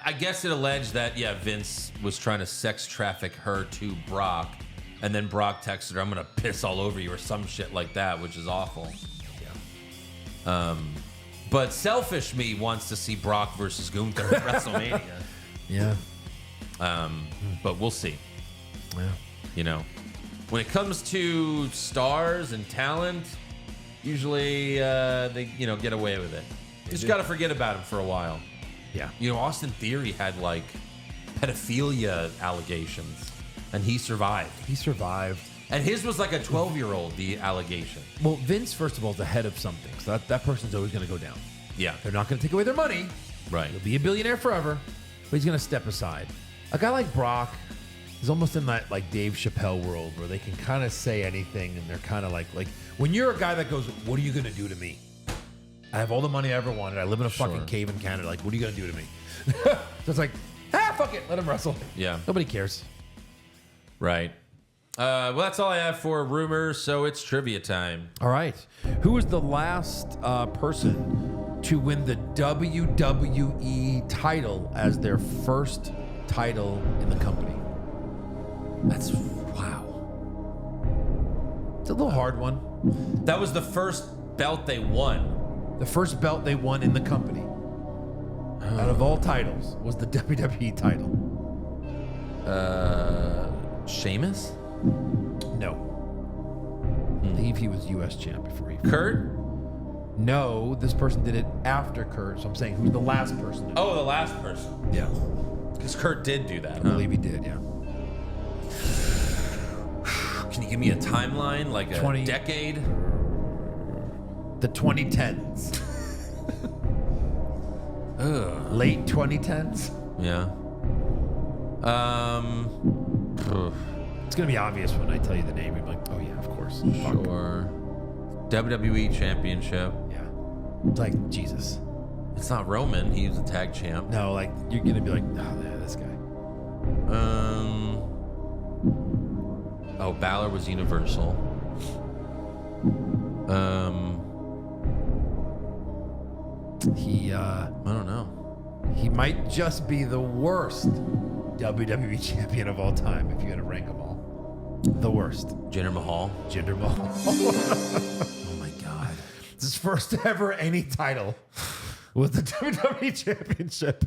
Speaker 3: I guess it alleged that, yeah, Vince was trying to sex traffic her to Brock. And then Brock texted her, "I'm going to piss all over you," or some shit like that, which is awful. But selfish me wants to see Brock versus Gunther at WrestleMania.
Speaker 4: Yeah.
Speaker 3: But we'll see.
Speaker 4: Yeah.
Speaker 3: You know, when it comes to stars and talent, usually they, you know, get away with it. Just got to forget about him for a while.
Speaker 4: Yeah.
Speaker 3: You know, Austin Theory had like pedophilia allegations, and he survived.
Speaker 4: He survived.
Speaker 3: And his was like a 12-year-old, the allegation.
Speaker 4: Well, Vince, first of all, is the head of something. So that person's always going to go down.
Speaker 3: Yeah.
Speaker 4: They're not going to take away their money.
Speaker 3: Right.
Speaker 4: He'll be a billionaire forever, but he's going to step aside. A guy like Brock is almost in that like Dave Chappelle world where they can kind of say anything and they're kind of like when you're a guy that goes, "What are you going to do to me?" I have all the money I ever wanted. I live in a fucking cave in Canada. Like, what are you going to do to me? So it's like, fuck it. Let him wrestle.
Speaker 3: Yeah.
Speaker 4: Nobody cares.
Speaker 3: Right. Well, that's all I have for rumors, so it's trivia time.
Speaker 4: All right. Who was the last person to win the WWE title as their first title in the company?
Speaker 3: That's wow.
Speaker 4: It's a little hard one.
Speaker 3: That was the first belt they won.
Speaker 4: The first belt they won in the company, out of all titles, was the WWE title.
Speaker 3: Sheamus?
Speaker 4: No. I believe he was U.S. champ before he.
Speaker 3: Kurt?
Speaker 4: No, this person did it after Kurt. So I'm saying who's the last person? To
Speaker 3: Oh, the last person.
Speaker 4: yeah.
Speaker 3: Because Kurt did do that.
Speaker 4: I believe he did. Yeah.
Speaker 3: Can you give me a timeline, like a
Speaker 4: 20
Speaker 3: decade?
Speaker 4: The 2010s. Late 2010s.
Speaker 3: Yeah.
Speaker 4: It's gonna be obvious when I tell you the name. You're like, oh yeah, of course. Fuck.
Speaker 3: Sure. WWE Championship.
Speaker 4: Yeah. It's like Jesus.
Speaker 3: It's not Roman. He was a tag champ.
Speaker 4: No, like you're gonna be like, oh yeah, this guy.
Speaker 3: Oh, Balor was Universal.
Speaker 4: He
Speaker 3: I don't know.
Speaker 4: he might just be the worst WWE champion of all time if you had to rank them all. The worst.
Speaker 3: Jinder Mahal.
Speaker 4: Jinder Mahal.
Speaker 3: Oh my God.
Speaker 4: It's his first ever any title was the WWE Championship.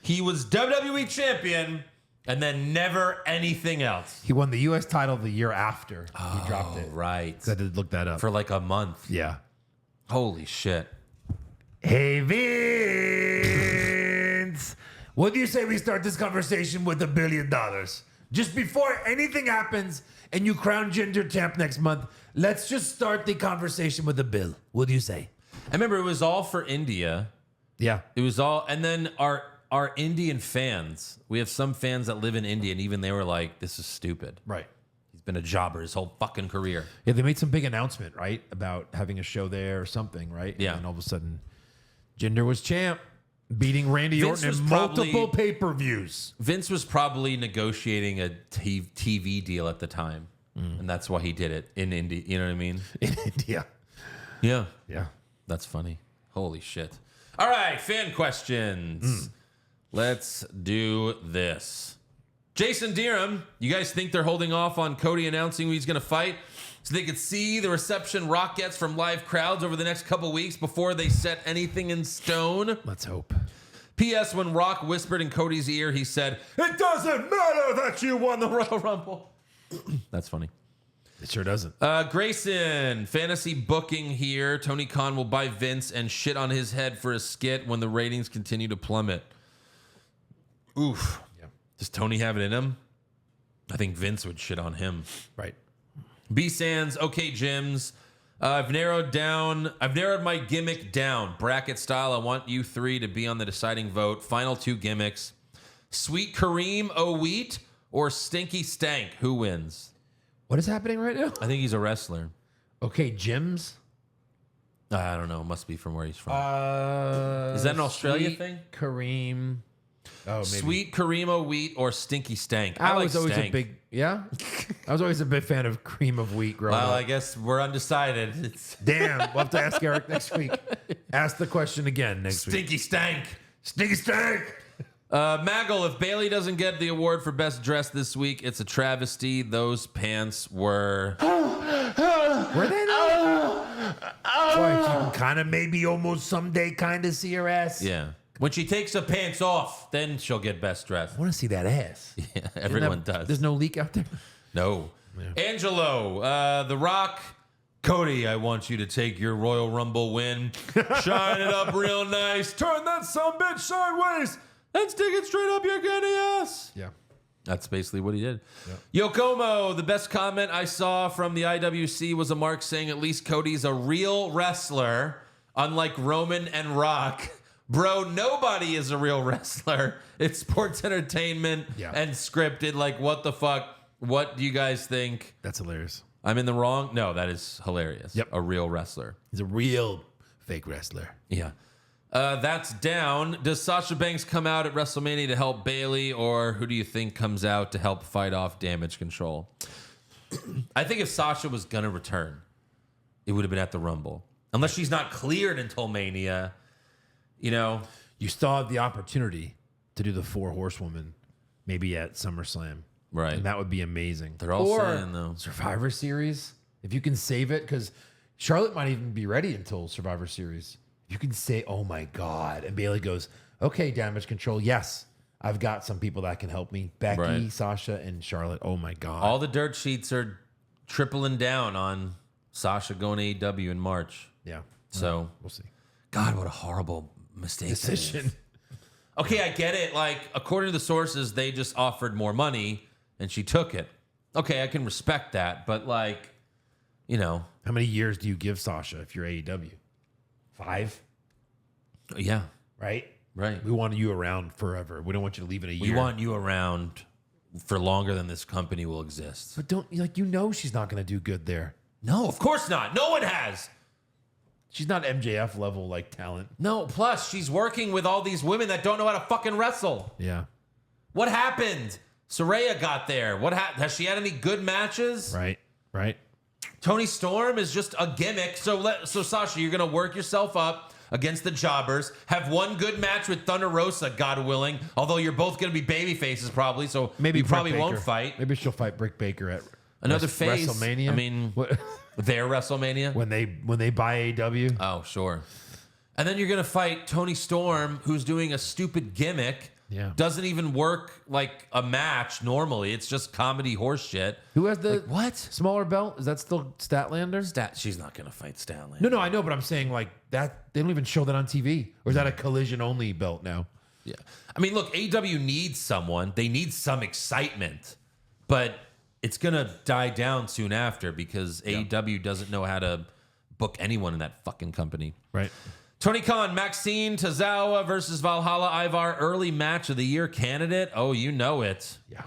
Speaker 3: He was WWE champion and then never anything else.
Speaker 4: He won the U.S. title the year after he dropped it.
Speaker 3: Right.
Speaker 4: 'Cause I did look that up.
Speaker 3: For like a month.
Speaker 4: Yeah.
Speaker 3: Holy shit.
Speaker 4: Hey, Vince. What do you say we start this conversation with $1 billion? Just before anything happens and you crown Ginger champ next month, let's just start the conversation with a bill. What do you say?
Speaker 3: I remember it was all for India.
Speaker 4: Yeah.
Speaker 3: It was all, and then our Indian fans, we have some fans that live in India, and even they were like, this is stupid.
Speaker 4: Right.
Speaker 3: He's been a jobber his whole fucking career.
Speaker 4: Yeah, they made some big announcement, right? About having a show there or something, right?
Speaker 3: Yeah.
Speaker 4: And all of a sudden, Jinder was champ, beating Randy
Speaker 3: Vince
Speaker 4: Orton
Speaker 3: was
Speaker 4: in
Speaker 3: probably-
Speaker 4: multiple pay-per-views.
Speaker 3: Vince was probably negotiating a TV deal at the time, and that's why he did it in India. You know what I mean?
Speaker 4: In India.
Speaker 3: Yeah.
Speaker 4: Yeah.
Speaker 3: That's funny. Holy shit. All right, fan questions. Let's do this. Jason Deerham, you guys think they're holding off on Cody announcing who he's going to fight so they could see the reception Rock gets from live crowds over the next couple weeks before they set anything in stone?
Speaker 4: Let's hope.
Speaker 3: P.S. When Rock whispered in Cody's ear, he said, "It doesn't matter that you won the Royal Rumble." That's funny.
Speaker 4: It sure doesn't.
Speaker 3: Grayson, fantasy booking here. Tony Khan will buy Vince and shit on his head for a skit when the ratings continue to plummet. Oof.
Speaker 4: Yeah.
Speaker 3: Does Tony have it in him? I think Vince would shit on him.
Speaker 4: Right.
Speaker 3: B Sands, okay, Jims. I've narrowed my gimmick down. Bracket style. I want you three to be on the deciding vote. Final two gimmicks. Sweet Kareem O'Wheat or Stinky Stank. Who wins?
Speaker 4: What is happening right now?
Speaker 3: I think he's a wrestler.
Speaker 4: Okay, Jim's.
Speaker 3: I don't know. Must be from where he's from.
Speaker 4: Is
Speaker 3: that an Australia thing?
Speaker 4: Kareem. Oh, maybe.
Speaker 3: Sweet Kareem O'Wheat or Stinky Stank.
Speaker 4: I
Speaker 3: like
Speaker 4: was always
Speaker 3: Stank.
Speaker 4: a big, yeah? I was always a big fan of cream of wheat growing
Speaker 3: Well,
Speaker 4: up.
Speaker 3: I guess we're undecided. It's
Speaker 4: Damn, we'll have to ask Eric next week. Ask the question again next week.
Speaker 3: Stinky Stank.
Speaker 4: Stinky stank.
Speaker 3: Maggle, if Bailey doesn't get the award for best dress this week, it's a travesty. Those pants were.
Speaker 4: Were they though? Boy, you can kind of maybe almost someday kind of see her ass.
Speaker 3: Yeah. When she takes her pants off, then she'll get best dress.
Speaker 4: I want to see that ass.
Speaker 3: Yeah, everyone does.
Speaker 4: There's no leak out there.
Speaker 3: No. Angelo, The Rock. Cody, I want you to take your Royal Rumble win, shine it up real nice, turn that sumbitch sideways, and stick it straight up your candy ass.
Speaker 4: Yeah.
Speaker 3: That's basically what he did. Yokomo, the best comment I saw from the IWC was a mark saying at least Cody's a real wrestler, unlike Roman and Rock. Bro, nobody is a real wrestler. It's sports entertainment and scripted. Like, what the fuck? What do you guys think?
Speaker 4: That's hilarious.
Speaker 3: I'm in the wrong? No, that is hilarious.
Speaker 4: Yep.
Speaker 3: A real wrestler.
Speaker 4: He's a real fake wrestler.
Speaker 3: Yeah. That's down. Does Sasha Banks come out at WrestleMania to help Bayley, or who do you think comes out to help fight off Damage Control? I think if Sasha was going to return, it would have been at the Rumble. Unless she's not cleared until Mania, you know.
Speaker 4: You still have the opportunity to do the 4 Horsewomen maybe at SummerSlam.
Speaker 3: Right.
Speaker 4: And that would be amazing.
Speaker 3: They're all saying, though.
Speaker 4: Survivor Series, if you can save it, because Charlotte might even be ready until Survivor Series. You can say, oh my God. And Bayley goes, okay, Damage Control. Yes, I've got some people that can help me. Becky,
Speaker 3: Right.
Speaker 4: Sasha, and Charlotte. Oh my God.
Speaker 3: All the dirt sheets are tripling down on Sasha going to AEW in March.
Speaker 4: Yeah.
Speaker 3: So
Speaker 4: We'll see.
Speaker 3: God, what a horrible mistake. that is.
Speaker 4: Decision.
Speaker 3: Okay, I get it. Like, according to the sources, they just offered more money and she took it. Okay, I can respect that. But, like, you know.
Speaker 4: How many years do you give Sasha if you're AEW? 5?
Speaker 3: Yeah.
Speaker 4: Right?
Speaker 3: Right.
Speaker 4: We want you around forever. We don't want you to leave in a
Speaker 3: We
Speaker 4: year.
Speaker 3: want you around for longer than this company will exist.
Speaker 4: But don't, like, you know she's not going to do good there.
Speaker 3: No, of course not. No one has.
Speaker 4: She's not MJF level, like, talent.
Speaker 3: No, plus she's working with all these women that don't know how to fucking wrestle.
Speaker 4: Yeah.
Speaker 3: What happened? Saraya got there. What has she had any good matches?
Speaker 4: Right. Right.
Speaker 3: Tony Storm is just a gimmick. So Sasha, you're gonna work yourself up against the jobbers. Have one good match with Thunder Rosa, God willing. Although you're both gonna be baby faces probably, so
Speaker 4: Maybe
Speaker 3: you
Speaker 4: Britt
Speaker 3: probably
Speaker 4: Baker.
Speaker 3: won't fight.
Speaker 4: Maybe she'll fight Britt Baker at
Speaker 3: Another phase.
Speaker 4: WrestleMania.
Speaker 3: I mean,
Speaker 4: What-
Speaker 3: their WrestleMania.
Speaker 4: when they buy AEW.
Speaker 3: Oh, sure. And then you're gonna fight Tony Storm, who's doing a stupid gimmick.
Speaker 4: Yeah.
Speaker 3: Doesn't even work like a match normally. It's just comedy horse shit.
Speaker 4: Who has the
Speaker 3: What?
Speaker 4: smaller belt? Is that still Statlander?
Speaker 3: She's not gonna fight Statlander.
Speaker 4: No, I know, but I'm saying like that. They don't even show that on TV. Or is that a collision only belt now?
Speaker 3: Yeah. I mean, look, AEW needs someone. They need some excitement, but it's gonna die down soon after because AEW doesn't know how to book anyone in that fucking company.
Speaker 4: Right.
Speaker 3: Tony Khan, Maxine Tozawa versus Valhalla Ivar, early match of the year candidate. Oh, you know it.
Speaker 4: Yeah.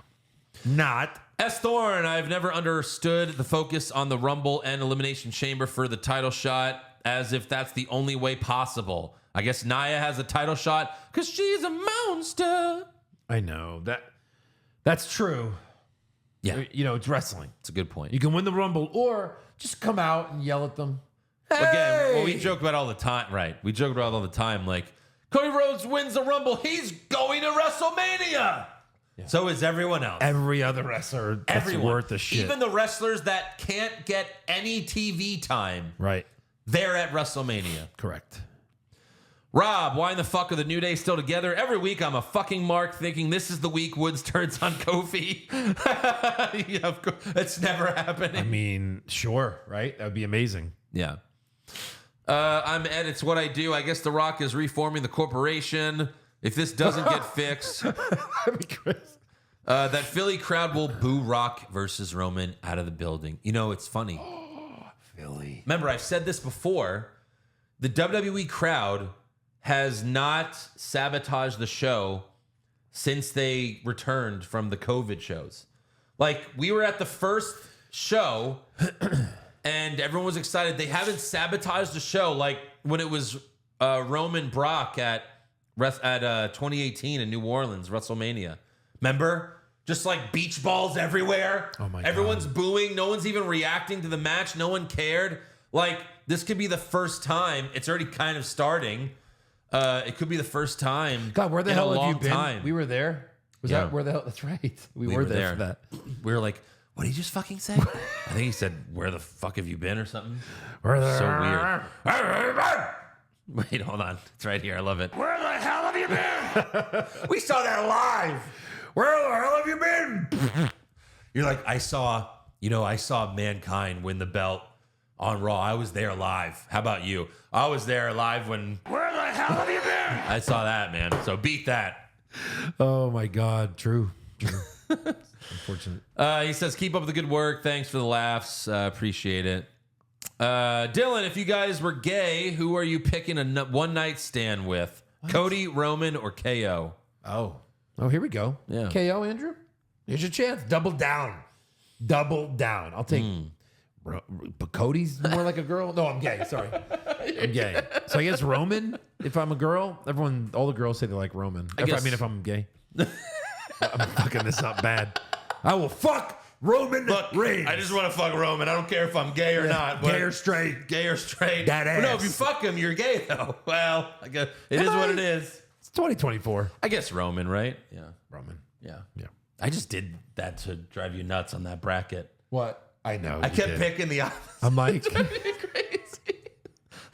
Speaker 4: Not.
Speaker 3: S. Thorne, I've never understood the focus on the Rumble and Elimination Chamber for the title shot as if that's the only way possible. I guess Nia has a title shot because she's a monster.
Speaker 4: I know. That's true.
Speaker 3: Yeah,
Speaker 4: You know, it's wrestling.
Speaker 3: it's a good point.
Speaker 4: You can win the Rumble or just come out and yell at them.
Speaker 3: Again, well, we joke about all the time, right? We joke about all the time, like, Cody Rhodes wins the Rumble. He's going to WrestleMania. Yeah. So is everyone else.
Speaker 4: Every other wrestler that's
Speaker 3: Everyone.
Speaker 4: worth a shit.
Speaker 3: Even the wrestlers that can't get any TV time,
Speaker 4: right.
Speaker 3: they're at WrestleMania.
Speaker 4: Correct.
Speaker 3: Rob, why in the fuck are the New Day still together? Every week I'm a fucking mark thinking this is the week Woods turns on Kofi. Yeah, of course. It's never happening.
Speaker 4: I mean, sure, right? That would be amazing.
Speaker 3: Yeah. I'm Ed. It's what I do. I guess The Rock is reforming the corporation. If this doesn't get fixed,
Speaker 4: That'd be great.
Speaker 3: that Philly crowd will boo Rock versus Roman out of the building. You know, it's funny.
Speaker 4: Philly.
Speaker 3: Remember, I've said this before. The WWE crowd has not sabotaged the show since they returned from the COVID shows. Like, we were at the first show and everyone was excited. They haven't sabotaged the show like when it was Roman Brock at 2018 in New Orleans, WrestleMania. Remember? Just like beach balls everywhere.
Speaker 4: Oh my God.
Speaker 3: Everyone's booing. No one's even reacting to the match. No one cared. Like, this could be the first time. It's already kind of starting. It could be the first time.
Speaker 4: God, where the
Speaker 3: in
Speaker 4: hell
Speaker 3: a
Speaker 4: have
Speaker 3: long
Speaker 4: you been?
Speaker 3: time.
Speaker 4: We were there. Was
Speaker 3: Yeah.
Speaker 4: that where the hell? That's right. We were there for that.
Speaker 3: We were like, what did he just fucking say? I think he said, where the fuck have you been or something?
Speaker 4: We're there.
Speaker 3: So weird. Wait, hold on. It's right here. I love it.
Speaker 4: Where the hell have you been?
Speaker 3: We saw that live.
Speaker 4: Where the hell have you been?
Speaker 3: You're like, I saw Mankind win the belt on Raw. I was there live. How about you? I was there live when.
Speaker 4: Where the hell have you been?
Speaker 3: I saw that, man. So beat that.
Speaker 4: Oh my God. True. Unfortunate.
Speaker 3: He says, keep up the good work. Thanks for the laughs. Appreciate it. Dylan, if you guys were gay, who are you picking a one night stand with? What? Cody, Roman, or KO?
Speaker 4: Oh, here we go.
Speaker 3: Yeah.
Speaker 4: KO, Andrew. Here's your chance. Double down. Double down. I'll take But Cody's more like a girl. No, I'm gay. Sorry, I'm gay. So I guess Roman. If I'm a girl, all the girls say they like Roman. I mean, if I'm gay, I'm fucking this up bad. I will fuck Roman Reigns.
Speaker 3: I just want to fuck Roman. I don't care if I'm gay or not.
Speaker 4: Gay or straight.
Speaker 3: Gay or straight.
Speaker 4: That ass.
Speaker 3: No, if you fuck him, you're gay though. Well, I guess it is what it is.
Speaker 4: It's 2024.
Speaker 3: I guess Roman, right? Yeah.
Speaker 4: Roman.
Speaker 3: Yeah.
Speaker 4: Yeah.
Speaker 3: I just did that to drive you nuts on that bracket.
Speaker 4: What? I know.
Speaker 3: I kept picking the opposite.
Speaker 4: I'm like,
Speaker 3: Crazy.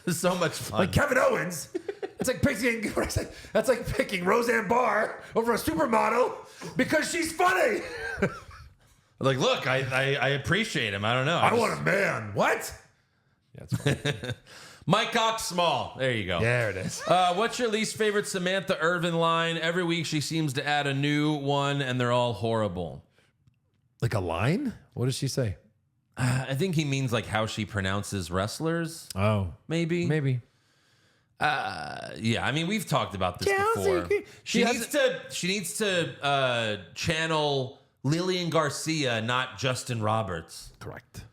Speaker 3: It's so much fun.
Speaker 4: like Kevin Owens. It's like picking. What I say? That's like picking Roseanne Barr over a supermodel because she's funny.
Speaker 3: Like, look, I appreciate him. I don't know.
Speaker 4: I want a man. What? Yeah, it's funny.
Speaker 3: Mike Cox Small. There you go.
Speaker 4: There it is.
Speaker 3: What's your least favorite Samantha Irvin line? Every week she seems to add a new one, and they're all horrible.
Speaker 4: Like a line? What does she say?
Speaker 3: I think he means like how she pronounces wrestlers.
Speaker 4: Oh,
Speaker 3: Maybe. Yeah, I mean, we've talked about this before. She needs to channel Lillian Garcia, not Justin Roberts.
Speaker 4: Correct.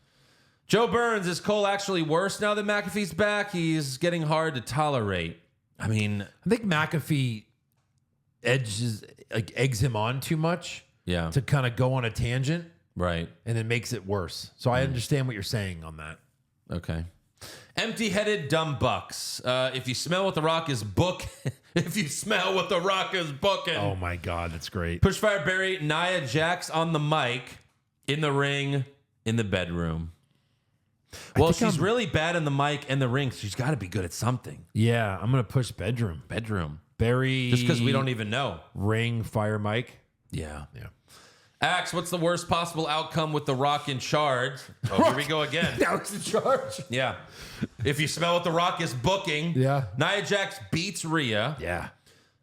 Speaker 3: Joe Burns, is Cole actually worse now that McAfee's back? He's getting hard to tolerate. I mean,
Speaker 4: I think McAfee eggs him on too much.
Speaker 3: Yeah.
Speaker 4: To kind of go on a tangent.
Speaker 3: Right.
Speaker 4: And it makes it worse. So I understand what you're saying on that.
Speaker 3: Okay. Empty-headed dumb bucks. If you smell what the Rock is if you smell what the Rock is booking.
Speaker 4: Oh my God, that's great.
Speaker 3: Pushfire Barry, Nia Jax on the mic, in the ring, in the bedroom. Well, she's really bad in the mic and the ring. She's got to be good at something.
Speaker 4: Yeah, I'm gonna push bedroom. Barry.
Speaker 3: Just because we don't even know.
Speaker 4: Ring, fire, mic.
Speaker 3: Yeah.
Speaker 4: Yeah.
Speaker 3: Axe, what's the worst possible outcome with the Rock in charge? Oh, here we go again.
Speaker 4: Now it's in charge.
Speaker 3: Yeah. If you smell what the Rock is booking.
Speaker 4: Yeah.
Speaker 3: Nia Jax beats Rhea.
Speaker 4: Yeah.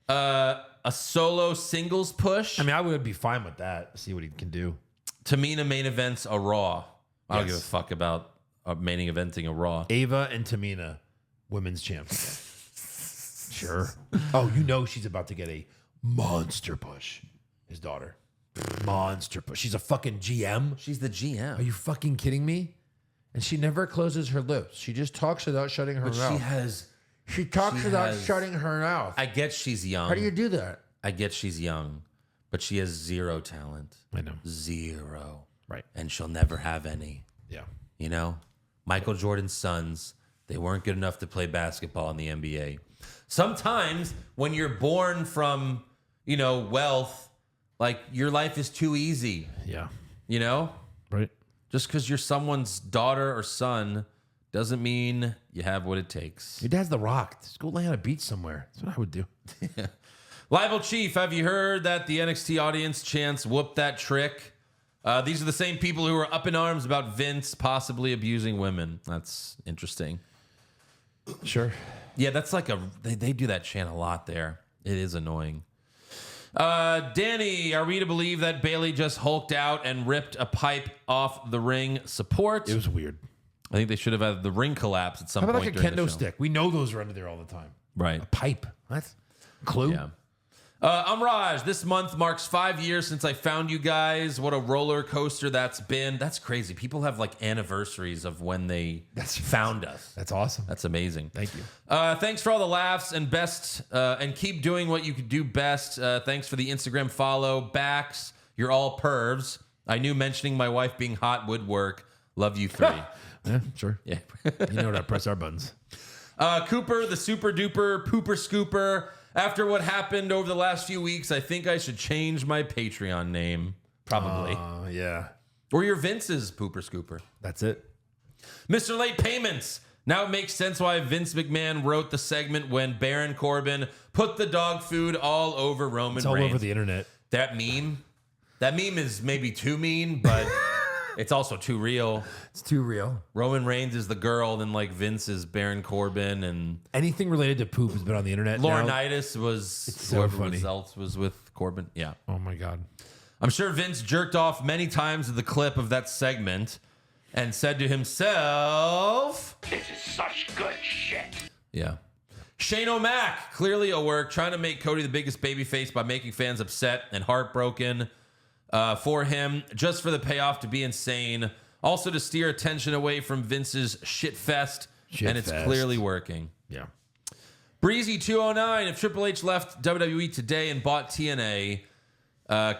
Speaker 3: A solo singles push.
Speaker 4: I mean, I would be fine with that. See what he can do.
Speaker 3: Tamina main events a Raw. I don't give a fuck about main eventing a Raw.
Speaker 4: Ava and Tamina, women's champs. Sure. Oh, you know she's about to get a monster push. His daughter. Monster push. She's a fucking GM.
Speaker 3: She's the GM.
Speaker 4: Are you fucking kidding me? And she never closes her lips. She just talks without shutting her mouth. She talks without shutting her mouth.
Speaker 3: I get she's young.
Speaker 4: How do you do that?
Speaker 3: I get she's young, but she has zero talent.
Speaker 4: I know.
Speaker 3: Zero.
Speaker 4: Right.
Speaker 3: And she'll never have any.
Speaker 4: Yeah.
Speaker 3: You know? Michael Jordan's sons, they weren't good enough to play basketball in the NBA. Sometimes when you're born from, wealth, like your life is too easy.
Speaker 4: Yeah.
Speaker 3: You know?
Speaker 4: Right.
Speaker 3: Just because you're someone's daughter or son doesn't mean you have what it takes.
Speaker 4: Your dad's The Rock. Just go lay on a beach somewhere. That's what I would do.
Speaker 3: Libel Chief, have you heard that the NXT audience chants "whoop that trick"? These are the same people who are up in arms about Vince possibly abusing women. That's interesting.
Speaker 4: Sure.
Speaker 3: Yeah, that's like they do that chant a lot there. It is annoying. Danny, are we to believe that Bayley just hulked out and ripped a pipe off the ring support?
Speaker 4: It was weird.
Speaker 3: I think they should have had the ring collapse at some
Speaker 4: How
Speaker 3: point.
Speaker 4: about like a kendo stick? We know those are under there all the time.
Speaker 3: Right.
Speaker 4: A pipe. What? Clue?
Speaker 3: Yeah. I'm Raj. This month marks 5 years since I found you guys. What a roller coaster that's been. That's crazy. People have like anniversaries of when they found us.
Speaker 4: That's awesome.
Speaker 3: That's amazing.
Speaker 4: Thank you.
Speaker 3: Thanks for all the laughs and and keep doing what you could do best. Thanks for the Instagram follow. Backs, you're all pervs. I knew mentioning my wife being hot would work. Love you three.
Speaker 4: Yeah, sure.
Speaker 3: Yeah.
Speaker 4: You know how to press our buttons.
Speaker 3: Cooper, the super duper pooper scooper. After what happened over the last few weeks, I think I should change my Patreon name. Probably.
Speaker 4: Yeah.
Speaker 3: Or your Vince's pooper scooper.
Speaker 4: That's it.
Speaker 3: Mr. Late Payments. Now it makes sense why Vince McMahon wrote the segment when Baron Corbin put the dog food all over Roman
Speaker 4: It's all
Speaker 3: Reigns.
Speaker 4: over the internet.
Speaker 3: That meme is maybe too mean, but it's also too real.
Speaker 4: It's too real.
Speaker 3: Roman Reigns is the girl, then like Vince is Baron Corbin, and
Speaker 4: anything related to poop has been on the internet.
Speaker 3: Laurinaitis was whoever else was with Corbin. Yeah.
Speaker 4: Oh my God.
Speaker 3: I'm sure Vince jerked off many times at the clip of that segment and said to himself,
Speaker 5: "This is such good shit."
Speaker 3: Yeah. Shane O'Mac, clearly a work, trying to make Cody the biggest babyface by making fans upset and heartbroken for him, just for the payoff to be insane. Also to steer attention away from Vince's shit fest, and it's clearly working.
Speaker 4: Yeah.
Speaker 3: Breezy209, if Triple H left WWE today and bought TNA,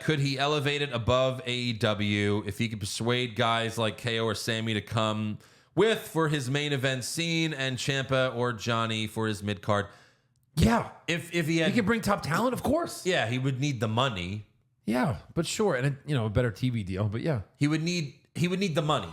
Speaker 3: could he elevate it above AEW if he could persuade guys like KO or Sammy to come with for his main event scene and Ciampa or Johnny for his mid-card?
Speaker 4: Yeah.
Speaker 3: If he had...
Speaker 4: He could bring top talent, of course.
Speaker 3: Yeah, he would need the money.
Speaker 4: Yeah, but sure. And, a better TV deal, but yeah.
Speaker 3: He would need the money.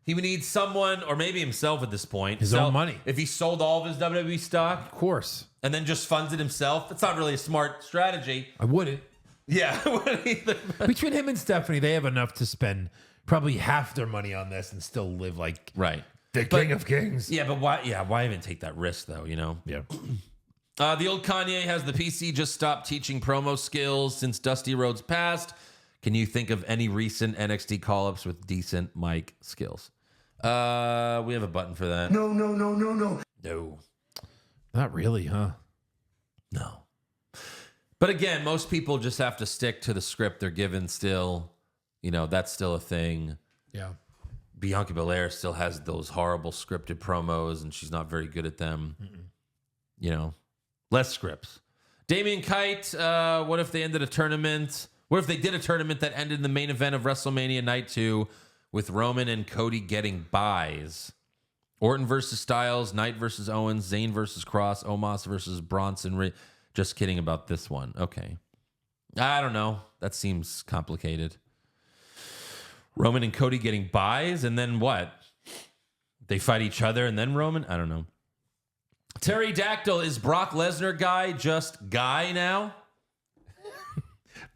Speaker 3: He would need someone, or maybe himself at this point.
Speaker 4: His own money.
Speaker 3: If he sold all of his WWE stock.
Speaker 4: Of course.
Speaker 3: And then just funds it himself. It's not really a smart strategy.
Speaker 4: I wouldn't.
Speaker 3: Yeah, I wouldn't either.
Speaker 4: Between him and Stephanie, they have enough to spend probably half their money on this and still live like the king of kings.
Speaker 3: Yeah, but why? Yeah, why even take that risk though?
Speaker 4: Yeah.
Speaker 3: The old Kanye has the PC just stopped teaching promo skills since Dusty Rhodes passed. Can you think of any recent NXT call-ups with decent mic skills? We have a button for that.
Speaker 5: No.
Speaker 3: No.
Speaker 4: Not really, huh?
Speaker 3: No. But again, most people just have to stick to the script they're given still. That's still a thing.
Speaker 4: Yeah.
Speaker 3: Bianca Belair still has those horrible scripted promos, and she's not very good at them. Less scripts. Damian Kite, what if they ended a tournament? What if they did a tournament that ended in the main event of WrestleMania Night 2 with Roman and Cody getting buys? Orton versus Styles, Knight versus Owens, Zayn versus Cross, Omos versus Bronson. Just kidding about this one. Okay. I don't know. That seems complicated. Roman and Cody getting buys, and then what? They fight each other, and then Roman? I don't know. Terry Dactyl, is Brock Lesnar guy just guy now?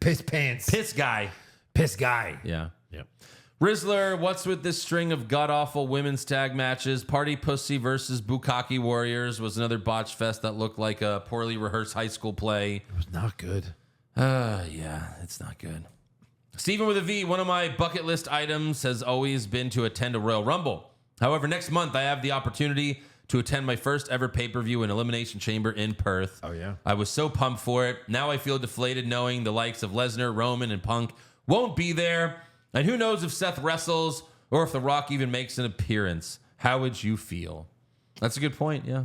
Speaker 4: Piss pants.
Speaker 3: Piss guy.
Speaker 4: Piss guy.
Speaker 3: Yeah.
Speaker 4: Yep.
Speaker 3: Rizzler, what's with this string of god-awful women's tag matches? Party Pussy versus Bukkake Warriors was another botch fest that looked like a poorly rehearsed high school play.
Speaker 4: It was not good.
Speaker 3: Yeah, it's not good. Steven with a V, one of my bucket list items has always been to attend a Royal Rumble. However, next month I have the opportunity to attend my first ever pay-per-view in Elimination Chamber in Perth.
Speaker 4: Oh, yeah.
Speaker 3: I was so pumped for it. Now I feel deflated knowing the likes of Lesnar, Roman, and Punk won't be there. And who knows if Seth wrestles or if The Rock even makes an appearance. How would you feel? That's a good point, yeah.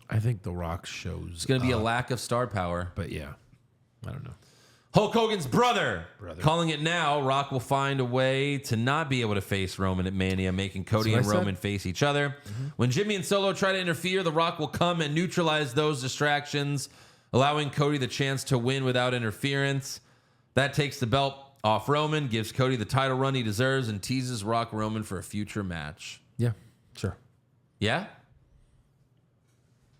Speaker 4: I think The Rock shows.
Speaker 3: It's going to be a lack of star power.
Speaker 4: But yeah, I don't know.
Speaker 3: Hulk Hogan's brother. Calling it now, Rock will find a way to not be able to face Roman at Mania, making Cody and Roman face each other. Mm-hmm. When Jimmy and Solo try to interfere, The Rock will come and neutralize those distractions, allowing Cody the chance to win without interference. That takes the belt off Roman, gives Cody the title run he deserves, and teases Rock Roman for a future match.
Speaker 4: Yeah, sure.
Speaker 3: Yeah?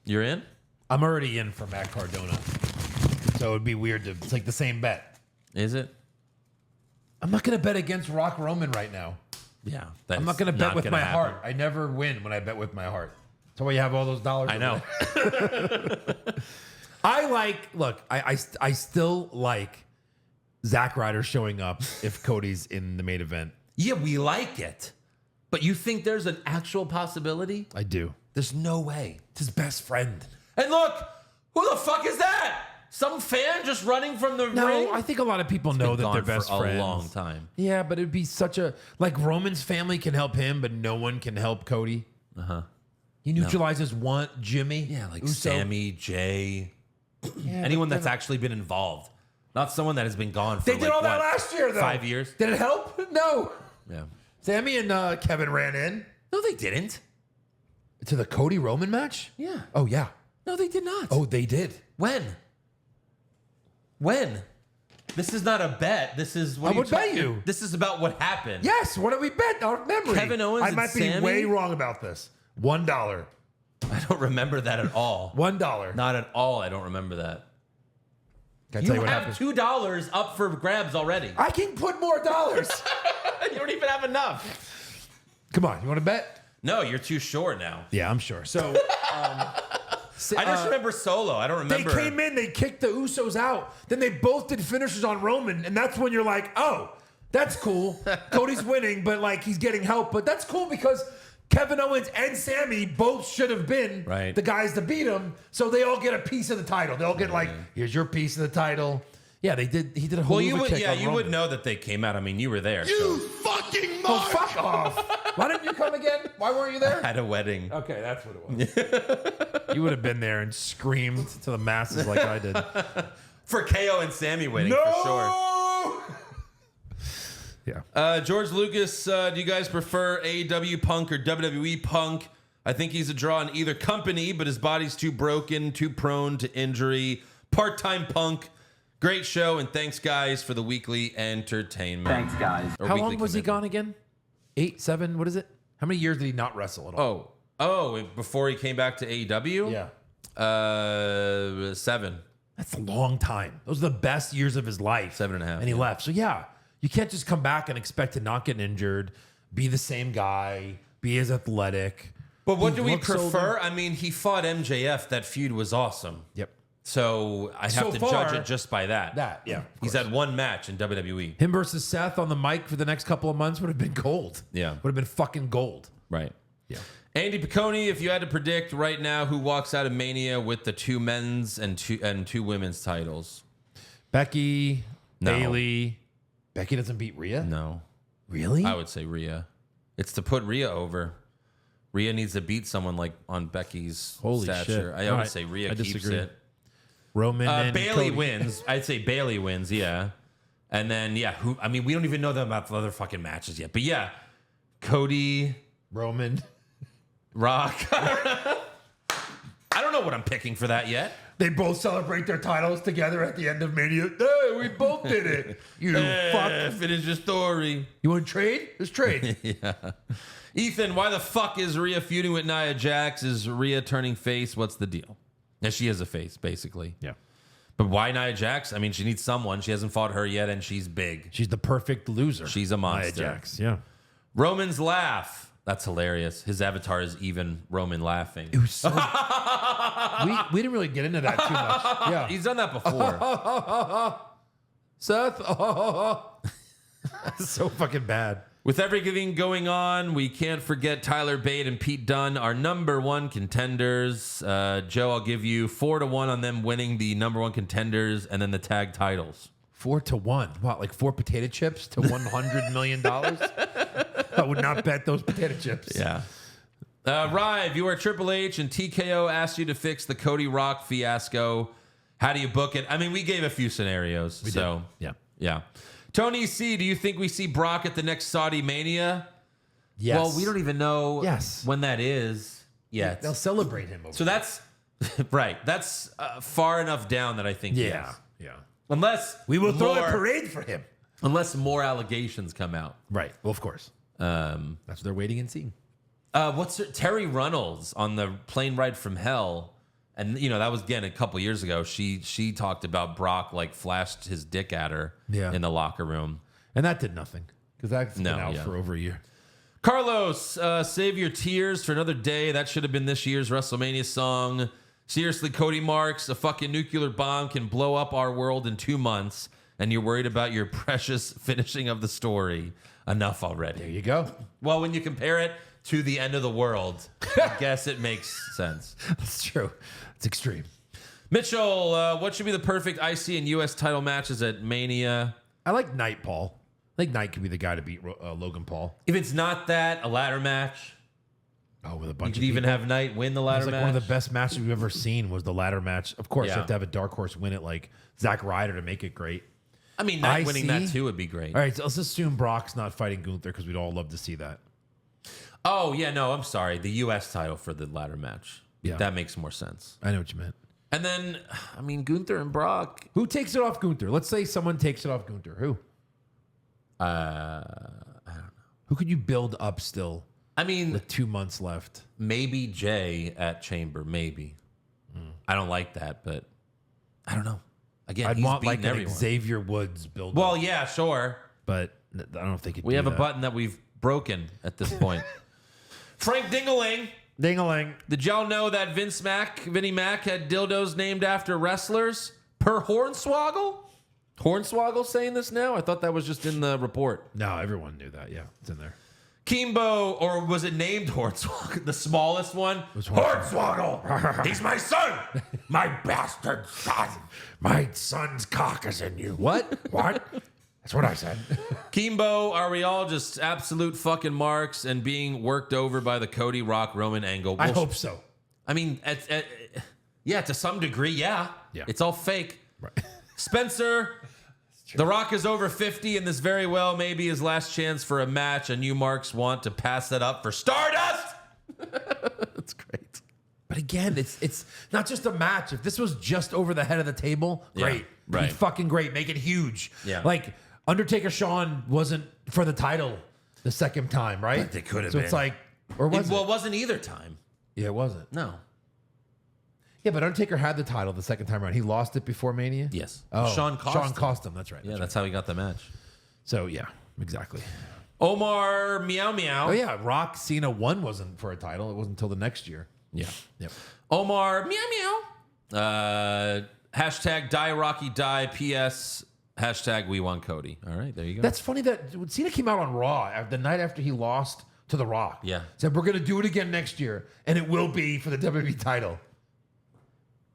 Speaker 3: You're in?
Speaker 4: I'm already in for Matt Cardona. So it'd be weird to. It's like the same bet.
Speaker 3: Is it?
Speaker 4: I'm not going to bet against Rock Roman right now.
Speaker 3: Yeah.
Speaker 4: I'm not going to bet with my heart. I never win when I bet with my heart. That's why you have all those dollars.
Speaker 3: I know.
Speaker 4: I still like Zack Ryder showing up if Cody's in the main event.
Speaker 3: Yeah, we like it. But you think there's an actual possibility?
Speaker 4: I do.
Speaker 3: There's no way.
Speaker 4: It's his best friend.
Speaker 3: And look, who the fuck is that? Some fan just running from the ring?
Speaker 4: No, I think a lot of people know that they're best friends.
Speaker 3: A long time.
Speaker 4: Yeah, but it'd be such a Roman's family can help him, but no one can help Cody. He neutralizes one Jimmy.
Speaker 3: Yeah, like
Speaker 4: Uso.
Speaker 3: Sammy, Jay, anyone that's actually been involved, not someone that has been gone for.
Speaker 4: They did all that last year, though.
Speaker 3: 5 years.
Speaker 4: Did it help? No.
Speaker 3: Yeah.
Speaker 4: Sammy and Kevin ran in.
Speaker 3: No, they didn't.
Speaker 4: To the Cody Roman match?
Speaker 3: Yeah.
Speaker 4: Oh yeah.
Speaker 3: No, they did not.
Speaker 4: Oh, they did.
Speaker 3: When? This is not a bet. This is
Speaker 4: I would bet you.
Speaker 3: This is about what happened.
Speaker 4: Yes. What did we bet? Our memory.
Speaker 3: Kevin Owens
Speaker 4: I
Speaker 3: and
Speaker 4: might
Speaker 3: Sammy?
Speaker 4: be way wrong about this. $1.
Speaker 3: I don't remember that at all.
Speaker 4: $1.
Speaker 3: Not at all. I don't remember that.
Speaker 4: Can I
Speaker 3: You
Speaker 4: tell you what
Speaker 3: have
Speaker 4: happened?
Speaker 3: $2 up for grabs already.
Speaker 4: I can put more dollars.
Speaker 3: You don't even have enough.
Speaker 4: Come on. You want to bet?
Speaker 3: No, you're too sure now.
Speaker 4: Yeah, I'm sure. So.
Speaker 3: I just remember Solo. I don't remember.
Speaker 4: They came in, they kicked the Usos out. Then they both did finishers on Roman, and that's when you're like, oh, that's cool. Cody's winning, but like he's getting help. But that's cool because Kevin Owens and Sammy both should have been the guys to beat him. So they all get a piece of the title. They all get like, here's your piece of the title. Yeah, they did. He did a whole.
Speaker 3: Well, you would know that they came out. I mean, you were there.
Speaker 1: You fucking fucking mind.
Speaker 4: Oh, fuck off. Why didn't you come again? Why weren't you there?
Speaker 3: At a wedding.
Speaker 4: Okay, that's what it was. You would have been there and screamed to the masses like I did.
Speaker 3: For KO and Sammy winning, for sure.
Speaker 4: Yeah.
Speaker 3: George Lucas, do you guys prefer AEW Punk or WWE Punk? I think he's a draw in either company, but his body's too broken, too prone to injury. Part-time Punk. Great show, and thanks, guys, for the weekly entertainment.
Speaker 2: Thanks, guys.
Speaker 3: Or
Speaker 4: How
Speaker 3: weekly
Speaker 4: long was he
Speaker 3: commitment.
Speaker 4: gone again? 8, 7, what is it? How many years did he not wrestle at all?
Speaker 3: Oh, before he came back to AEW?
Speaker 4: Yeah.
Speaker 3: 7.
Speaker 4: That's a long time. Those are the best years of his life.
Speaker 3: 7.5,
Speaker 4: And he
Speaker 3: yeah.
Speaker 4: left. So, yeah, you can't just come back and expect to not get injured, be the same guy, be as athletic.
Speaker 3: But what
Speaker 4: He
Speaker 3: do we
Speaker 4: looks older.
Speaker 3: prefer? I mean, he fought MJF. That feud was awesome.
Speaker 4: Yep.
Speaker 3: So I have
Speaker 4: So
Speaker 3: to
Speaker 4: far,
Speaker 3: judge it just by that.
Speaker 4: Yeah. of
Speaker 3: He's
Speaker 4: course.
Speaker 3: had one match in WWE.
Speaker 4: Him versus Seth on the mic for the next couple of months would have been gold.
Speaker 3: Yeah.
Speaker 4: Would have been fucking gold.
Speaker 3: Right.
Speaker 4: Yeah.
Speaker 3: Andy Piccone, if you had to predict right now who walks out of Mania with the 2 men's and 2 women's titles.
Speaker 4: Becky,
Speaker 3: No.
Speaker 4: Bailey. Becky doesn't beat Rhea?
Speaker 3: No.
Speaker 4: Really?
Speaker 3: I would say Rhea. It's to put Rhea over. Rhea needs to beat someone like on Becky's
Speaker 4: Holy
Speaker 3: stature.
Speaker 4: shit.
Speaker 3: I
Speaker 4: All
Speaker 3: would
Speaker 4: right.
Speaker 3: say Rhea
Speaker 4: I
Speaker 3: keeps
Speaker 4: disagree.
Speaker 3: it.
Speaker 4: Roman and
Speaker 3: Bailey
Speaker 4: Cody.
Speaker 3: wins. I'd say Bailey wins, yeah. And then, yeah, we don't even know them about the other fucking matches yet. But yeah, Cody,
Speaker 4: Roman.
Speaker 3: Rock. I don't know what I'm picking for that yet.
Speaker 4: They both celebrate their titles together at the end of Mania. Hey, we both did it. You fuck.
Speaker 3: Finish your story.
Speaker 4: You want to trade? Let's trade.
Speaker 3: Ethan, why the fuck is Rhea feuding with Nia Jax? Is Rhea turning face? What's the deal? Yeah, she is a face, basically.
Speaker 4: Yeah.
Speaker 3: But why Nia Jax? I mean, she needs someone. She hasn't fought her yet, and she's big.
Speaker 4: She's the perfect loser.
Speaker 3: She's a monster.
Speaker 4: Nia Jax. Yeah.
Speaker 3: Roman's laugh. That's hilarious. His avatar is even Roman laughing.
Speaker 4: It was so. we didn't really get into that too much. Yeah.
Speaker 3: He's done that before.
Speaker 4: Seth. That's so fucking bad.
Speaker 3: With everything going on, we can't forget Tyler Bate and Pete Dunne, our number 1 contenders. Joe, I'll give you 4-1 on them winning the number 1 contenders and then the tag titles.
Speaker 4: 4-1. What, like 4 potato chips to $100 million? I would not bet those potato chips.
Speaker 3: Yeah. Rive, you are Triple H and TKO asked you to fix the Cody Rock fiasco. How do you book it? I mean, we gave a few scenarios.
Speaker 4: We
Speaker 3: so
Speaker 4: did. Yeah.
Speaker 3: Yeah. Tony C, do you think we see Brock at the next Saudi Mania?
Speaker 4: Yes.
Speaker 3: Well, we don't even know when that is yet.
Speaker 4: They'll celebrate him.
Speaker 3: So that's right. That's far enough down that I think yes.
Speaker 4: Yeah.
Speaker 3: Unless
Speaker 4: We will throw a
Speaker 3: more-
Speaker 4: parade for him.
Speaker 3: Unless more allegations come out.
Speaker 4: Right. Well, of course. That's what they're waiting and seeing.
Speaker 3: Terry Runnels on the plane ride from hell? And that was again a couple years ago. She talked about Brock like flashed his dick at her in the locker room.
Speaker 4: And that did nothing because that's been out
Speaker 3: yeah.
Speaker 4: for over a year.
Speaker 3: Carlos, save your tears for another day. That should have been this year's WrestleMania song. Seriously, Cody Marks, a fucking nuclear bomb can blow up our world in 2 months, and you're worried about your precious finishing of the story. Enough already.
Speaker 4: There you go.
Speaker 3: Well, when you compare it to the end of the world, I guess it makes sense.
Speaker 4: That's true. It's extreme.
Speaker 3: Mitchell, what should be the perfect IC and US title matches at Mania?
Speaker 4: I like Knight Paul. I think Knight could be the guy to beat Logan Paul.
Speaker 3: If it's not that, a ladder match.
Speaker 4: Oh, with a
Speaker 3: You
Speaker 4: bunch
Speaker 3: could
Speaker 4: of
Speaker 3: even
Speaker 4: people.
Speaker 3: have Knight win the
Speaker 4: It's
Speaker 3: ladder
Speaker 4: like
Speaker 3: match.
Speaker 4: one of the best matches we've ever seen was the ladder match. Of course,
Speaker 3: Yeah.
Speaker 4: you have to have a dark horse win it like Zack Ryder to make it great.
Speaker 3: I mean, Knight winning that
Speaker 4: IC?
Speaker 3: too would be great.
Speaker 4: All right, so let's assume Brock's not fighting Gunther because we'd all love to see that.
Speaker 3: Oh, yeah, no, I'm sorry. The US title for the ladder match.
Speaker 4: Yeah.
Speaker 3: That makes more sense.
Speaker 4: I know what you meant.
Speaker 3: And then, I mean, Gunther and Brock.
Speaker 4: Who takes it off Gunther? Let's say someone takes it off Gunther. Who?
Speaker 3: I don't know.
Speaker 4: Who could you build up still
Speaker 3: I mean,
Speaker 4: with 2 months left?
Speaker 3: maybe Jay at Chamber, maybe. I don't like that, but I don't know. Again,
Speaker 4: I'd
Speaker 3: he's
Speaker 4: want
Speaker 3: beaten
Speaker 4: like an
Speaker 3: everyone.
Speaker 4: Xavier Woods build.
Speaker 3: Well, yeah, sure.
Speaker 4: but I don't know if they could.
Speaker 3: We
Speaker 4: do
Speaker 3: have a
Speaker 4: that.
Speaker 3: button that we've broken at this point. Frank Dingaling.
Speaker 4: Ding-a-ling.
Speaker 3: Did y'all know that Vinnie Mac had dildos named after wrestlers? Per Hornswoggle? Hornswoggle saying this now? I thought that was just in the report.
Speaker 4: No, everyone knew that. Yeah, it's in there.
Speaker 3: Kimbo, or was it named Hornswoggle? The smallest one?
Speaker 4: was
Speaker 5: Hornswoggle! He's my son! My bastard son! My son's cock is in you.
Speaker 4: What?
Speaker 5: What?
Speaker 4: That's what I said.
Speaker 3: Kimbo, are we all just absolute fucking marks and being worked over by the Cody Rock Roman angle?
Speaker 4: I hope so.
Speaker 3: I mean, yeah, to some degree, yeah. It's all fake.
Speaker 4: Right.
Speaker 3: Spencer, The Rock is over 50, and this very well may be his last chance for a match, and you marks want to pass that up for Stardust?
Speaker 4: That's great. But again, it's not just a match. If this was just over the head of the table, great.
Speaker 3: Yeah, right.
Speaker 4: Be fucking great. Make it huge.
Speaker 3: Yeah.
Speaker 4: Like, Undertaker Shawn wasn't for the title the second time, right?
Speaker 3: But they could have
Speaker 4: So
Speaker 3: been.
Speaker 4: it's like, or was
Speaker 3: Well,
Speaker 4: it?
Speaker 3: it wasn't either time.
Speaker 4: Yeah, it wasn't.
Speaker 3: No.
Speaker 4: Yeah, but Undertaker had the title the second time around. He lost it before Mania?
Speaker 3: Yes.
Speaker 4: Oh,
Speaker 3: Sean cost him.
Speaker 4: That's right.
Speaker 3: Yeah, that's how he got the match.
Speaker 4: So, yeah, exactly.
Speaker 3: Omar Meow Meow.
Speaker 4: Oh, yeah, Rock Cena 1 wasn't for a title. It wasn't until the next year.
Speaker 3: Yeah.
Speaker 4: Yep.
Speaker 3: Omar Meow Meow. Hashtag Die Rocky Die. PS. Hashtag We Want Cody. All right, there you go.
Speaker 4: That's funny that Cena came out on Raw the night after he lost to The Rock.
Speaker 3: Yeah.
Speaker 4: Said, we're going to do it again next year, and it will be for the WWE title.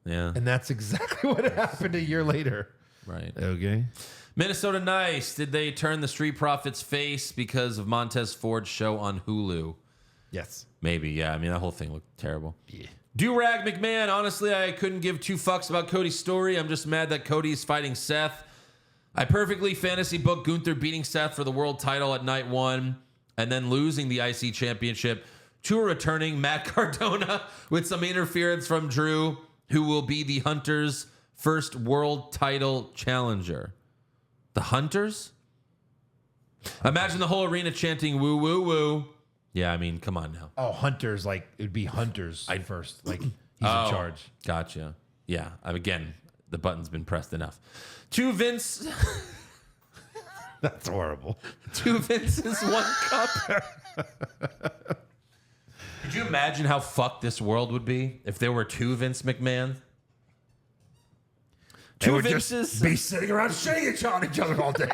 Speaker 3: Yeah.
Speaker 4: And that's exactly what happened a year later.
Speaker 3: Right.
Speaker 4: Okay.
Speaker 3: Minnesota Nice. Did they turn the Street Profits face because of Montez Ford's show on Hulu?
Speaker 4: Yes.
Speaker 3: Maybe, yeah. I mean, that whole thing looked terrible. Yeah. Do-Rag McMahon. Honestly, I couldn't give two fucks about Cody's story. I'm just mad that Cody's fighting Seth. I perfectly fantasy booked Gunther beating Seth for the world title at night 1 and then losing the IC championship to a returning Matt Cardona with some interference from Drew, who will be the Hunters' first world title challenger. The Hunters? Imagine the whole arena chanting woo, woo, woo. Yeah, I mean, come on now.
Speaker 4: Oh, Hunters, like, it would be Hunters first. Like, he's in charge.
Speaker 3: Gotcha. Yeah, again, the button's been pressed enough. Two Vince...
Speaker 4: That's horrible.
Speaker 3: Two Vinces, one cup. Could you imagine how fucked this world would be if there were two Vince McMahon? Two Vinces.
Speaker 4: Be sitting around shitting on each other all day.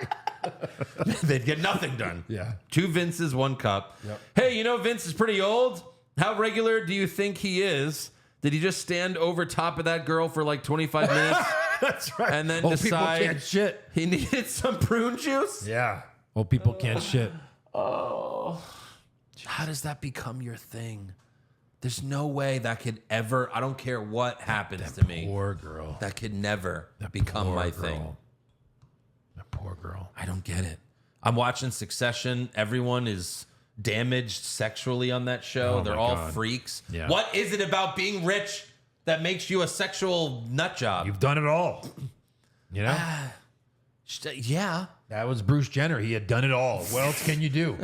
Speaker 3: They'd get nothing done.
Speaker 4: Yeah.
Speaker 3: Two Vinces, one cup.
Speaker 4: Yep.
Speaker 3: Hey, you know Vince is pretty old. How regular do you think he is? Did he just stand over top of that girl for like 25 minutes?
Speaker 4: That's right.
Speaker 3: And then
Speaker 4: Old people
Speaker 3: decide
Speaker 4: can't shit.
Speaker 3: he needed some prune juice?
Speaker 4: Yeah. Old people can't shit.
Speaker 3: Oh. How does that become your thing? There's no way that could ever, I don't care what happens to me.
Speaker 4: Poor girl.
Speaker 3: That could never become my thing.
Speaker 4: That poor girl.
Speaker 3: I don't get it. I'm watching Succession. Everyone is damaged sexually on that show.
Speaker 4: Oh
Speaker 3: They're
Speaker 4: my
Speaker 3: all
Speaker 4: God.
Speaker 3: freaks.
Speaker 4: Yeah.
Speaker 3: What is it about being rich that makes you a sexual nut job?
Speaker 4: You've done it all. You know?
Speaker 3: Yeah.
Speaker 4: That was Bruce Jenner. He had done it all. What else can you do?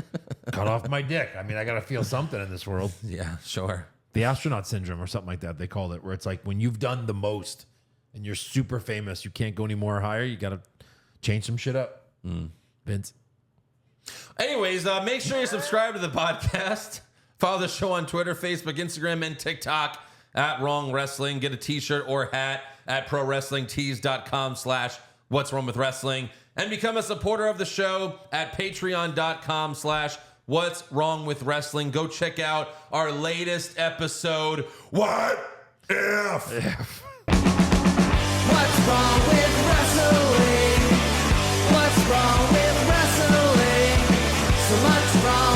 Speaker 4: Cut off my dick. I mean, I got to feel something in this world.
Speaker 3: Yeah, sure.
Speaker 4: The astronaut syndrome or something like that, they call it, where it's like when you've done the most and you're super famous, you can't go any more higher. You got to change some shit up. Vince.
Speaker 3: Anyways, make sure you subscribe to the podcast. Follow the show on Twitter, Facebook, Instagram, and TikTok at Wrong Wrestling. Get a t-shirt or hat at prowrestlingtees.com/What's Wrong with Wrestling. And become a supporter of the show at patreon.com/What's Wrong with Wrestling. Go check out our latest episode. What if?
Speaker 8: What's wrong with wrestling? What's wrong with wrestling? So much wrong.